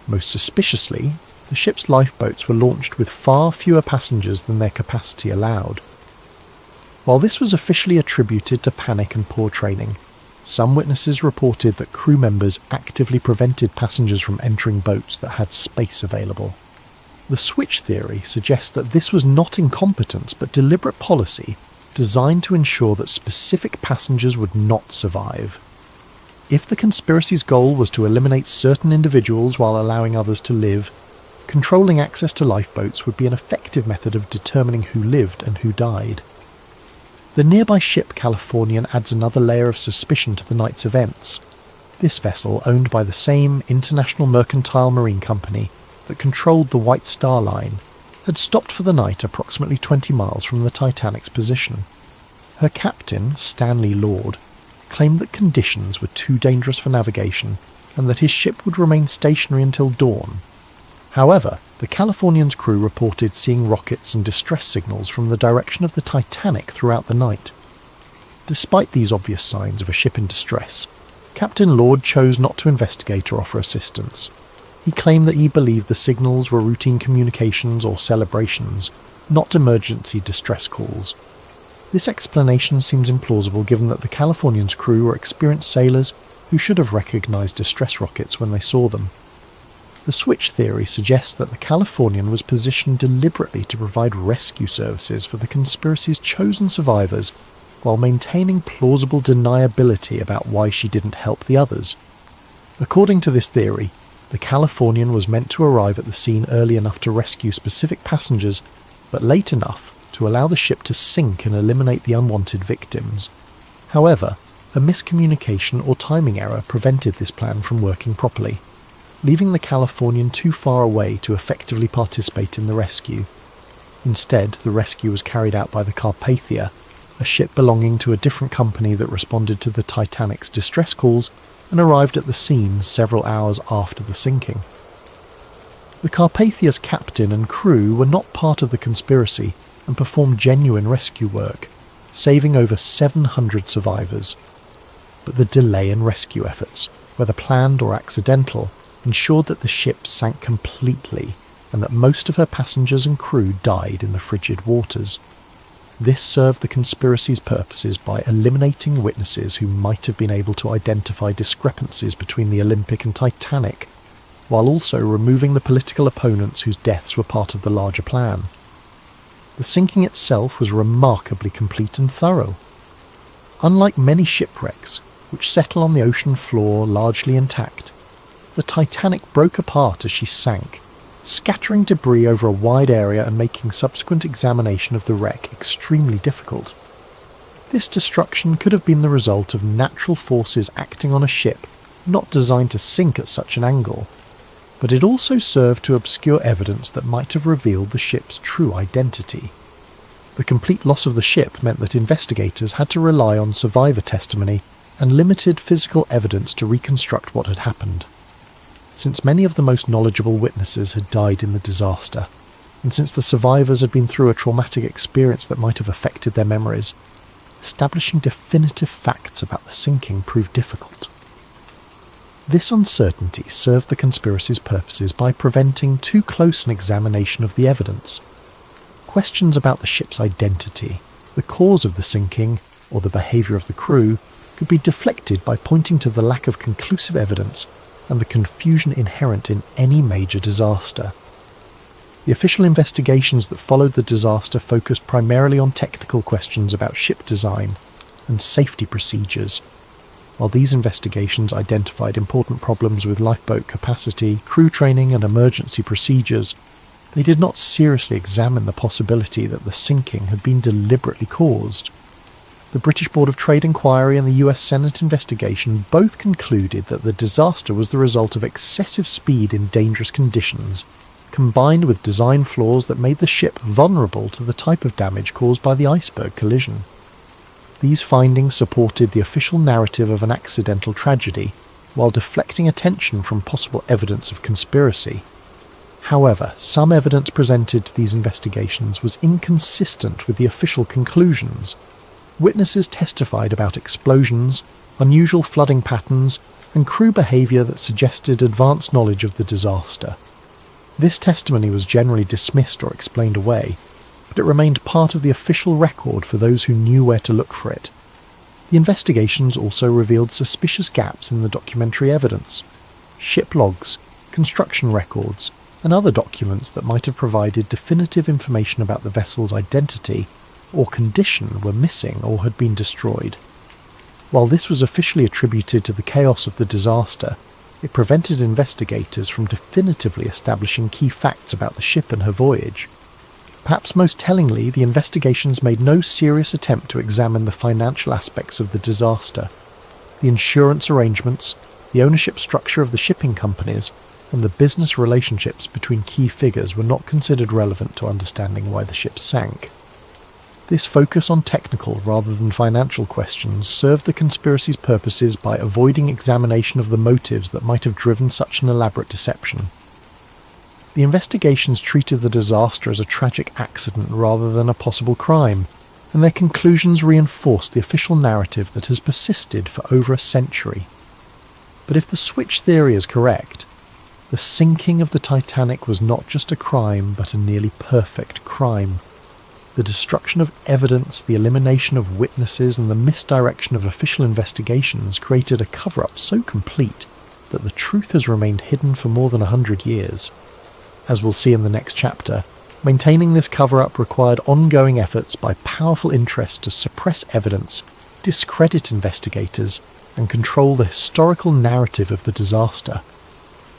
Most suspiciously, the ship's lifeboats were launched with far fewer passengers than their capacity allowed. While this was officially attributed to panic and poor training, some witnesses reported that crew members actively prevented passengers from entering boats that had space available. The switch theory suggests that this was not incompetence but deliberate policy designed to ensure that specific passengers would not survive. If the conspiracy's goal was to eliminate certain individuals while allowing others to live, controlling access to lifeboats would be an effective method of determining who lived and who died. The nearby ship Californian adds another layer of suspicion to the night's events. This vessel, owned by the same International Mercantile Marine Company that controlled the White Star Line, had stopped for the night approximately 20 miles from the Titanic's position. Her captain, Stanley Lord, claimed that conditions were too dangerous for navigation and that his ship would remain stationary until dawn. However, the Californian's crew reported seeing rockets and distress signals from the direction of the Titanic throughout the night. Despite these obvious signs of a ship in distress, Captain Lord chose not to investigate or offer assistance. He claimed that he believed the signals were routine communications or celebrations, not emergency distress calls. This explanation seems implausible given that the Californian's crew were experienced sailors who should have recognised distress rockets when they saw them. The switch theory suggests that the Californian was positioned deliberately to provide rescue services for the conspiracy's chosen survivors while maintaining plausible deniability about why she didn't help the others. According to this theory, the Californian was meant to arrive at the scene early enough to rescue specific passengers, but late enough to allow the ship to sink and eliminate the unwanted victims. However, a miscommunication or timing error prevented this plan from working properly, leaving the Californian too far away to effectively participate in the rescue. Instead, the rescue was carried out by the Carpathia, a ship belonging to a different company that responded to the Titanic's distress calls and arrived at the scene several hours after the sinking. The Carpathia's captain and crew were not part of the conspiracy, and perform genuine rescue work, saving over 700 survivors. But the delay in rescue efforts, whether planned or accidental, ensured that the ship sank completely and that most of her passengers and crew died in the frigid waters. This served the conspiracy's purposes by eliminating witnesses who might have been able to identify discrepancies between the Olympic and Titanic, while also removing the political opponents whose deaths were part of the larger plan. The sinking itself was remarkably complete and thorough. Unlike many shipwrecks, which settle on the ocean floor largely intact, the Titanic broke apart as she sank, scattering debris over a wide area and making subsequent examination of the wreck extremely difficult. This destruction could have been the result of natural forces acting on a ship not designed to sink at such an angle, but it also served to obscure evidence that might have revealed the ship's true identity. The complete loss of the ship meant that investigators had to rely on survivor testimony and limited physical evidence to reconstruct what had happened. Since many of the most knowledgeable witnesses had died in the disaster, and since the survivors had been through a traumatic experience that might have affected their memories, establishing definitive facts about the sinking proved difficult. This uncertainty served the conspiracy's purposes by preventing too close an examination of the evidence. Questions about the ship's identity, the cause of the sinking, or the behaviour of the crew could be deflected by pointing to the lack of conclusive evidence and the confusion inherent in any major disaster. The official investigations that followed the disaster focused primarily on technical questions about ship design and safety procedures. While these investigations identified important problems with lifeboat capacity, crew training and emergency procedures, they did not seriously examine the possibility that the sinking had been deliberately caused. The British Board of Trade Inquiry and the US Senate investigation both concluded that the disaster was the result of excessive speed in dangerous conditions, combined with design flaws that made the ship vulnerable to the type of damage caused by the iceberg collision. These findings supported the official narrative of an accidental tragedy, while deflecting attention from possible evidence of conspiracy. However, some evidence presented to these investigations was inconsistent with the official conclusions. Witnesses testified about explosions, unusual flooding patterns, and crew behaviour that suggested advanced knowledge of the disaster. This testimony was generally dismissed or explained away, but it remained part of the official record for those who knew where to look for it. The investigations also revealed suspicious gaps in the documentary evidence. Ship logs, construction records, and other documents that might have provided definitive information about the vessel's identity or condition were missing or had been destroyed. While this was officially attributed to the chaos of the disaster, it prevented investigators from definitively establishing key facts about the ship and her voyage. Perhaps most tellingly, the investigations made no serious attempt to examine the financial aspects of the disaster. The insurance arrangements, the ownership structure of the shipping companies, and the business relationships between key figures were not considered relevant to understanding why the ship sank. This focus on technical rather than financial questions served the conspiracy's purposes by avoiding examination of the motives that might have driven such an elaborate deception. The investigations treated the disaster as a tragic accident rather than a possible crime, and their conclusions reinforced the official narrative that has persisted for over a century. But if the switch theory is correct, the sinking of the Titanic was not just a crime but a nearly perfect crime. The destruction of evidence, the elimination of witnesses, and the misdirection of official investigations created a cover-up so complete that the truth has remained hidden for more than 100 years. As we'll see in the next chapter, maintaining this cover-up required ongoing efforts by powerful interests to suppress evidence, discredit investigators, and control the historical narrative of the disaster.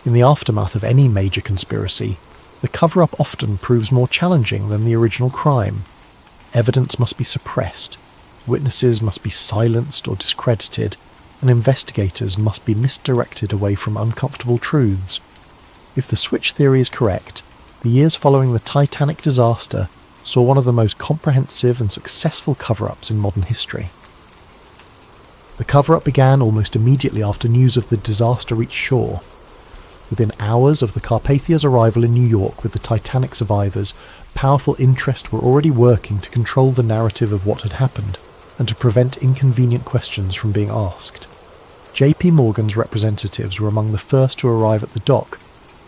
In the aftermath of any major conspiracy, the cover-up often proves more challenging than the original crime. Evidence must be suppressed, witnesses must be silenced or discredited, and investigators must be misdirected away from uncomfortable truths. If the switch theory is correct, the years following the Titanic disaster saw one of the most comprehensive and successful cover-ups in modern history. The cover-up began almost immediately after news of the disaster reached shore. Within hours of the Carpathia's arrival in New York with the Titanic survivors, powerful interests were already working to control the narrative of what had happened and to prevent inconvenient questions from being asked. JP Morgan's representatives were among the first to arrive at the dock,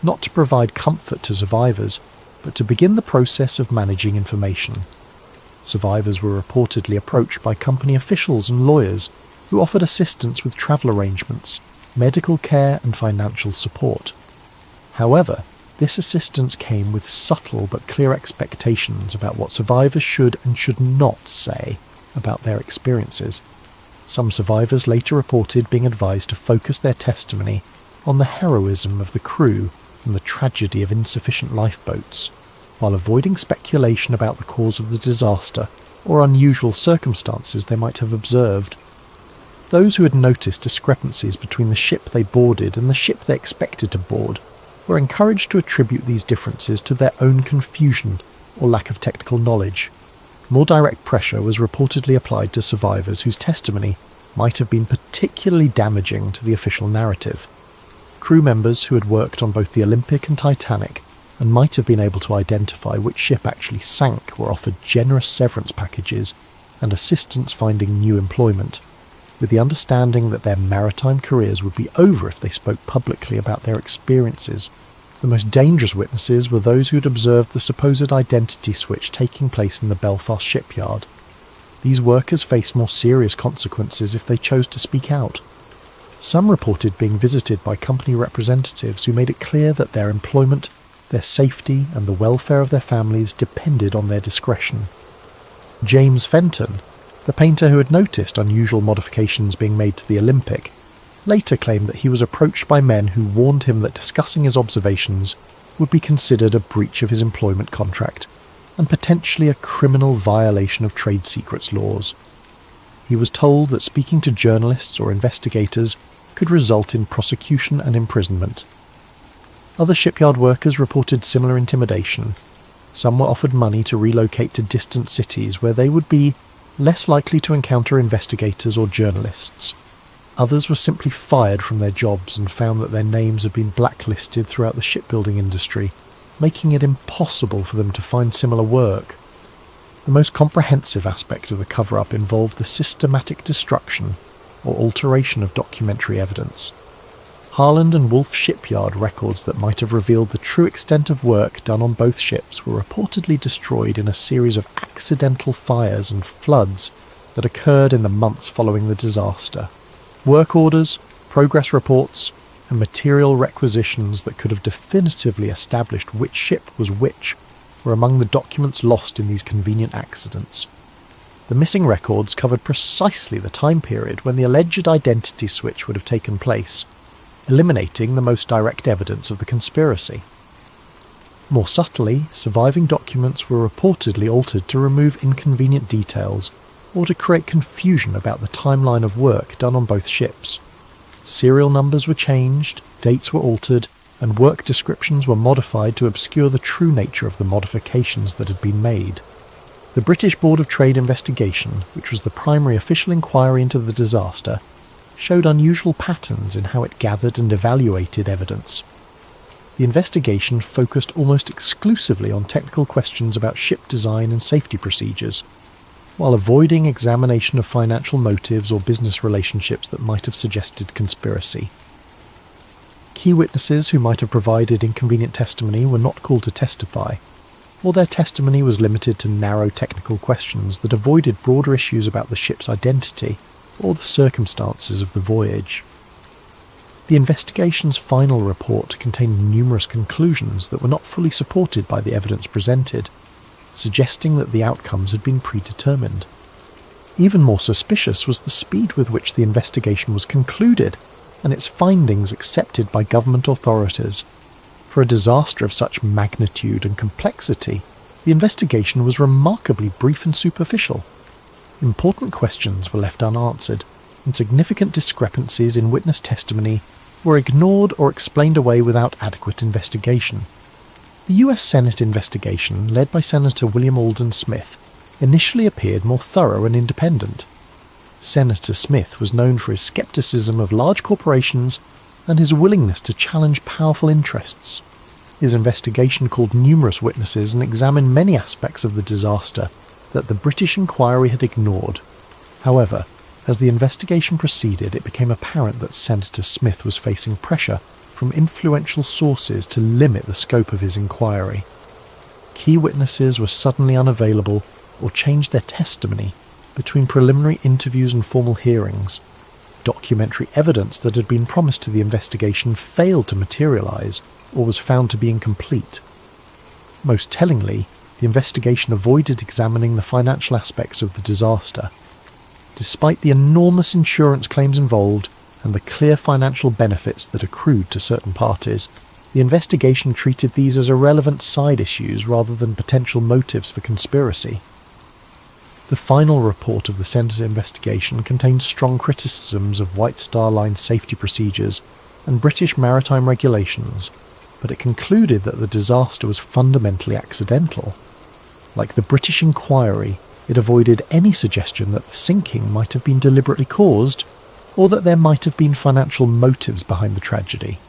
not to provide comfort to survivors, but to begin the process of managing information. Survivors were reportedly approached by company officials and lawyers who offered assistance with travel arrangements, medical care and financial support. However, this assistance came with subtle but clear expectations about what survivors should and should not say about their experiences. Some survivors later reported being advised to focus their testimony on the heroism of the crew and the tragedy of insufficient lifeboats, while avoiding speculation about the cause of the disaster or unusual circumstances they might have observed. Those who had noticed discrepancies between the ship they boarded and the ship they expected to board were encouraged to attribute these differences to their own confusion or lack of technical knowledge. More direct pressure was reportedly applied to survivors whose testimony might have been particularly damaging to the official narrative. Crew members who had worked on both the Olympic and Titanic and might have been able to identify which ship actually sank were offered generous severance packages and assistance finding new employment, with the understanding that their maritime careers would be over if they spoke publicly about their experiences. The most dangerous witnesses were those who had observed the supposed identity switch taking place in the Belfast shipyard. These workers faced more serious consequences if they chose to speak out. Some reported being visited by company representatives who made it clear that their employment, their safety and the welfare of their families depended on their discretion. James Fenton, the painter who had noticed unusual modifications being made to the Olympic, later claimed that he was approached by men who warned him that discussing his observations would be considered a breach of his employment contract and potentially a criminal violation of trade secrets laws. He was told that speaking to journalists or investigators could result in prosecution and imprisonment. Other shipyard workers reported similar intimidation. Some were offered money to relocate to distant cities where they would be less likely to encounter investigators or journalists. Others were simply fired from their jobs and found that their names had been blacklisted throughout the shipbuilding industry, making it impossible for them to find similar work. The most comprehensive aspect of the cover-up involved the systematic destruction or alteration of documentary evidence. Harland and Wolff shipyard records that might have revealed the true extent of work done on both ships were reportedly destroyed in a series of accidental fires and floods that occurred in the months following the disaster. Work orders, progress reports, and material requisitions that could have definitively established which ship was which were among the documents lost in these convenient accidents. The missing records covered precisely the time period when the alleged identity switch would have taken place, eliminating the most direct evidence of the conspiracy. More subtly, surviving documents were reportedly altered to remove inconvenient details or to create confusion about the timeline of work done on both ships. Serial numbers were changed, dates were altered, and work descriptions were modified to obscure the true nature of the modifications that had been made. The British Board of Trade investigation, which was the primary official inquiry into the disaster, showed unusual patterns in how it gathered and evaluated evidence. The investigation focused almost exclusively on technical questions about ship design and safety procedures, while avoiding examination of financial motives or business relationships that might have suggested conspiracy. Key witnesses who might have provided inconvenient testimony were not called to testify, or their testimony was limited to narrow technical questions that avoided broader issues about the ship's identity or the circumstances of the voyage. The investigation's final report contained numerous conclusions that were not fully supported by the evidence presented, suggesting that the outcomes had been predetermined. Even more suspicious was the speed with which the investigation was concluded and its findings accepted by government authorities. For a disaster of such magnitude and complexity, the investigation was remarkably brief and superficial. Important questions were left unanswered, and significant discrepancies in witness testimony were ignored or explained away without adequate investigation. The US Senate investigation, led by Senator William Alden Smith, initially appeared more thorough and independent. Senator Smith was known for his skepticism of large corporations and his willingness to challenge powerful interests. His investigation called numerous witnesses and examined many aspects of the disaster that the British inquiry had ignored. However, as the investigation proceeded, it became apparent that Senator Smith was facing pressure from influential sources to limit the scope of his inquiry. Key witnesses were suddenly unavailable or changed their testimony between preliminary interviews and formal hearings. Documentary evidence that had been promised to the investigation failed to materialise or was found to be incomplete. Most tellingly, the investigation avoided examining the financial aspects of the disaster. Despite the enormous insurance claims involved and the clear financial benefits that accrued to certain parties, the investigation treated these as irrelevant side issues rather than potential motives for conspiracy. The final report of the Senate investigation contained strong criticisms of White Star Line's safety procedures and British maritime regulations, but it concluded that the disaster was fundamentally accidental. Like the British inquiry, it avoided any suggestion that the sinking might have been deliberately caused, or that there might have been financial motives behind the tragedy.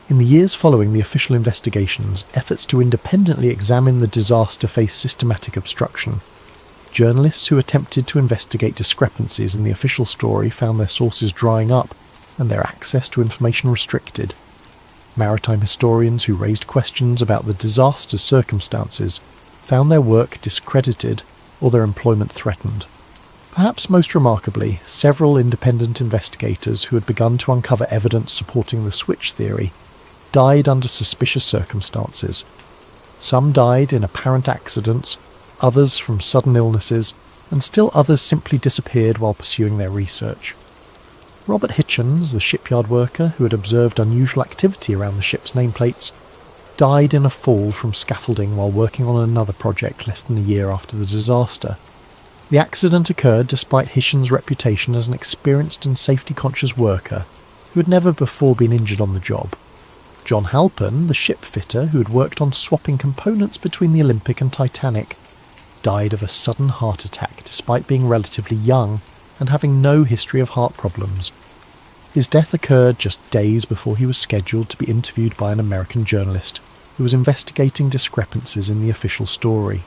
In the years following the official investigations, efforts to independently examine the disaster faced systematic obstruction. Journalists who attempted to investigate discrepancies in the official story found their sources drying up and their access to information restricted. Maritime historians who raised questions about the disaster's circumstances found their work discredited or their employment threatened. Perhaps most remarkably, several independent investigators who had begun to uncover evidence supporting the switch theory died under suspicious circumstances. Some died in apparent accidents, others from sudden illnesses, and still others simply disappeared while pursuing their research. Robert Hitchens, the shipyard worker who had observed unusual activity around the ship's nameplates, died in a fall from scaffolding while working on another project less than a year after the disaster. The accident occurred despite Hitchens' reputation as an experienced and safety-conscious worker who had never before been injured on the job. John Halpern, the ship fitter who had worked on swapping components between the Olympic and Titanic, died of a sudden heart attack despite being relatively young and having no history of heart problems. His death occurred just days before he was scheduled to be interviewed by an American journalist who was investigating discrepancies in the official story.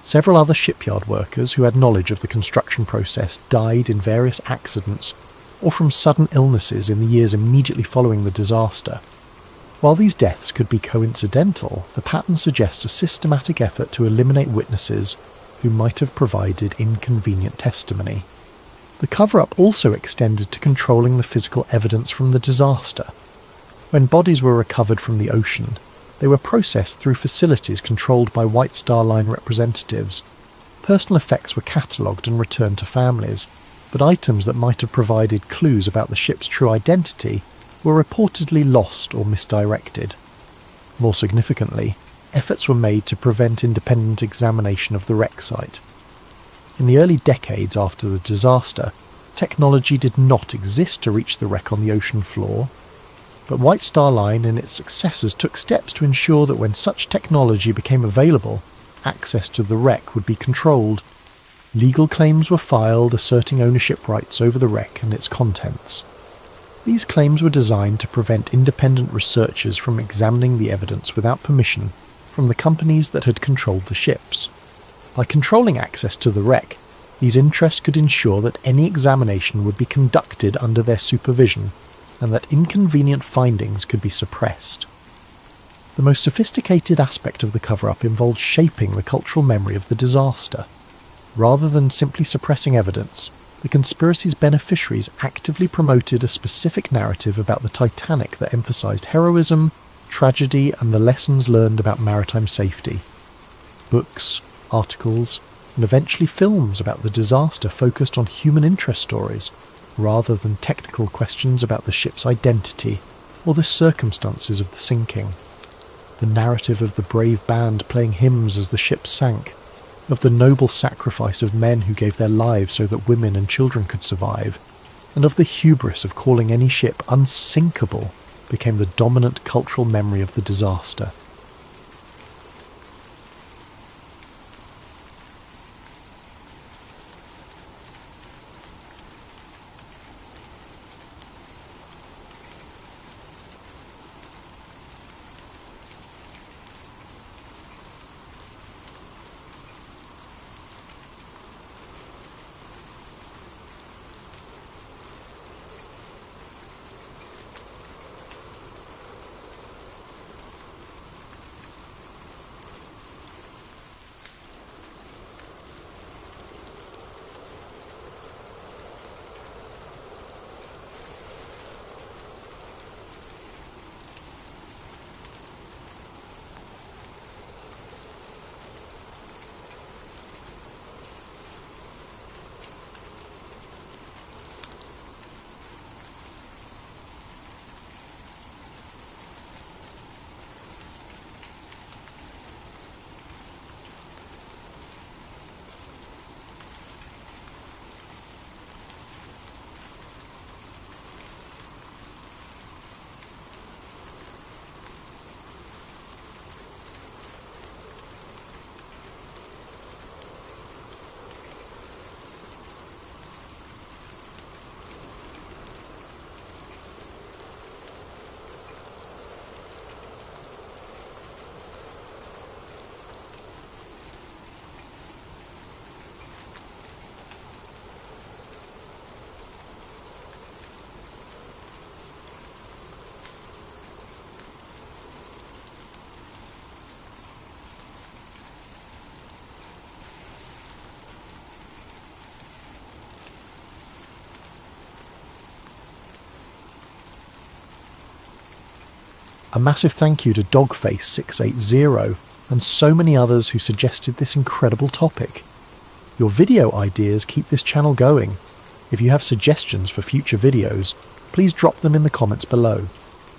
Several other shipyard workers who had knowledge of the construction process died in various accidents or from sudden illnesses in the years immediately following the disaster. While these deaths could be coincidental, the pattern suggests a systematic effort to eliminate witnesses who might have provided inconvenient testimony. The cover-up also extended to controlling the physical evidence from the disaster. When bodies were recovered from the ocean, they were processed through facilities controlled by White Star Line representatives. Personal effects were catalogued and returned to families, but items that might have provided clues about the ship's true identity were reportedly lost or misdirected. More significantly, efforts were made to prevent independent examination of the wreck site. In the early decades after the disaster, technology did not exist to reach the wreck on the ocean floor, but White Star Line and its successors took steps to ensure that when such technology became available, access to the wreck would be controlled. Legal claims were filed asserting ownership rights over the wreck and its contents. These claims were designed to prevent independent researchers from examining the evidence without permission from the companies that had controlled the ships. By controlling access to the wreck, these interests could ensure that any examination would be conducted under their supervision and that inconvenient findings could be suppressed. The most sophisticated aspect of the cover-up involved shaping the cultural memory of the disaster. Rather than simply suppressing evidence, the conspiracy's beneficiaries actively promoted a specific narrative about the Titanic that emphasized heroism, tragedy, and the lessons learned about maritime safety. Books, articles, and eventually films about the disaster focused on human interest stories, rather than technical questions about the ship's identity or the circumstances of the sinking. The narrative of the brave band playing hymns as the ship sank, of the noble sacrifice of men who gave their lives so that women and children could survive, and of the hubris of calling any ship unsinkable, became the dominant cultural memory of the disaster. A massive thank you to Dogface680 and so many others who suggested this incredible topic. Your video ideas keep this channel going. If you have suggestions for future videos, please drop them in the comments below.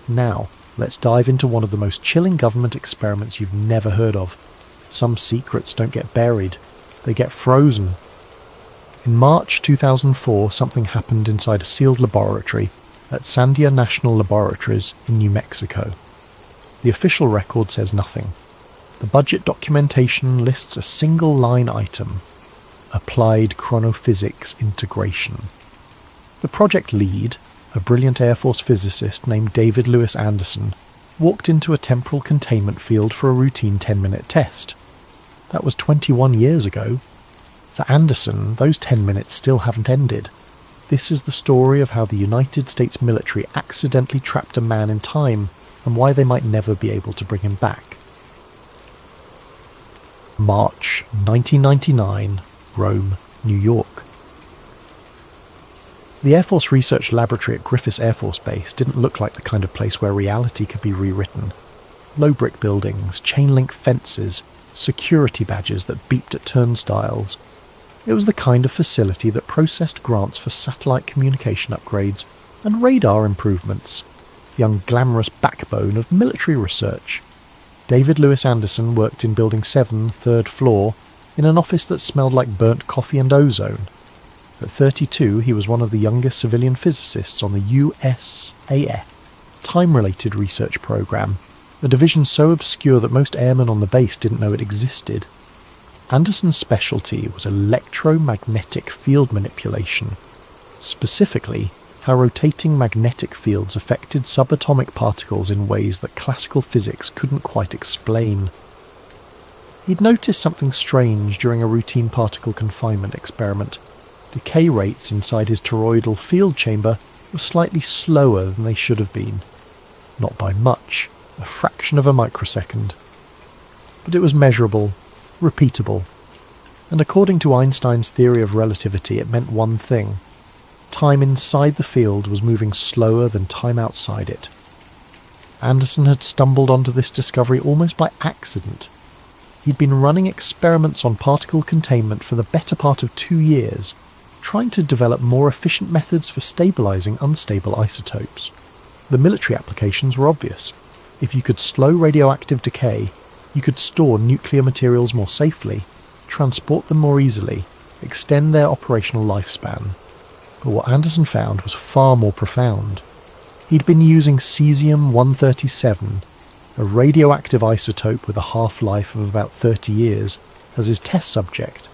Now, let's dive into one of the most chilling government experiments you've never heard of. Some secrets don't get buried, they get frozen. In March 2004, something happened inside a sealed laboratory at Sandia National Laboratories in New Mexico. The official record says nothing. The budget documentation lists a single line item: Applied Chronophysics Integration. The project lead, a brilliant Air Force physicist named David Lewis Anderson, walked into a temporal containment field for a routine 10-minute test. That was 21 years ago. For Anderson, those 10 minutes still haven't ended. This is the story of how the United States military accidentally trapped a man in time and why they might never be able to bring him back. March 1999, Rome, New York. The Air Force Research Laboratory at Griffiths Air Force Base didn't look like the kind of place where reality could be rewritten. Low brick buildings, chain-link fences, security badges that beeped at turnstiles. It was the kind of facility that processed grants for satellite communication upgrades and radar improvements, the unglamorous backbone of military research. David Lewis Anderson worked in Building 7, 3rd floor, in an office that smelled like burnt coffee and ozone. At 32, he was one of the youngest civilian physicists on the USAF Time-Related Research Program, a division so obscure that most airmen on the base didn't know it existed. Anderson's specialty was electromagnetic field manipulation, specifically how rotating magnetic fields affected subatomic particles in ways that classical physics couldn't quite explain. He'd noticed something strange during a routine particle confinement experiment. Decay rates inside his toroidal field chamber were slightly slower than they should have been. Not by much, a fraction of a microsecond. But it was measurable, repeatable, and according to Einstein's theory of relativity, it meant one thing: time inside the field was moving slower than time outside it. Anderson had stumbled onto this discovery almost by accident. He'd been running experiments on particle containment for the better part of 2 years, trying to develop more efficient methods for stabilizing unstable isotopes. The military applications were obvious. If you could slow radioactive decay, you could store nuclear materials more safely, transport them more easily, extend their operational lifespan. But what Anderson found was far more profound. He'd been using cesium-137, a radioactive isotope with a half-life of about 30 years, as his test subject.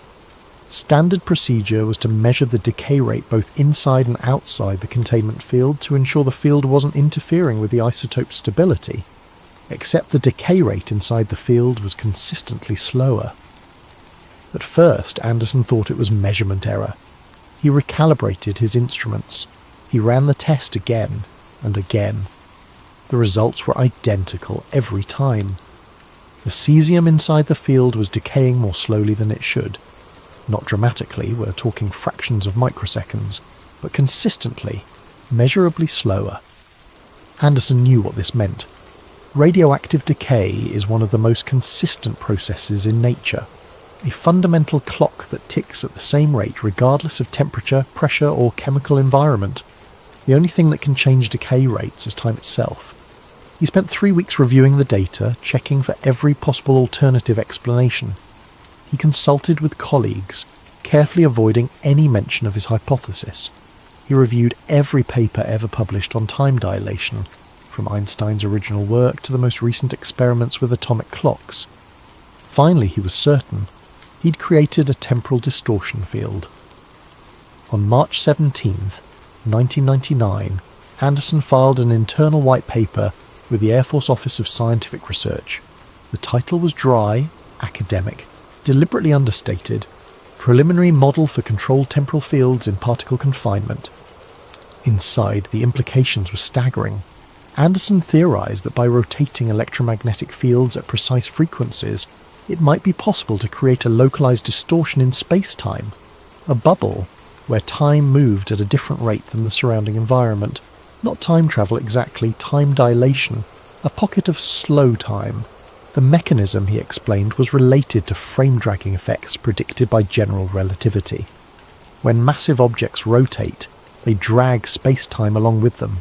Standard procedure was to measure the decay rate both inside and outside the containment field to ensure the field wasn't interfering with the isotope's stability. Except the decay rate inside the field was consistently slower. At first, Anderson thought it was measurement error. He recalibrated his instruments. He ran the test again and again. The results were identical every time. The cesium inside the field was decaying more slowly than it should. Not dramatically, we're talking fractions of microseconds, but consistently, measurably slower. Anderson knew what this meant. Radioactive decay is one of the most consistent processes in nature, a fundamental clock that ticks at the same rate regardless of temperature, pressure or chemical environment. The only thing that can change decay rates is time itself. He spent 3 weeks reviewing the data, checking for every possible alternative explanation. He consulted with colleagues, carefully avoiding any mention of his hypothesis. He reviewed every paper ever published on time dilation, from Einstein's original work to the most recent experiments with atomic clocks. Finally, he was certain. He'd created a temporal distortion field. On March 17th, 1999, Anderson filed an internal white paper with the Air Force Office of Scientific Research. The title was dry, academic, deliberately understated: Preliminary Model for Controlled Temporal Fields in Particle Confinement. Inside, the implications were staggering. Anderson theorized that by rotating electromagnetic fields at precise frequencies, it might be possible to create a localized distortion in space-time, a bubble where time moved at a different rate than the surrounding environment. Not time travel exactly, time dilation, a pocket of slow time. The mechanism, he explained, was related to frame-dragging effects predicted by general relativity. When massive objects rotate, they drag space-time along with them.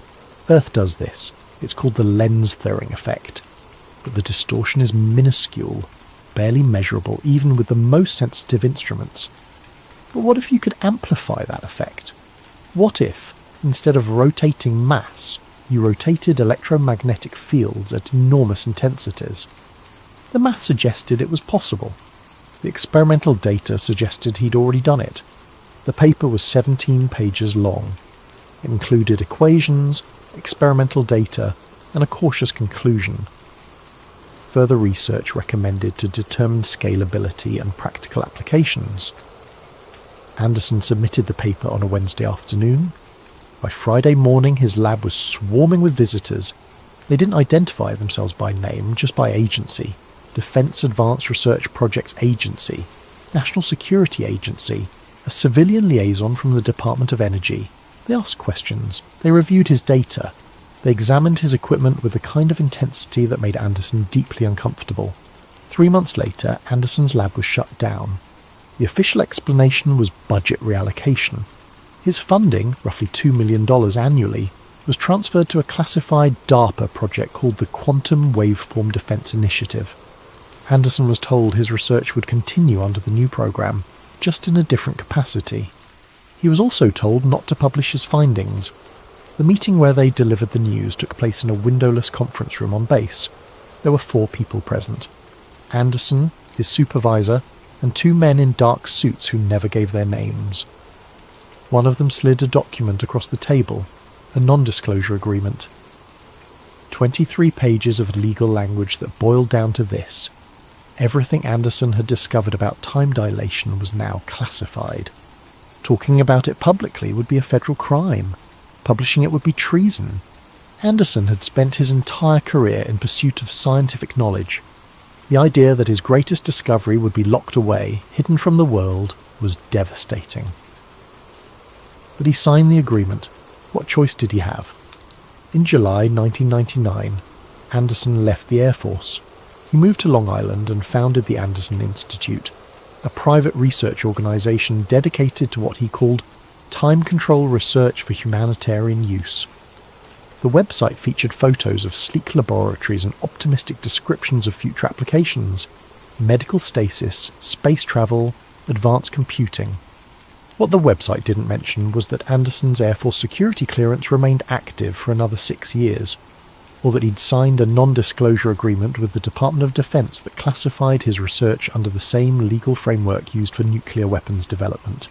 Earth does this. It's called the lens-throwing effect. But the distortion is minuscule, barely measurable even with the most sensitive instruments. But what if you could amplify that effect? What if, instead of rotating mass, you rotated electromagnetic fields at enormous intensities? The math suggested it was possible. The experimental data suggested he'd already done it. The paper was 17 pages long. It included equations, experimental data, and a cautious conclusion. Further research recommended to determine scalability and practical applications. Anderson submitted the paper on a Wednesday afternoon. By Friday morning, his lab was swarming with visitors. They didn't identify themselves by name, just by agency. Defense Advanced Research Projects Agency, National Security Agency, a civilian liaison from the Department of Energy. They asked questions. They reviewed his data. They examined his equipment with the kind of intensity that made Anderson deeply uncomfortable. 3 months later, Anderson's lab was shut down. The official explanation was budget reallocation. His funding, roughly $2 million annually, was transferred to a classified DARPA project called the Quantum Waveform Defense Initiative. Anderson was told his research would continue under the new program, just in a different capacity. He was also told not to publish his findings. The meeting where they delivered the news took place in a windowless conference room on base. There were 4 people present: Anderson, his supervisor, and 2 men in dark suits who never gave their names. One of them slid a document across the table, a non-disclosure agreement. 23 pages of legal language that boiled down to this: everything Anderson had discovered about time dilation was now classified. Talking about it publicly would be a federal crime. Publishing it would be treason. Anderson had spent his entire career in pursuit of scientific knowledge. The idea that his greatest discovery would be locked away, hidden from the world, was devastating. But he signed the agreement. What choice did he have? In July 1999, Anderson left the Air Force. He moved to Long Island and founded the Anderson Institute, a private research organisation dedicated to what he called time control research for humanitarian use. The website featured photos of sleek laboratories and optimistic descriptions of future applications: medical stasis, space travel, advanced computing. What the website didn't mention was that Anderson's Air Force security clearance remained active for another 6 years, or that he'd signed a non-disclosure agreement with the Department of Defense that classified his research under the same legal framework used for nuclear weapons development,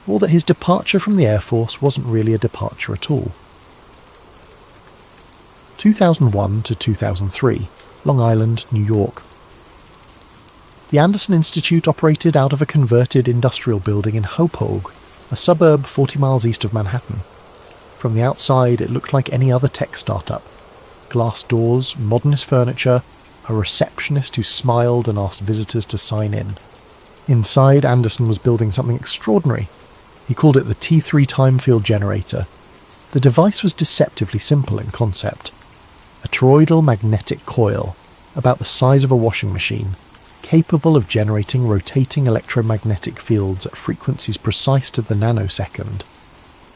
or that his departure from the Air Force wasn't really a departure at all. 2001 to 2003, Long Island, New York. The Anderson Institute operated out of a converted industrial building in Hopogue, a suburb 40 miles east of Manhattan. From the outside, it looked like any other tech startup. Glass doors, modernist furniture, a receptionist who smiled and asked visitors to sign in. Inside, Anderson was building something extraordinary. He called it the T3 time field generator. The device was deceptively simple in concept. A toroidal magnetic coil, about the size of a washing machine, capable of generating rotating electromagnetic fields at frequencies precise to the nanosecond.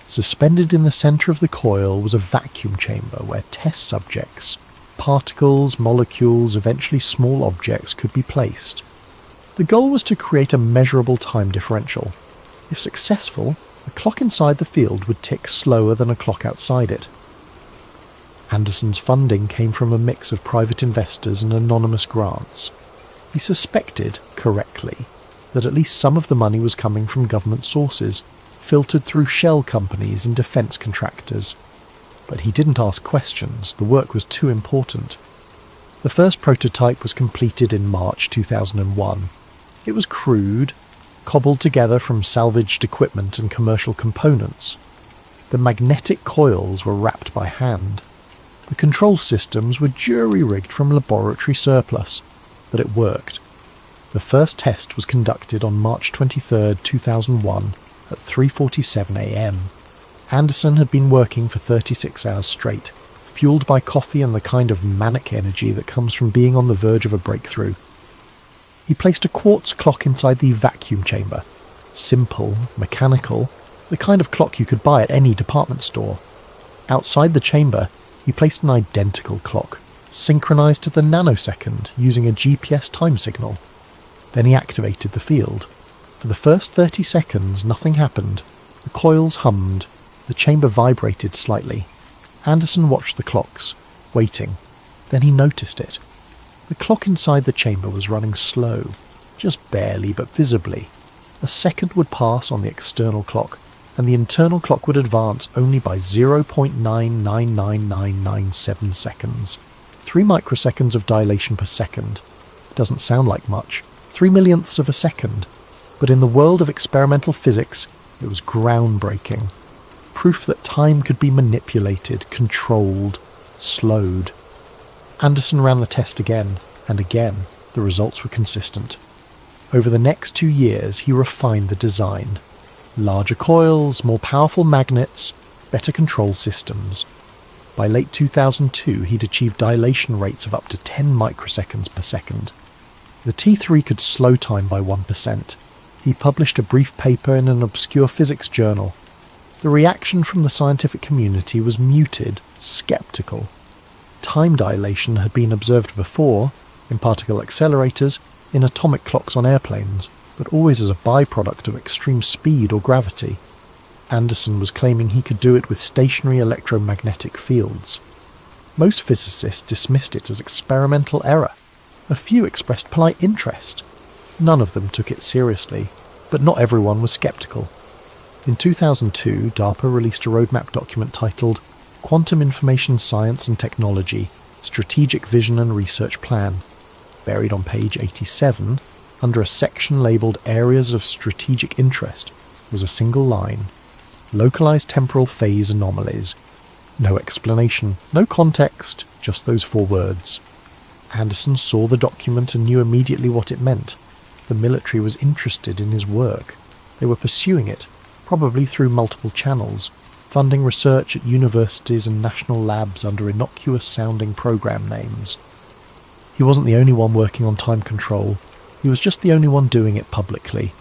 Suspended in the centre of the coil was a vacuum chamber where test subjects, particles, molecules, eventually small objects, could be placed. The goal was to create a measurable time differential. If successful, the clock inside the field would tick slower than a clock outside it. Anderson's funding came from a mix of private investors and anonymous grants. He suspected, correctly, that at least some of the money was coming from government sources, filtered through shell companies and defence contractors. But he didn't ask questions. The work was too important. The first prototype was completed in March 2001. It was crude, cobbled together from salvaged equipment and commercial components. The magnetic coils were wrapped by hand. The control systems were jury-rigged from laboratory surplus, but it worked. The first test was conducted on March 23, 2001 at 3:47 a.m. Anderson had been working for 36 hours straight, fueled by coffee and the kind of manic energy that comes from being on the verge of a breakthrough. He placed a quartz clock inside the vacuum chamber. Simple, mechanical, the kind of clock you could buy at any department store. Outside the chamber, he placed an identical clock, synchronized to the nanosecond using a GPS time signal. Then he activated the field. For the first 30 seconds, nothing happened. The coils hummed. The chamber vibrated slightly. Anderson watched the clocks, waiting. Then he noticed it. The clock inside the chamber was running slow, just barely but visibly. A second would pass on the external clock, and the internal clock would advance only by 0.999997 seconds. 3 microseconds of dilation per second. It doesn't sound like much. 3 millionths of a second. But in the world of experimental physics, it was groundbreaking. Proof that time could be manipulated, controlled, slowed. Anderson ran the test again, and again. The results were consistent. Over the next 2 years, he refined the design. Larger coils, more powerful magnets, better control systems. By late 2002, he'd achieved dilation rates of up to 10 microseconds per second. The T3 could slow time by 1%. He published a brief paper in an obscure physics journal. The reaction from the scientific community was muted, skeptical. Time dilation had been observed before, in particle accelerators, in atomic clocks on airplanes, but always as a byproduct of extreme speed or gravity. Anderson was claiming he could do it with stationary electromagnetic fields. Most physicists dismissed it as experimental error. A few expressed polite interest. None of them took it seriously, but not everyone was skeptical. In 2002, DARPA released a roadmap document titled Quantum Information Science and Technology, Strategic Vision and Research Plan. Buried on page 87, under a section labelled Areas of Strategic Interest, was a single line. Localized temporal phase anomalies. No explanation, no context, just those 4 words. Anderson saw the document and knew immediately what it meant. The military was interested in his work. They were pursuing it, probably through multiple channels, funding research at universities and national labs under innocuous-sounding program names. He wasn't the only one working on time control. He was just the only one doing it publicly.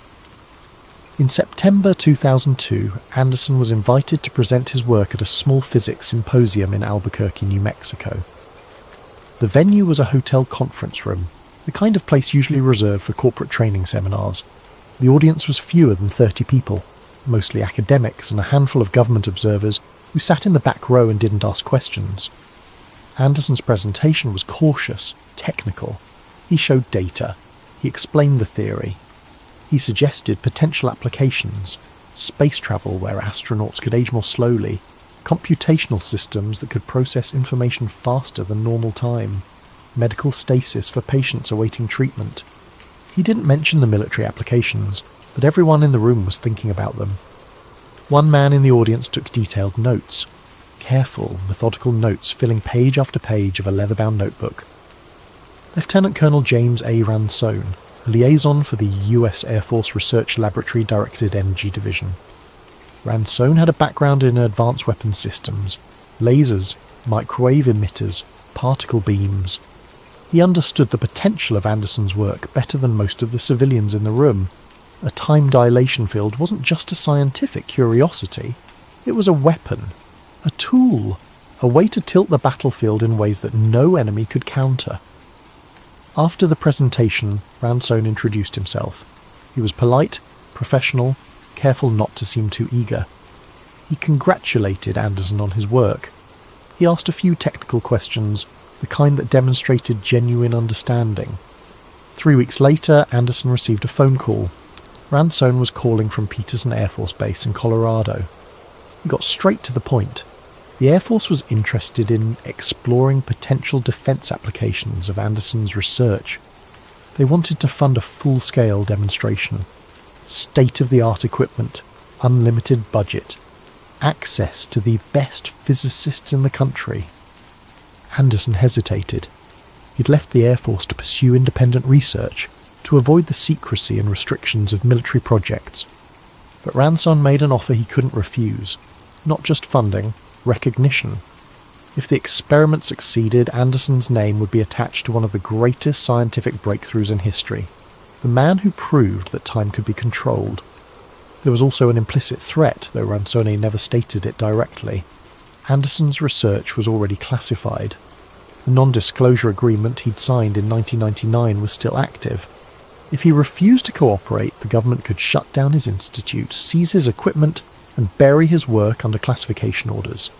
In September 2002, Anderson was invited to present his work at a small physics symposium in Albuquerque, New Mexico. The venue was a hotel conference room, the kind of place usually reserved for corporate training seminars. The audience was fewer than 30 people, mostly academics and a handful of government observers who sat in the back row and didn't ask questions. Anderson's presentation was cautious, technical. He showed data. He explained the theory. He suggested potential applications, space travel where astronauts could age more slowly, computational systems that could process information faster than normal time, medical stasis for patients awaiting treatment. He didn't mention the military applications, but everyone in the room was thinking about them. One man in the audience took detailed notes, careful, methodical notes filling page after page of a leather-bound notebook. Lieutenant Colonel James A. Ransone, a liaison for the U.S. Air Force Research Laboratory Directed Energy Division. Ransone had a background in advanced weapons systems, lasers, microwave emitters, particle beams. He understood the potential of Anderson's work better than most of the civilians in the room. A time dilation field wasn't just a scientific curiosity, it was a weapon, a tool, a way to tilt the battlefield in ways that no enemy could counter. After the presentation, Ransone introduced himself. He was polite, professional, careful not to seem too eager. He congratulated Anderson on his work. He asked a few technical questions, the kind that demonstrated genuine understanding. 3 weeks later, Anderson received a phone call. Ransone was calling from Peterson Air Force Base in Colorado. He got straight to the point. The Air Force was interested in exploring potential defense applications of Anderson's research. They wanted to fund a full-scale demonstration. State-of-the-art equipment, unlimited budget, access to the best physicists in the country. Anderson hesitated. He'd left the Air Force to pursue independent research, to avoid the secrecy and restrictions of military projects. But Ransone made an offer he couldn't refuse. Not just funding, recognition. If the experiment succeeded, Anderson's name would be attached to one of the greatest scientific breakthroughs in history. The man who proved that time could be controlled. There was also an implicit threat, though Ransone never stated it directly. Anderson's research was already classified. The non-disclosure agreement he'd signed in 1999 was still active. If he refused to cooperate, the government could shut down his institute, seize his equipment, and bury his work under classification orders.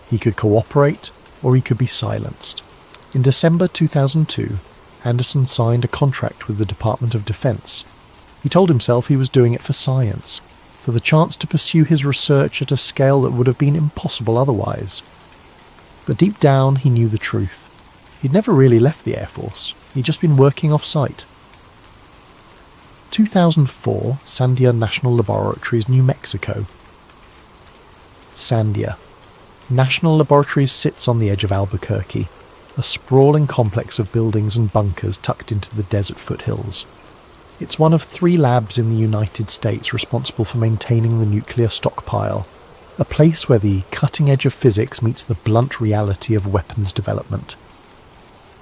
He could cooperate, or he could be silenced. In December 2002, Anderson signed a contract with the Department of Defense. He told himself he was doing it for science, for the chance to pursue his research at a scale that would have been impossible otherwise. But deep down, he knew the truth. He'd never really left the Air Force. He'd just been working off-site. 2004, Sandia National Laboratories, New Mexico. Sandia. National Laboratories sits on the edge of Albuquerque, a sprawling complex of buildings and bunkers tucked into the desert foothills. It's one of 3 labs in the United States responsible for maintaining the nuclear stockpile, a place where the cutting edge of physics meets the blunt reality of weapons development.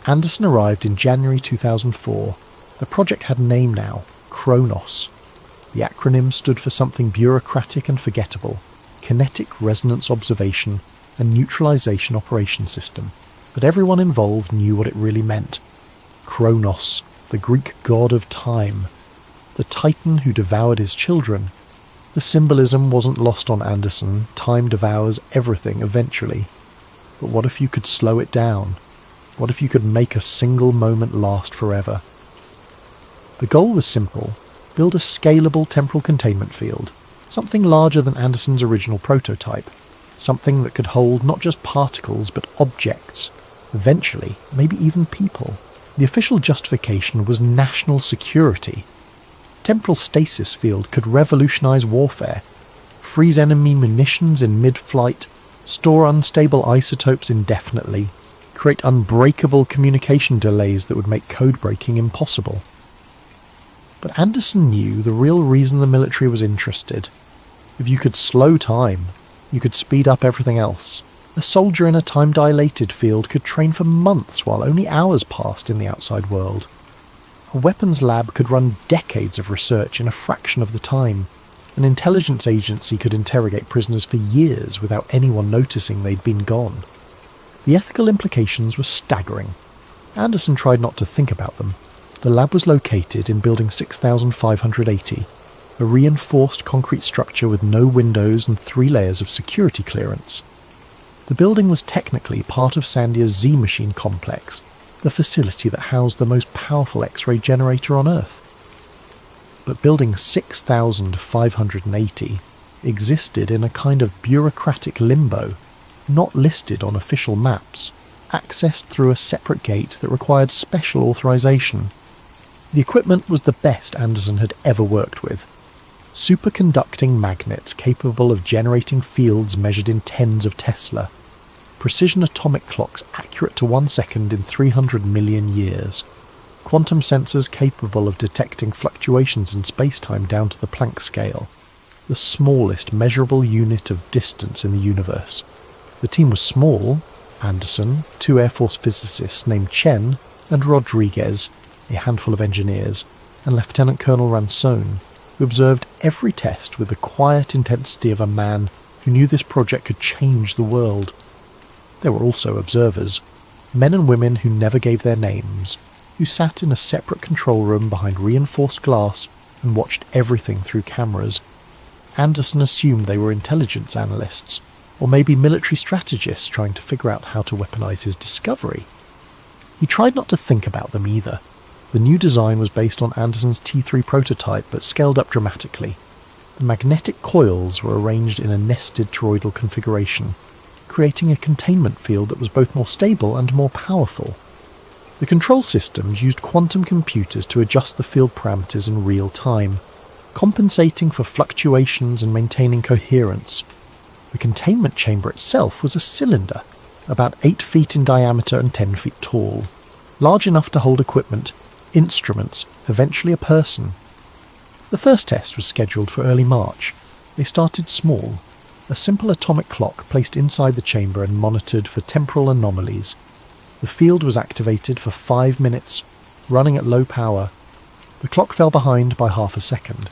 Anderson arrived in January 2004. The project had a name now, Kronos. The acronym stood for something bureaucratic and forgettable, Kinetic Resonance Observation and Neutralization Operation System, but everyone involved knew what it really meant. Kronos, the Greek god of time, the titan who devoured his children. The symbolism wasn't lost on Anderson. Time devours everything eventually. But what if you could slow it down? What if you could make a single moment last forever? The goal was simple: build a scalable temporal containment field, something larger than Anderson's original prototype, something that could hold not just particles but objects, eventually maybe even people. The official justification was national security. Temporal stasis field could revolutionize warfare, freeze enemy munitions in mid-flight, store unstable isotopes indefinitely, create unbreakable communication delays that would make code breaking impossible. But Anderson knew the real reason the military was interested. If you could slow time, you could speed up everything else. A soldier in a time-dilated field could train for months while only hours passed in the outside world. A weapons lab could run decades of research in a fraction of the time. An intelligence agency could interrogate prisoners for years without anyone noticing they'd been gone. The ethical implications were staggering. Anderson tried not to think about them. The lab was located in Building 6580, a reinforced concrete structure with no windows and 3 layers of security clearance. The building was technically part of Sandia's Z-Machine complex, the facility that housed the most powerful X-ray generator on Earth. But Building 6580 existed in a kind of bureaucratic limbo, not listed on official maps, accessed through a separate gate that required special authorization. The equipment was the best Anderson had ever worked with. Superconducting magnets capable of generating fields measured in tens of Tesla. Precision atomic clocks accurate to 1 second in 300 million years. Quantum sensors capable of detecting fluctuations in space-time down to the Planck scale. The smallest measurable unit of distance in the universe. The team was small: Anderson, 2 Air Force physicists named Chen, and Rodriguez, a handful of engineers, and Lieutenant Colonel Ransone, who observed every test with the quiet intensity of a man who knew this project could change the world. There were also observers, men and women who never gave their names, who sat in a separate control room behind reinforced glass and watched everything through cameras. Anderson assumed they were intelligence analysts, or maybe military strategists trying to figure out how to weaponize his discovery. He tried not to think about them either. The new design was based on Anderson's T3 prototype, but scaled up dramatically. The magnetic coils were arranged in a nested toroidal configuration, creating a containment field that was both more stable and more powerful. The control systems used quantum computers to adjust the field parameters in real time, compensating for fluctuations and maintaining coherence. The containment chamber itself was a cylinder, about 8 feet in diameter and 10 feet tall, large enough to hold equipment, instruments, eventually a person. The first test was scheduled for early March. They started small. a simple atomic clock placed inside the chamber and monitored for temporal anomalies. The field was activated for 5 minutes, running at low power. The clock fell behind by half a second.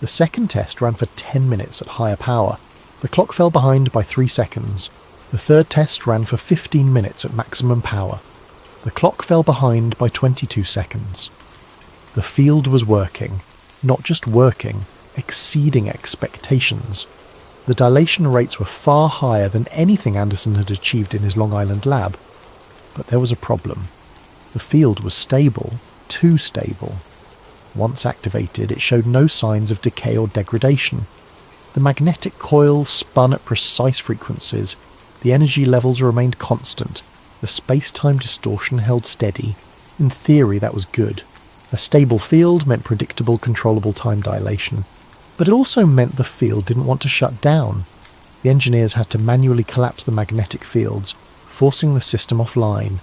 The second test ran for 10 minutes at higher power. The clock fell behind by 3 seconds. The third test ran for 15 minutes at maximum power. The clock fell behind by 22 seconds. The field was working. Not just working, exceeding expectations. The dilation rates were far higher than anything Anderson had achieved in his Long Island lab. But there was a problem. The field was stable, too stable. Once activated, it showed no signs of decay or degradation. The magnetic coils spun at precise frequencies. The energy levels remained constant. The space-time distortion held steady. In theory, that was good. A stable field meant predictable, controllable time dilation. But it also meant the field didn't want to shut down. The engineers had to manually collapse the magnetic fields, forcing the system offline.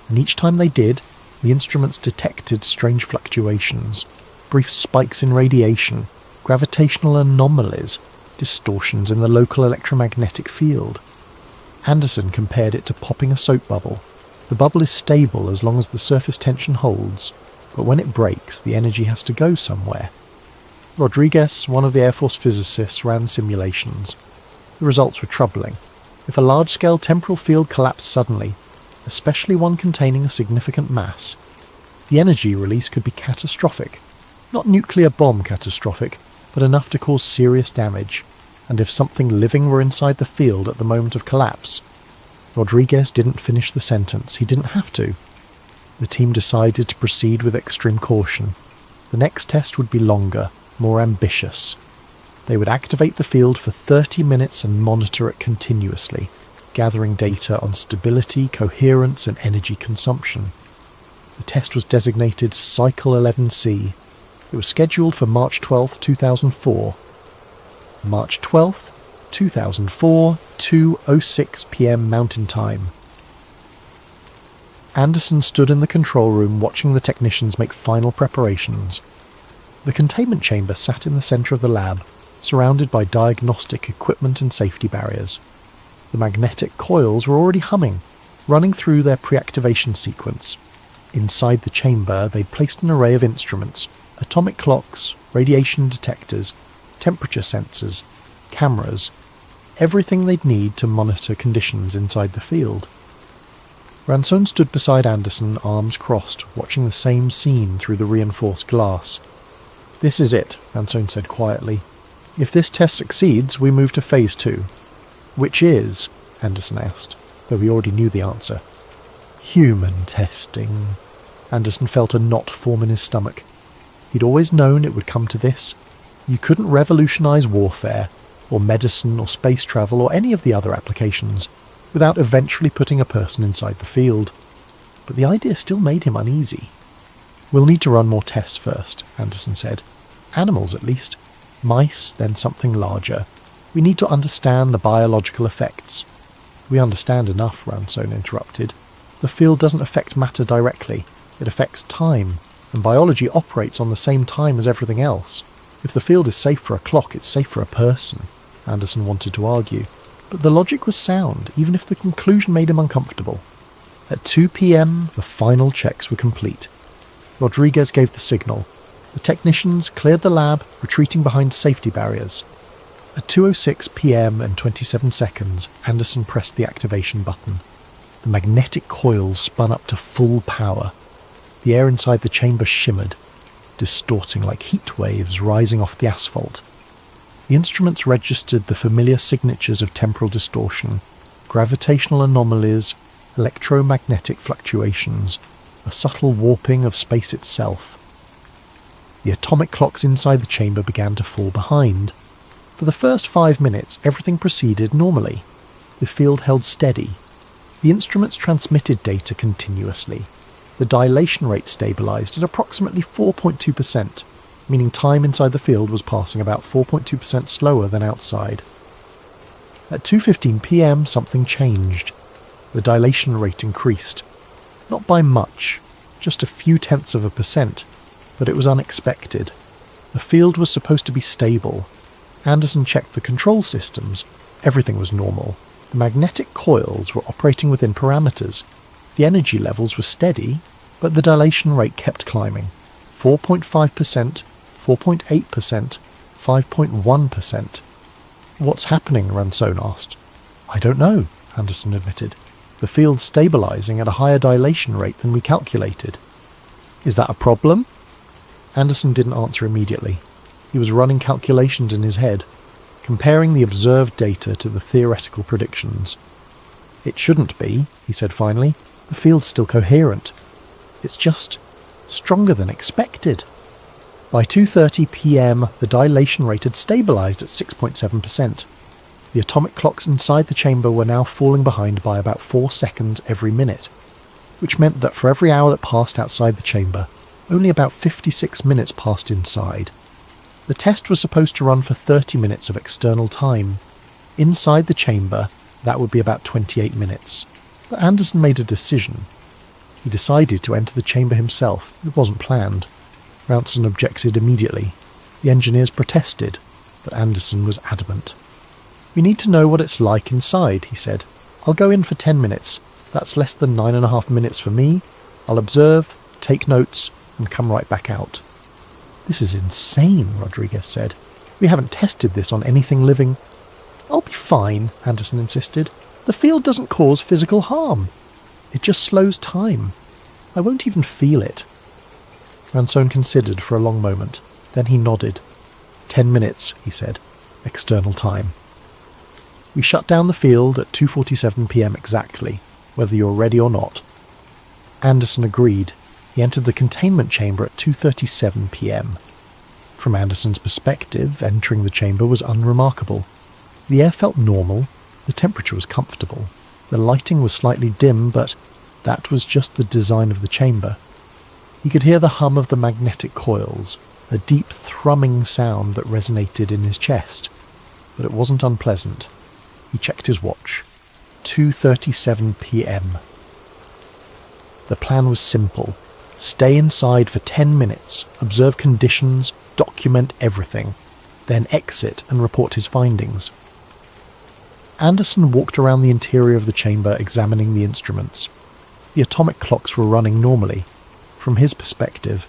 And each time they did, the instruments detected strange fluctuations, brief spikes in radiation, gravitational anomalies, distortions in the local electromagnetic field. Anderson compared it to popping a soap bubble. The bubble is stable as long as the surface tension holds, but when it breaks, the energy has to go somewhere. Rodriguez, one of the Air Force physicists, ran simulations. The results were troubling. If a large-scale temporal field collapsed suddenly, especially one containing a significant mass, the energy release could be catastrophic. Not nuclear bomb catastrophic, but enough to cause serious damage. And if something living were inside the field at the moment of collapse... Rodriguez didn't finish the sentence. He didn't have to. The team decided to proceed with extreme caution. The next test would be longer, more ambitious. They would activate the field for 30 minutes and monitor it continuously, gathering data on stability, coherence, and energy consumption. The test was designated Cycle 11C. It was scheduled for March 12, 2004. March 12th, 2004, 2:06 p.m. Mountain Time. Anderson stood in the control room watching the technicians make final preparations. The containment chamber sat in the centre of the lab, surrounded by diagnostic equipment and safety barriers. The magnetic coils were already humming, running through their pre-activation sequence. Inside the chamber, they'd placed an array of instruments: atomic clocks, radiation detectors, temperature sensors, cameras, everything they'd need to monitor conditions inside the field. Ransone stood beside Anderson, arms crossed, watching the same scene through the reinforced glass. "This is it," Ransone said quietly. "If this test succeeds, we move to Phase 2. "Which is?" Anderson asked, though he already knew the answer. "Human testing." Anderson felt a knot form in his stomach. He'd always known it would come to this. You couldn't revolutionize warfare, or medicine, or space travel, or any of the other applications, without eventually putting a person inside the field. But the idea still made him uneasy. "We'll need to run more tests first," Anderson said. "Animals, at least. Mice, then something larger. We need to understand the biological effects." "We understand enough," Ransone interrupted. "The field doesn't affect matter directly. It affects time, and biology operates on the same time as everything else. If the field is safe for a clock, it's safe for a person," Anderson wanted to argue. But the logic was sound, even if the conclusion made him uncomfortable. At 2 p.m, the final checks were complete. Rodriguez gave the signal. The technicians cleared the lab, retreating behind safety barriers. At 2:06 p.m. and 27 seconds, Anderson pressed the activation button. The magnetic coils spun up to full power. The air inside the chamber shimmered, distorting like heat waves rising off the asphalt. The instruments registered the familiar signatures of temporal distortion, gravitational anomalies, electromagnetic fluctuations, a subtle warping of space itself. The atomic clocks inside the chamber began to fall behind. For the first 5 minutes, everything proceeded normally. The field held steady. The instruments transmitted data continuously. The dilation rate stabilized at approximately 4.2%, meaning time inside the field was passing about 4.2% slower than outside. At 2:15 p.m, something changed. The dilation rate increased. Not by much, just a few tenths of a percent, but it was unexpected. The field was supposed to be stable. Anderson checked the control systems. Everything was normal. The magnetic coils were operating within parameters. The energy levels were steady, but the dilation rate kept climbing. 4.5%, 4.8%, 5.1%. What's happening? Ransone asked. I don't know, Anderson admitted. The field's stabilising at a higher dilation rate than we calculated. Is that a problem? Anderson didn't answer immediately. He was running calculations in his head, comparing the observed data to the theoretical predictions. It shouldn't be, he said finally. The field's still coherent. It's just stronger than expected. By 2:30 p.m, the dilation rate had stabilised at 6.7%. The atomic clocks inside the chamber were now falling behind by about 4 seconds every minute, which meant that for every hour that passed outside the chamber, only about 56 minutes passed inside. The test was supposed to run for 30 minutes of external time. Inside the chamber, that would be about 28 minutes. But Anderson made a decision. He decided to enter the chamber himself. It wasn't planned. Ransone objected immediately. The engineers protested, but Anderson was adamant. We need to know what it's like inside, he said. I'll go in for 10 minutes. That's less than 9.5 minutes for me. I'll observe, take notes, and come right back out. This is insane, Rodriguez said. We haven't tested this on anything living. I'll be fine, Anderson insisted. The field doesn't cause physical harm. It just slows time. I won't even feel it. Ransone considered for a long moment. Then he nodded. 10 minutes, he said. External time. We shut down the field at 2:47 p.m. exactly, whether you're ready or not. Anderson agreed. He entered the containment chamber at 2:37 p.m. From Anderson's perspective, entering the chamber was unremarkable. The air felt normal, the temperature was comfortable, the lighting was slightly dim, but that was just the design of the chamber. He could hear the hum of the magnetic coils, a deep thrumming sound that resonated in his chest, but it wasn't unpleasant. He checked his watch. 2:37 p.m. The plan was simple. Stay inside for 10 minutes, observe conditions, document everything, then exit and report his findings. Anderson walked around the interior of the chamber examining the instruments. The atomic clocks were running normally. From his perspective,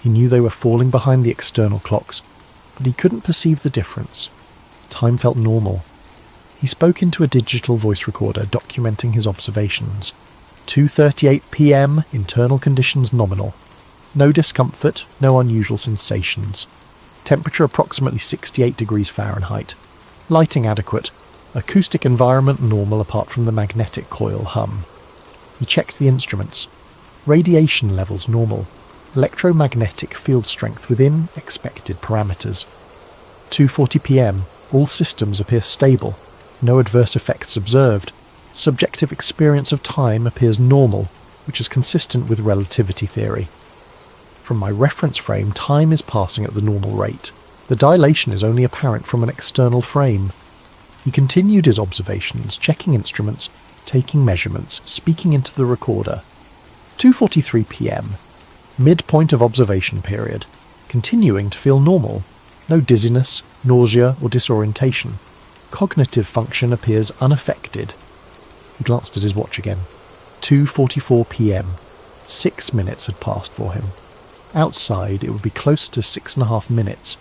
he knew they were falling behind the external clocks, but he couldn't perceive the difference. Time felt normal. He spoke into a digital voice recorder documenting his observations. 2:38 p.m, internal conditions nominal. No discomfort, no unusual sensations. Temperature approximately 68 degrees Fahrenheit. Lighting adequate. Acoustic environment normal apart from the magnetic coil hum. He checked the instruments. Radiation levels normal. Electromagnetic field strength within expected parameters. 2:40 p.m. All systems appear stable. No adverse effects observed. Subjective experience of time appears normal, which is consistent with relativity theory. From my reference frame, time is passing at the normal rate. The dilation is only apparent from an external frame. He continued his observations, checking instruments, taking measurements, speaking into the recorder. 2:43 p.m. Midpoint of observation period. Continuing to feel normal. No dizziness, nausea or disorientation. Cognitive function appears unaffected. He glanced at his watch again. 2:44 p.m. 6 minutes had passed for him. Outside, it would be closer to 6.5 minutes,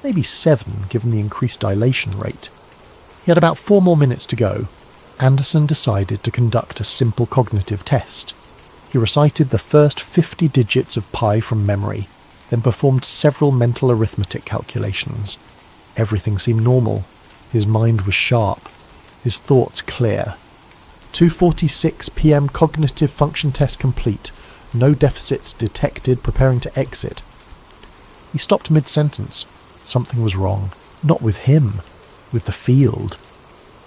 maybe 7 given the increased dilation rate. He had about 4 more minutes to go. Anderson decided to conduct a simple cognitive test. He recited the first 50 digits of pi from memory, then performed several mental arithmetic calculations. Everything seemed normal. His mind was sharp, his thoughts clear. 2:46 p.m. cognitive function test complete. No deficits detected, preparing to exit. He stopped mid-sentence. Something was wrong. Not with him, with the field.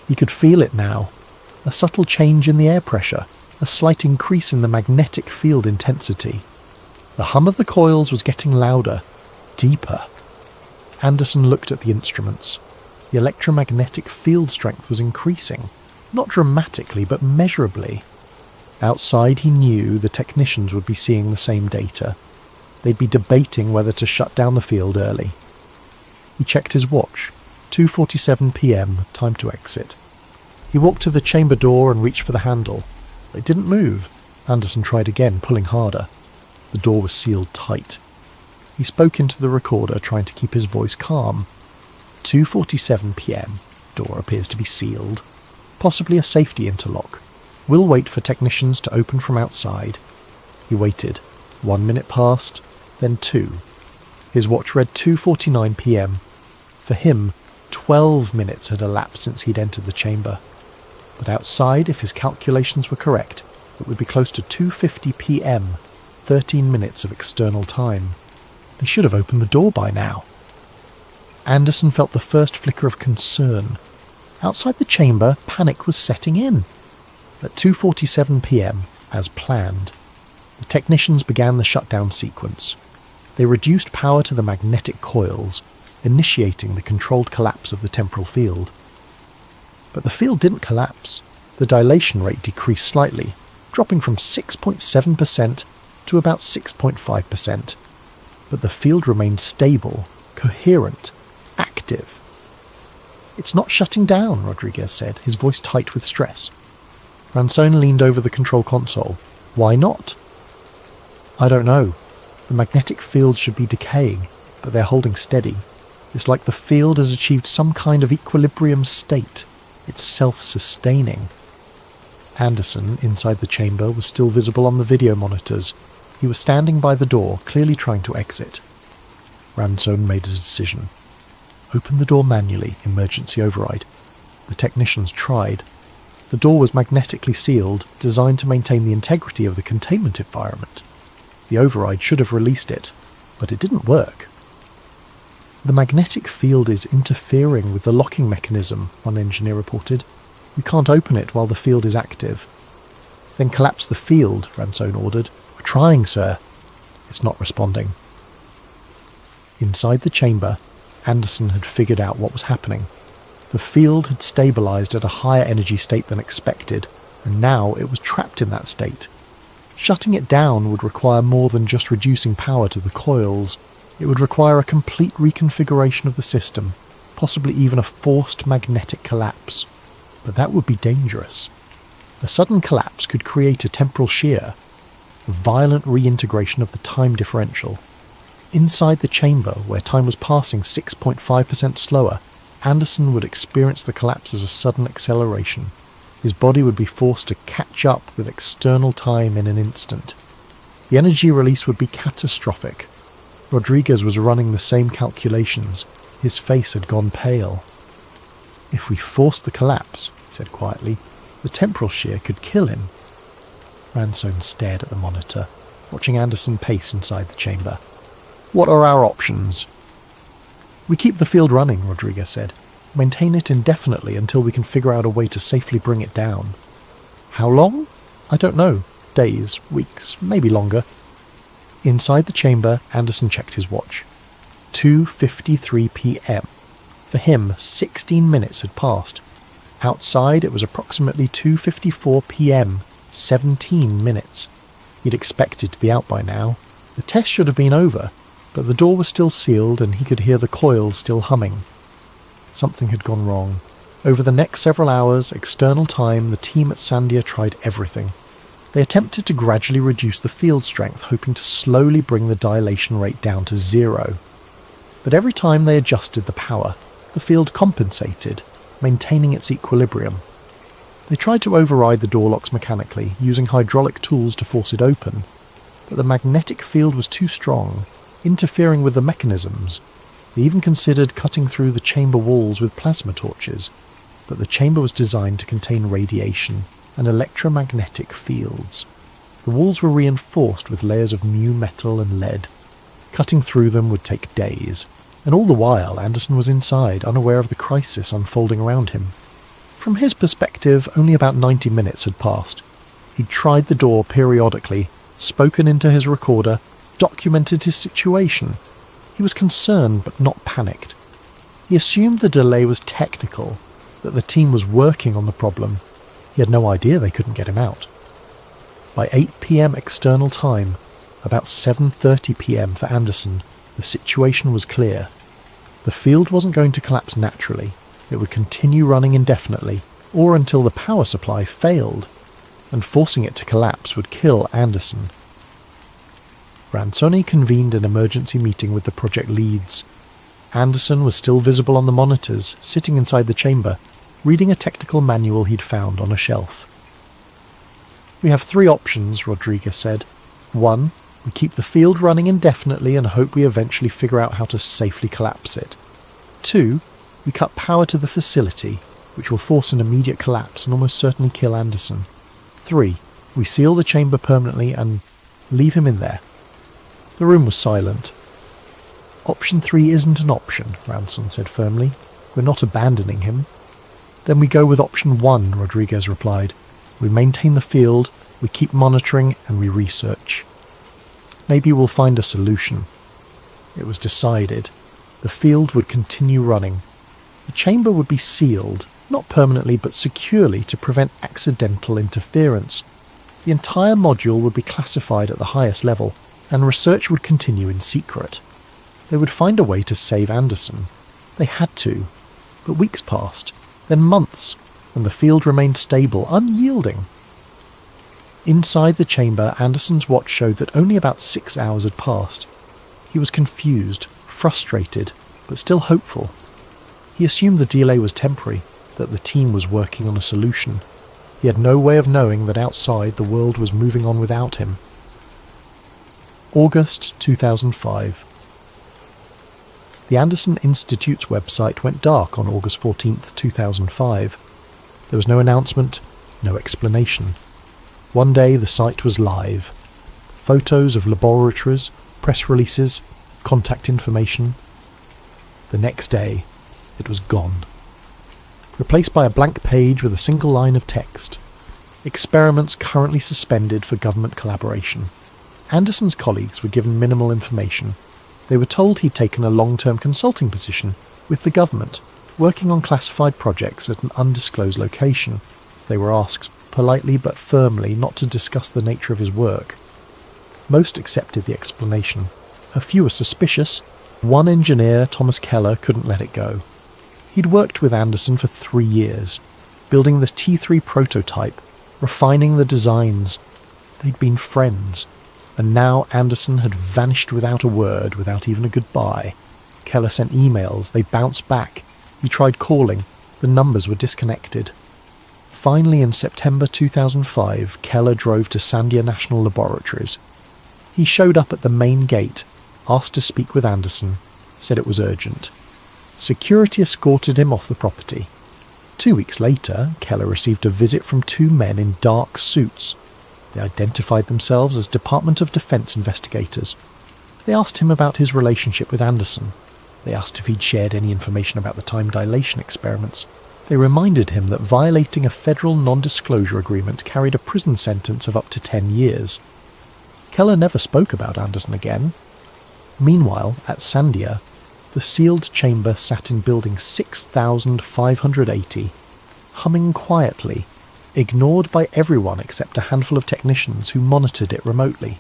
He could feel it now. A subtle change in the air pressure, a slight increase in the magnetic field intensity. The hum of the coils was getting louder, deeper. Anderson looked at the instruments. The electromagnetic field strength was increasing, not dramatically but measurably. Outside, he knew the technicians would be seeing the same data. They'd be debating whether to shut down the field early. He checked his watch. 2:47 p.m, time to exit. He walked to the chamber door and reached for the handle. It didn't move. Anderson tried again, pulling harder. The door was sealed tight. He spoke into the recorder, trying to keep his voice calm. 2:47 p.m. Door appears to be sealed. Possibly a safety interlock. We'll wait for technicians to open from outside. He waited. 1 minute passed, then 2. His watch read 2:49 p.m. For him, 12 minutes had elapsed since he'd entered the chamber. But outside, if his calculations were correct, it would be close to 2:50 p.m, 13 minutes of external time. They should have opened the door by now. Anderson felt the first flicker of concern. Outside the chamber, panic was setting in. At 2:47 p.m, as planned, the technicians began the shutdown sequence. They reduced power to the magnetic coils, initiating the controlled collapse of the temporal field. But the field didn't collapse. The dilation rate decreased slightly, dropping from 6.7% to about 6.5%. But the field remained stable, coherent, active. "It's not shutting down," Rodriguez said, his voice tight with stress. Ransone leaned over the control console. "Why not?" "I don't know. The magnetic field should be decaying, but they're holding steady. It's like the field has achieved some kind of equilibrium state. It's self-sustaining." Anderson, inside the chamber, was still visible on the video monitors. He was standing by the door, clearly trying to exit. Ransone made a decision. Open the door manually, emergency override. The technicians tried. The door was magnetically sealed, designed to maintain the integrity of the containment environment. The override should have released it, but it didn't work. "The magnetic field is interfering with the locking mechanism," one engineer reported. "We can't open it while the field is active." "Then collapse the field," Ransone ordered. "We're trying, sir." It's not responding. Inside the chamber, Anderson had figured out what was happening. The field had stabilized at a higher energy state than expected, and now it was trapped in that state. Shutting it down would require more than just reducing power to the coils. It would require a complete reconfiguration of the system, possibly even a forced magnetic collapse. But that would be dangerous. A sudden collapse could create a temporal shear, a violent reintegration of the time differential. Inside the chamber, where time was passing 6.5% slower, Anderson would experience the collapse as a sudden acceleration. His body would be forced to catch up with external time in an instant. The energy release would be catastrophic. Rodriguez was running the same calculations. His face had gone pale. "If we force the collapse," he said quietly, "the temporal shear could kill him." Ransone stared at the monitor, watching Anderson pace inside the chamber. "What are our options?" "We keep the field running," Rodriguez said. "Maintain it indefinitely until we can figure out a way to safely bring it down." "How long?" "I don't know. Days, weeks, maybe longer." Inside the chamber, Anderson checked his watch. 2:53 p.m. For him, 16 minutes had passed. Outside, it was approximately 2:54 p.m., 17 minutes. He'd expected to be out by now. The test should have been over, but the door was still sealed and he could hear the coils still humming. Something had gone wrong. Over the next several hours, external time, the team at Sandia tried everything. They attempted to gradually reduce the field strength, hoping to slowly bring the dilation rate down to 0. But every time they adjusted the power, the field compensated, maintaining its equilibrium. They tried to override the door locks mechanically, using hydraulic tools to force it open, but the magnetic field was too strong, interfering with the mechanisms. They even considered cutting through the chamber walls with plasma torches, but the chamber was designed to contain radiation and electromagnetic fields. The walls were reinforced with layers of new metal and lead. Cutting through them would take days, and all the while Anderson was inside, unaware of the crisis unfolding around him. From his perspective, only about 90 minutes had passed. He'd tried the door periodically, spoken into his recorder, documented his situation. He was concerned but not panicked. He assumed the delay was technical, that the team was working on the problem. He had no idea they couldn't get him out. By 8 p.m. external time, about 7:30 p.m. for Anderson, the situation was clear. The field wasn't going to collapse naturally. It would continue running indefinitely, or until the power supply failed, and forcing it to collapse would kill Anderson. Ransoni convened an emergency meeting with the project leads. Anderson was still visible on the monitors, sitting inside the chamber, reading a technical manual he'd found on a shelf. "We have 3 options," Rodriguez said. 1. We keep the field running indefinitely and hope we eventually figure out how to safely collapse it. 2. We cut power to the facility, which will force an immediate collapse and almost certainly kill Anderson. 3. We seal the chamber permanently and leave him in there. The room was silent. "Option 3 isn't an option," Ranson said firmly. "We're not abandoning him." "Then we go with option 1, Rodriguez replied. "We maintain the field, we keep monitoring, and we research. Maybe we'll find a solution." It was decided. The field would continue running. The chamber would be sealed, not permanently but securely to prevent accidental interference. The entire module would be classified at the highest level, and research would continue in secret. They would find a way to save Anderson. They had to. But weeks passed, then months, and the field remained stable, unyielding. Inside the chamber, Anderson's watch showed that only about 6 hours had passed. He was confused, frustrated, but still hopeful. He assumed the delay was temporary, that the team was working on a solution. He had no way of knowing that outside the world was moving on without him. August 2005. The Anderson Institute's website went dark on August 14th, 2005. There was no announcement, no explanation. One day the site was live. Photos of laboratories, press releases, contact information. The next day, it was gone. Replaced by a blank page with a single line of text. Experiments currently suspended for government collaboration. Anderson's colleagues were given minimal information. They were told he'd taken a long-term consulting position with the government, working on classified projects at an undisclosed location. They were asked politely but firmly not to discuss the nature of his work. Most accepted the explanation. A few were suspicious. One engineer, Thomas Keller, couldn't let it go. He'd worked with Anderson for 3 years, building the T3 prototype, refining the designs. They'd been friends. And now Anderson had vanished without a word, without even a goodbye. Keller sent emails, they bounced back. He tried calling, the numbers were disconnected. Finally, in September 2005, Keller drove to Sandia National Laboratories. He showed up at the main gate, asked to speak with Anderson, said it was urgent. Security escorted him off the property. 2 weeks later, Keller received a visit from 2 men in dark suits. They identified themselves as Department of Defense investigators. They asked him about his relationship with Anderson. They asked if he'd shared any information about the time dilation experiments. They reminded him that violating a federal non-disclosure agreement carried a prison sentence of up to 10 years. Keller never spoke about Anderson again. Meanwhile, at Sandia, the sealed chamber sat in building 6580, humming quietly, ignored by everyone except a handful of technicians who monitored it remotely.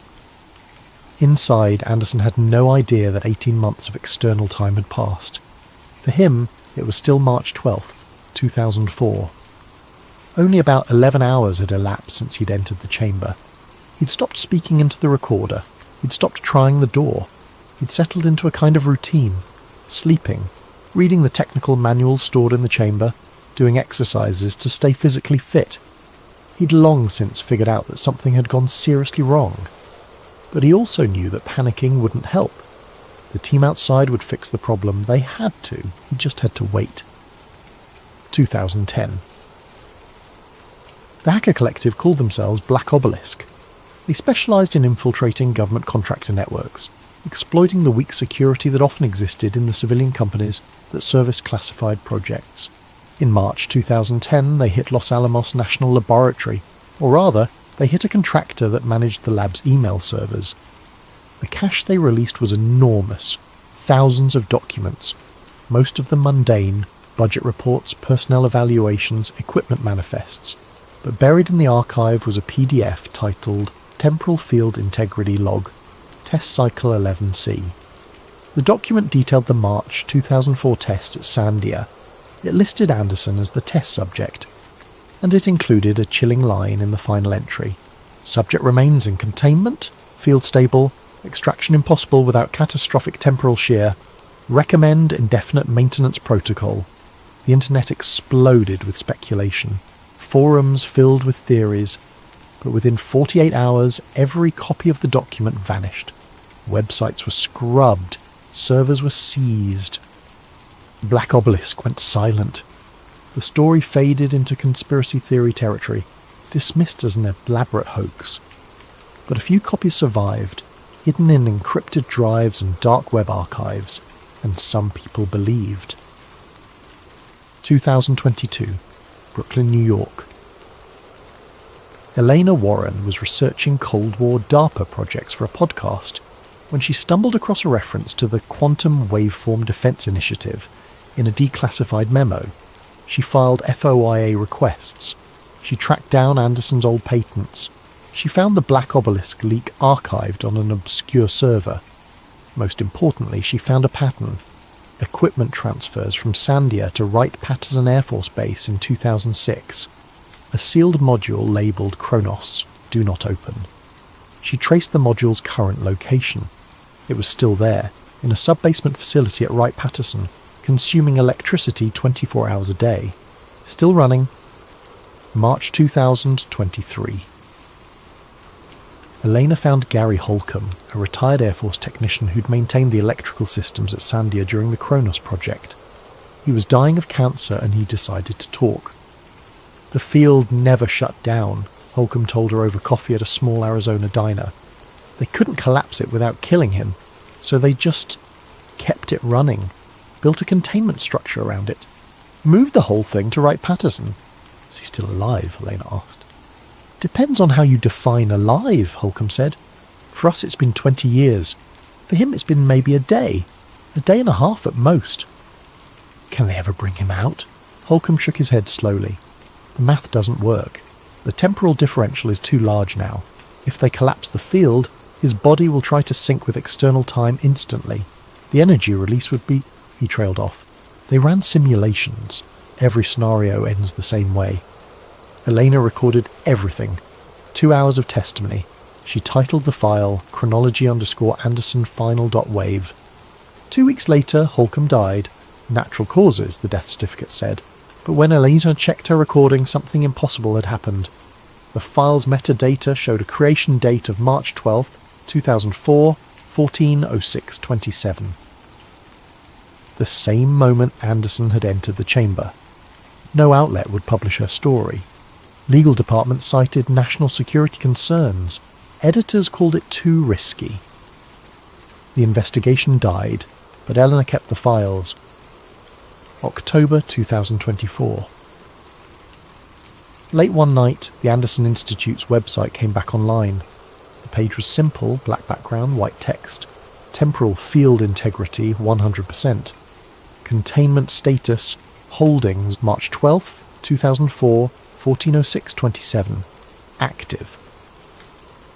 Inside, Anderson had no idea that 18 months of external time had passed. For him, it was still March 12th, 2004. Only about 11 hours had elapsed since he'd entered the chamber. He'd stopped speaking into the recorder. He'd stopped trying the door. He'd settled into a kind of routine, sleeping, reading the technical manuals stored in the chamber, doing exercises to stay physically fit. He'd long since figured out that something had gone seriously wrong. But he also knew that panicking wouldn't help. The team outside would fix the problem. They had to. He just had to wait. 2010. The hacker collective called themselves Black Obelisk. They specialised in infiltrating government contractor networks, exploiting the weak security that often existed in the civilian companies that serviced classified projects. In March 2010, they hit Los Alamos National Laboratory, or rather, they hit a contractor that managed the lab's email servers. The cache they released was enormous, thousands of documents, most of them mundane, budget reports, personnel evaluations, equipment manifests. But buried in the archive was a PDF titled Temporal Field Integrity Log, Test Cycle 11C. The document detailed the March 2004 test at Sandia. It listed Anderson as the test subject, and it included a chilling line in the final entry. Subject remains in containment, field stable, extraction impossible without catastrophic temporal shear, recommend indefinite maintenance protocol. The internet exploded with speculation, forums filled with theories, but within 48 hours every copy of the document vanished. Websites were scrubbed, servers were seized. Black Obelisk went silent. The story faded into conspiracy theory territory, dismissed as an elaborate hoax. But a few copies survived, hidden in encrypted drives and dark web archives, and some people believed. 2022, Brooklyn, New York. Elena Warren was researching Cold War DARPA projects for a podcast when she stumbled across a reference to the Quantum Waveform Defense Initiative in a declassified memo. She filed FOIA requests. She tracked down Anderson's old patents. She found the Black Obelisk leak archived on an obscure server. Most importantly, she found a pattern: equipment transfers from Sandia to Wright-Patterson Air Force Base in 2006. A sealed module labelled Kronos, do not open. She traced the module's current location. It was still there, in a sub-basement facility at Wright-Patterson, consuming electricity 24 hours a day. Still running. March 2023. Elena found Gary Holcomb, a retired Air Force technician who'd maintained the electrical systems at Sandia during the Kronos project. He was dying of cancer and he decided to talk. The field never shut down, Holcomb told her over coffee at a small Arizona diner. They couldn't collapse it without killing him, so they just kept it running, built a containment structure around it, moved the whole thing to Wright-Patterson. Is he still alive? Elena asked. Depends on how you define alive, Holcomb said. For us it's been 20 years. For him it's been maybe a day and a half at most. Can they ever bring him out? Holcomb shook his head slowly. The math doesn't work. The temporal differential is too large now. If they collapse the field, his body will try to sync with external time instantly. The energy release would be... He trailed off. They ran simulations. Every scenario ends the same way. Elena recorded everything. 2 hours of testimony. She titled the file chronology_Anderson final.wave. 2 weeks later, Holcomb died. Natural causes, the death certificate said. But when Elena checked her recording, something impossible had happened. The file's metadata showed a creation date of March 12th, 2004, 14:06:27. The same moment Anderson had entered the chamber. No outlet would publish her story. Legal departments cited national security concerns. Editors called it too risky. The investigation died, but Eleanor kept the files. October 2024. Late one night, the Anderson Institute's website came back online. The page was simple, black background, white text. Temporal field integrity 100%. Containment status, holdings March 12th, 2004, 14:06:27. Active.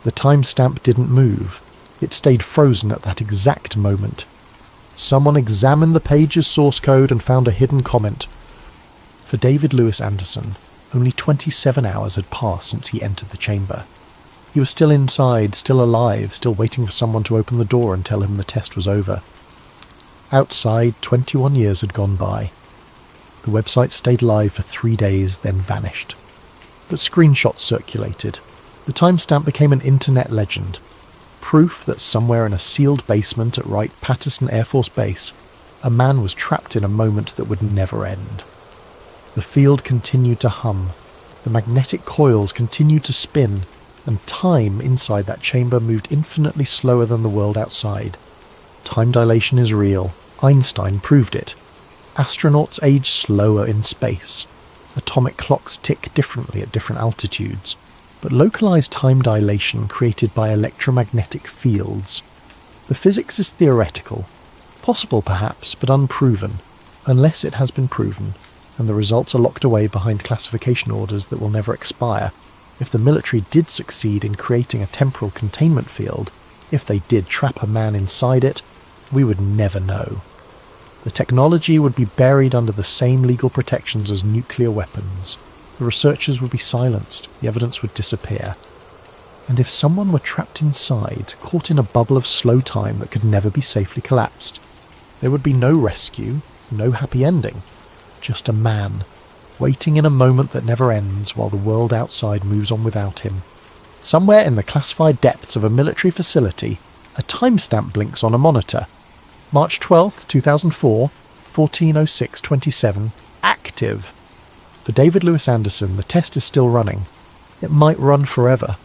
The timestamp didn't move. It stayed frozen at that exact moment. Someone examined the page's source code and found a hidden comment. For David Lewis Anderson, only 27 hours had passed since he entered the chamber. He was still inside, still alive, still waiting for someone to open the door and tell him the test was over. Outside, 21 years had gone by. The website stayed live for 3 days, then vanished. But screenshots circulated. The timestamp became an internet legend. Proof that somewhere in a sealed basement at Wright-Patterson Air Force Base, a man was trapped in a moment that would never end. The field continued to hum. The magnetic coils continued to spin, and time inside that chamber moved infinitely slower than the world outside. Time dilation is real. Einstein proved it. Astronauts age slower in space. Atomic clocks tick differently at different altitudes. But localized time dilation created by electromagnetic fields. The physics is theoretical. Possible perhaps, but unproven. Unless it has been proven, and the results are locked away behind classification orders that will never expire. If the military did succeed in creating a temporal containment field, if they did trap a man inside it, We would never know. The technology would be buried under the same legal protections as nuclear weapons. The researchers would be silenced, the evidence would disappear. And if someone were trapped inside, caught in a bubble of slow time that could never be safely collapsed, there would be no rescue, no happy ending. Just a man, waiting in a moment that never ends while the world outside moves on without him. Somewhere in the classified depths of a military facility, a timestamp blinks on a monitor. March 12th, 2004, 14:06:27, active. For David Lewis Anderson, the test is still running. It might run forever.